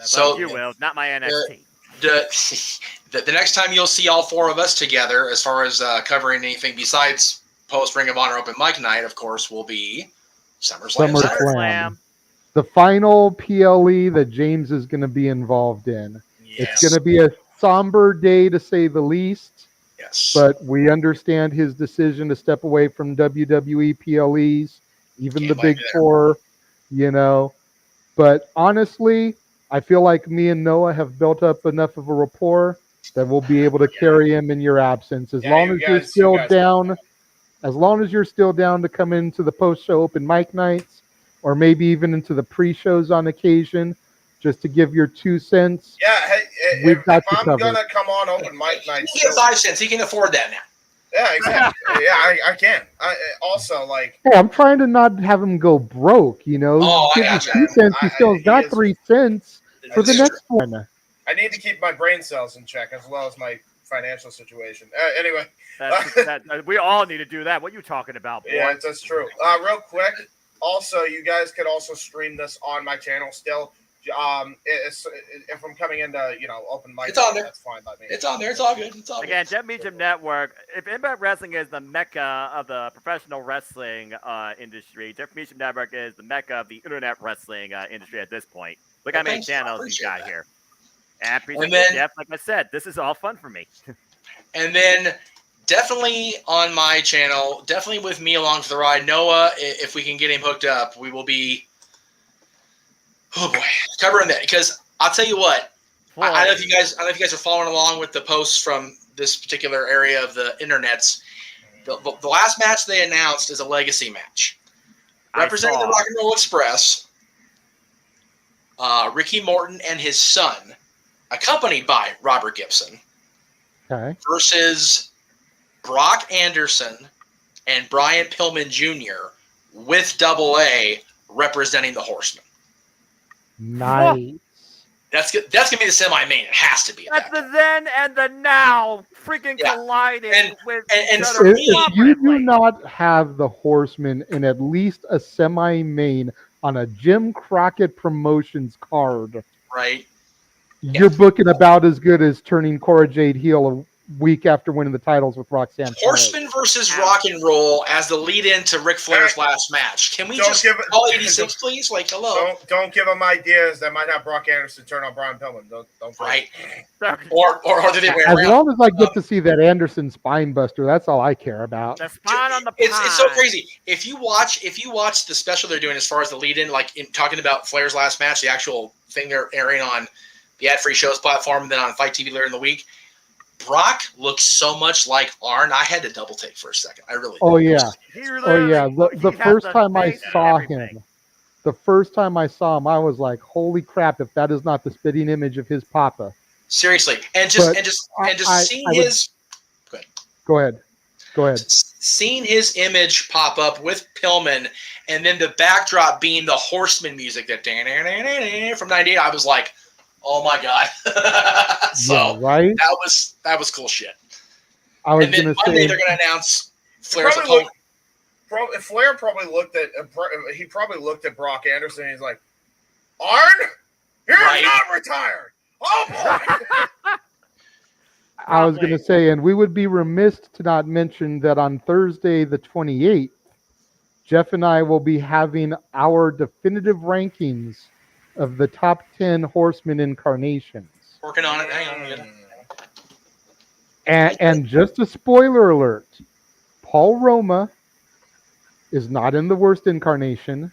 So You will, not my NXT. the next time you'll see all 4 of us together, as far as covering anything besides post Ring of Honor Open Mic Night, of course, will be SummerSlam. SummerSlam. SummerSlam. The final PLE that James is going to be involved in. Yes. It's going to be a somber day to say the least. Yes. But we understand his decision to step away from WWE PLEs, even Can't the blame Big you there. Four, But honestly, I feel like me and Noah have built up enough of a rapport that we'll be able to carry him in your absence. As Yeah, long you as you're guys- still you guys- down, as long as you're still down to come into the post-show open mic nights or maybe even into the pre-shows on occasion, just to give your 2 cents. Yeah, hey, We've if got you I'm covered. gonna come on open mic nights, He gets 5 cents. He can afford that now. yeah, exactly. Yeah, I can. Also, like, Hey, I'm trying to not have him go broke, you know. Oh, I Give you gotcha. 2 cents, he still got 3 cents for the That's next one. I need to keep my brain cells in check as well as my financial situation. Anyway, We all need to do that. What are you talking about, boy? yeah, that's true. Real quick, also, you guys could also stream this on my channel still. If I'm coming into open mic, It's on there. That's fine by me. It's on there. It's all good. It's all Again, good. Jeff Meacham Network. If Impact Wrestling is the mecca of the professional wrestling industry, Jeff Meacham Network is the mecca of the internet wrestling industry at this point. Look how many channels he's got here. And I appreciate it, Jeff. Like I said, this is all fun for me. And then definitely on my channel, definitely with me along for the ride, Noah, if we can get him hooked up, we will be, oh boy, covering that. Because I'll tell you what, I don't know if you guys are following along with the posts from this particular area of the internets. The last match they announced is a legacy match. Representing the Rock and Roll Express, Ricky Morton and his son, accompanied by Robert Gibson, versus Brock Anderson and Brian Pillman Jr. with Double A representing the Horsemen. Nice. That's gonna be the semi-main. It has to be. That's the then and the now freaking colliding with. And for me, if you do not have the Horsemen in at least a semi-main on a Jim Crockett Promotions card, right? You're booking about as good as turning Cora Jade heel a week after winning the titles with Roxanne. Horseman versus Rock and Roll as the lead-in to Ric Flair's last match. Can we just call 86, please? Like, hello. Don't give them ideas that might have Brock Anderson turn on Brian Pillman. Don't. Right. or do they wear as long as I get to see that Anderson spine buster, that's all I care about. The spine on the it's so crazy. If you watch the special they're doing as far as the lead-in, like in talking about Flair's last match, the actual thing they're airing on the ad-free shows platform, and then on Fight TV later in the week, Brock looks so much like Arn. I had to double take for a second. I really. Oh yeah. The first time I saw him, I was like, "Holy crap! If that is not the spitting image of his papa." Seriously, and just seeing his. Go ahead. Seeing his image pop up with Pillman, and then the backdrop being the Horseman music that from '98, I was like, oh my god! So right, that was cool shit. I was and then Monday they're going to announce Flair's opponent. Flair probably looked at Brock Anderson and he's like, Arn, you're not retired. Oh boy. I was going to say, and we would be remiss to not mention that on Thursday the 28th, Jeff and I will be having our definitive rankings of the top 10 Horseman incarnations. Working on it. Hang on. And just a spoiler alert, Paul Roma is not in the worst incarnation,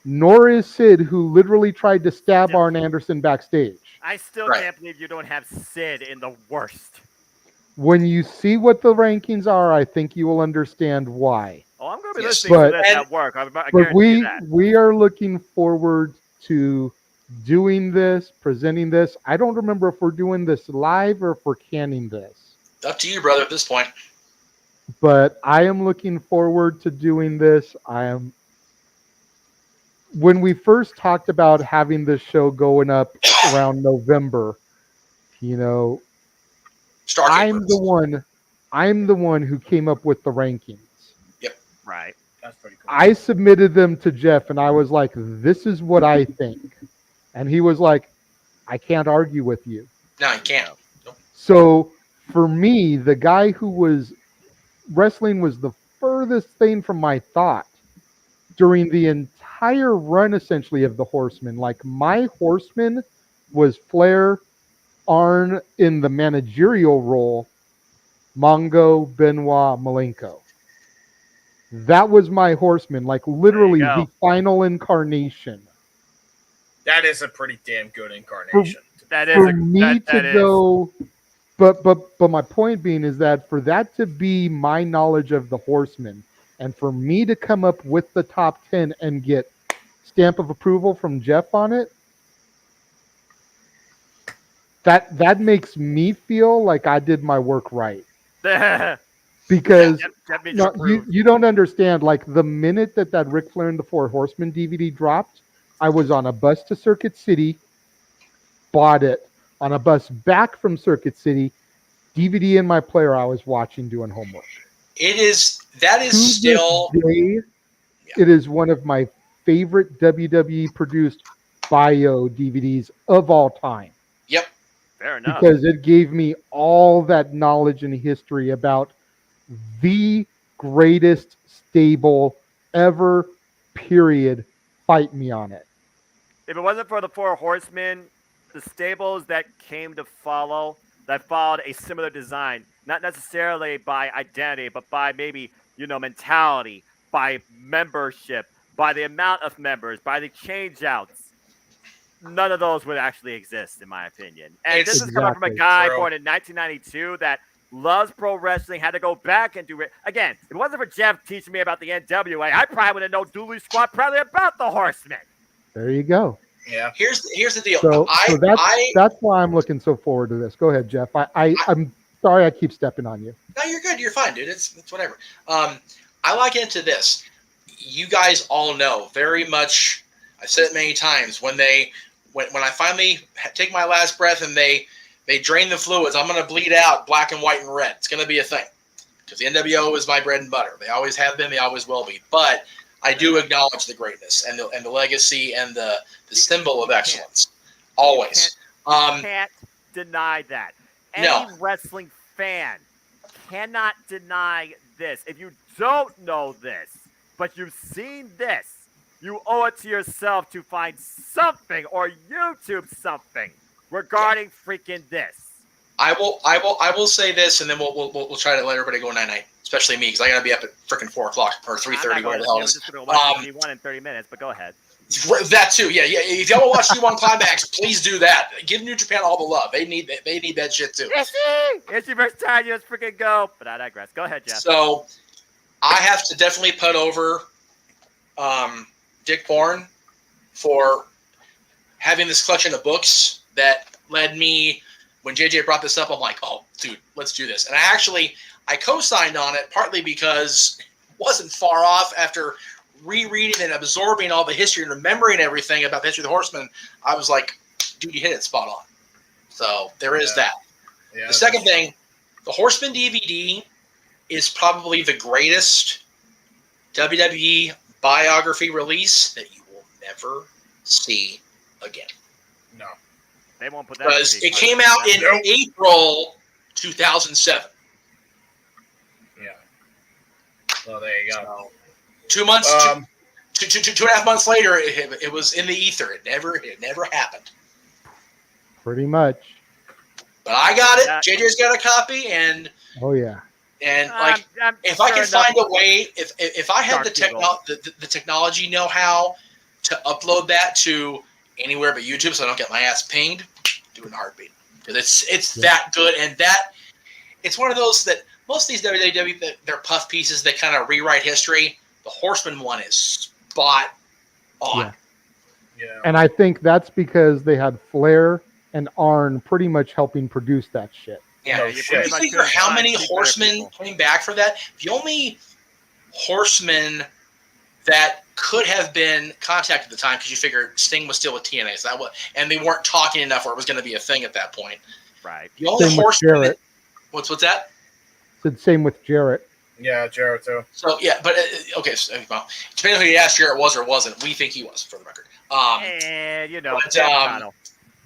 nor is Sid, who literally tried to stab Arn Anderson backstage. I still can't believe you don't have Sid in the worst. When you see what the rankings are, I think you will understand why. Oh, I'm going to be listening to this at work. But we are looking forward to doing this, presenting this. I don't remember if we're doing this live or if we're canning this. Up to you, brother, at this point. But I am looking forward to doing this. When we first talked about having this show going up around November, I'm the one who came up with the rankings. Yep. Right. That's pretty cool. I submitted them to Jeff and I was like, this is what I think. And he was like, I can't argue with you. No, you can't. Nope. So for me, the guy who was wrestling was the furthest thing from my thought during the entire run, essentially, of the Horsemen. Like, my Horseman was Flair, Arn in the managerial role, Mongo, Benoit, Malenko. That was my Horseman, like literally the final incarnation. That is a pretty damn good incarnation. But my point being is that for that to be my knowledge of the Horsemen, and for me to come up with the top 10 and get stamp of approval from Jeff on it, that makes me feel like I did my work right. Because That means no, you're approved. you don't understand. Like the minute that Ric Flair and the Four Horsemen DVD dropped, I was on a bus to Circuit City, bought it. On a bus back from Circuit City, DVD in my player, I was watching, doing homework. That is To still. this day, it is one of my favorite WWE produced bio DVDs of all time. Yep. Fair enough. Because it gave me all that knowledge and history about the greatest stable ever, period. Fight me on it. If it wasn't for the Four Horsemen, the stables that came to follow, that followed a similar design, not necessarily by identity, but by maybe, mentality, by membership, by the amount of members, by the change-outs, none of those would actually exist, in my opinion. And this is coming from a guy born in 1992 that loves pro wrestling, had to go back and do it. Again, if it wasn't for Jeff teaching me about the NWA, I probably would have known Dooley Squad probably about the Horsemen. There you go. Yeah. Here's the deal. So that's why I'm looking so forward to this. Go ahead, Jeff. I'm sorry I keep stepping on you. No, you're good. You're fine, dude. It's whatever. I like into this. You guys all know very much. I've said it many times. When I finally take my last breath and they drain the fluids, I'm going to bleed out black and white and red. It's going to be a thing because the NWO is my bread and butter. They always have been. They always will be. But I do acknowledge the greatness and the legacy and the symbol of excellence. Always. You can't deny that. Any wrestling fan cannot deny this. If you don't know this, but you've seen this, you owe it to yourself to find something or YouTube something regarding freaking this. I will say this, and then we'll try to let everybody go night, especially me, because I gotta be up at freaking 4 o'clock or 3:30. Whatever the hell it is. I'm just gonna watch G1 in 30 minutes, but go ahead. That too, yeah. If y'all want to watch G1 Climax, please do that. Give New Japan all the love. They need that shit too. Ishii versus Tanya, let's freaking go. But I digress. Go ahead, Jeff. So I have to definitely put over Dick Bourne for having this collection of books that led me. When JJ brought this up, I'm like, oh, dude, let's do this. And I co-signed on it partly because it wasn't far off after rereading and absorbing all the history and remembering everything about the history of the Horsemen. I was like, dude, you hit it spot on. So there is that. Yeah, the second thing, the Horsemen DVD is probably the greatest WWE biography release that you will never see again. No. They won't put that. Because it came out in April 2007. Yeah. Well, there you go. So, 2 months, 2.5 months later, it was in the ether. It never happened. Pretty much. But I got it. JJ's got a copy, and oh yeah. And like, if I can find a way, if I had the technology know-how to upload that to anywhere but YouTube, so I don't get my ass pinged, do it in a heartbeat. Because it's that good, and that it's one of those that most of these WWE they're puff pieces that kind of rewrite history. The Horseman one is spot on. Yeah. And I think that's because they had Flair and Arn pretty much helping produce that shit. Yeah, you figure how many Horsemen came back for that? The only Horseman that could have been contacted at the time, because you figure Sting was still with TNA, so and they weren't talking enough, or it was going to be a thing at that point. Right. The only Horseman. What's that? Said same with Jarrett. Yeah, Jarrett too. So yeah, but okay. So, well, depending on who you ask, Jarrett was or wasn't. We think he was, for the record.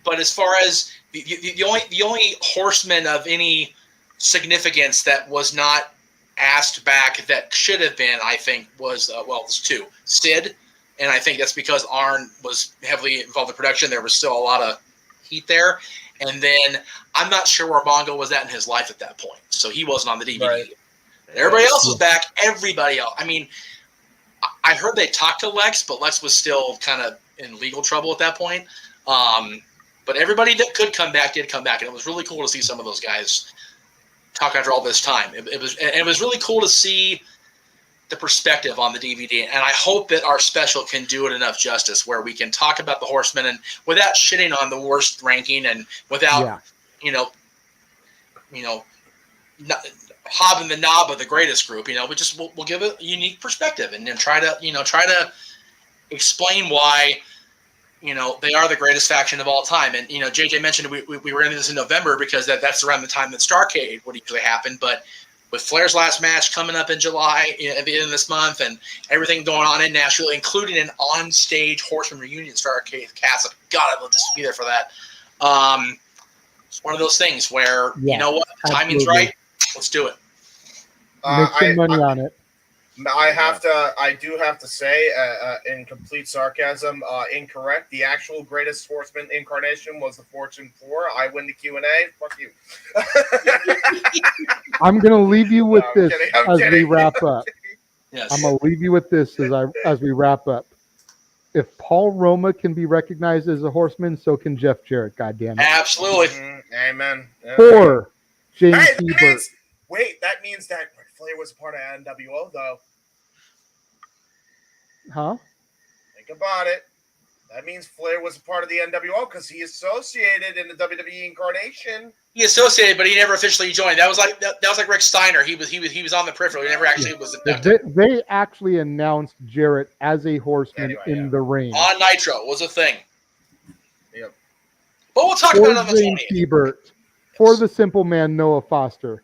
But as far as the only Horseman of any significance that was not asked back that should have been, I think, was there's two. Sid, and I think that's because Arn was heavily involved in production. There was still a lot of heat there. And then I'm not sure where Mongo was at in his life at that point, so he wasn't on the DVD. Right. Everybody else was back. Everybody else. I mean, I heard they talked to Lex, but Lex was still kind of in legal trouble at that point. But everybody that could come back did come back, and it was really cool to see some of those guys talk after all this time. It was really cool to see the perspective on the DVD, and I hope that our special can do it enough justice where we can talk about the Horsemen and without shitting on the worst ranking and without hobbing the knob of the greatest group. We'll give a unique perspective and then try to explain why they are the greatest faction of all time. And JJ mentioned we were into this in November because that's around the time that Starrcade would usually happen, but with Flair's last match coming up in July at the end of this month and everything going on in Nashville, including an on-stage Horseman reunion Starrcade cast, God, I'd love to be there for that. It's one of those things where, you know what, the timing's right, let's do it. Make some money on it. I do have to say, in complete sarcasm, incorrect. The actual greatest Horseman incarnation was the Fortune 4. I win the Q&A. Fuck you. I'm going to leave you with this as we kidding. wrap up. Yes. I'm going to leave you with this as we wrap up. If Paul Roma can be recognized as a Horseman, so can Jeff Jarrett, goddammit. Absolutely. Amen. 4, James Hebert. That means that Flair was a part of NWO, though. Huh? Think about it. That means Flair was a part of the NWO because he associated in the WWE incarnation. He associated, but he never officially joined. That was like Rick Steiner. He was on the peripheral. He never actually was inducted. They actually announced Jarrett as a Horseman in the ring. On Nitro was a thing. Yep. But we'll talk about it on the James 20th. Hebert, for the simple man Noah Foster,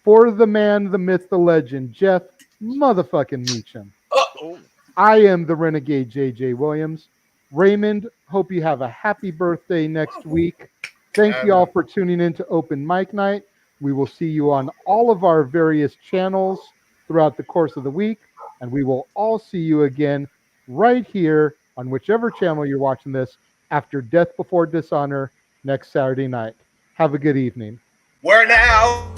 for the man, the myth, the legend, Jeff motherfucking Meacham. Oh. I am the Renegade JJ Williams. Raymond, hope you have a happy birthday next week. Thank you all for tuning in to Open Mic Night. We will see you on all of our various channels throughout the course of the week, and we will all see you again right here on whichever channel you're watching this after Death Before Dishonor next Saturday night. Have a good evening. We're now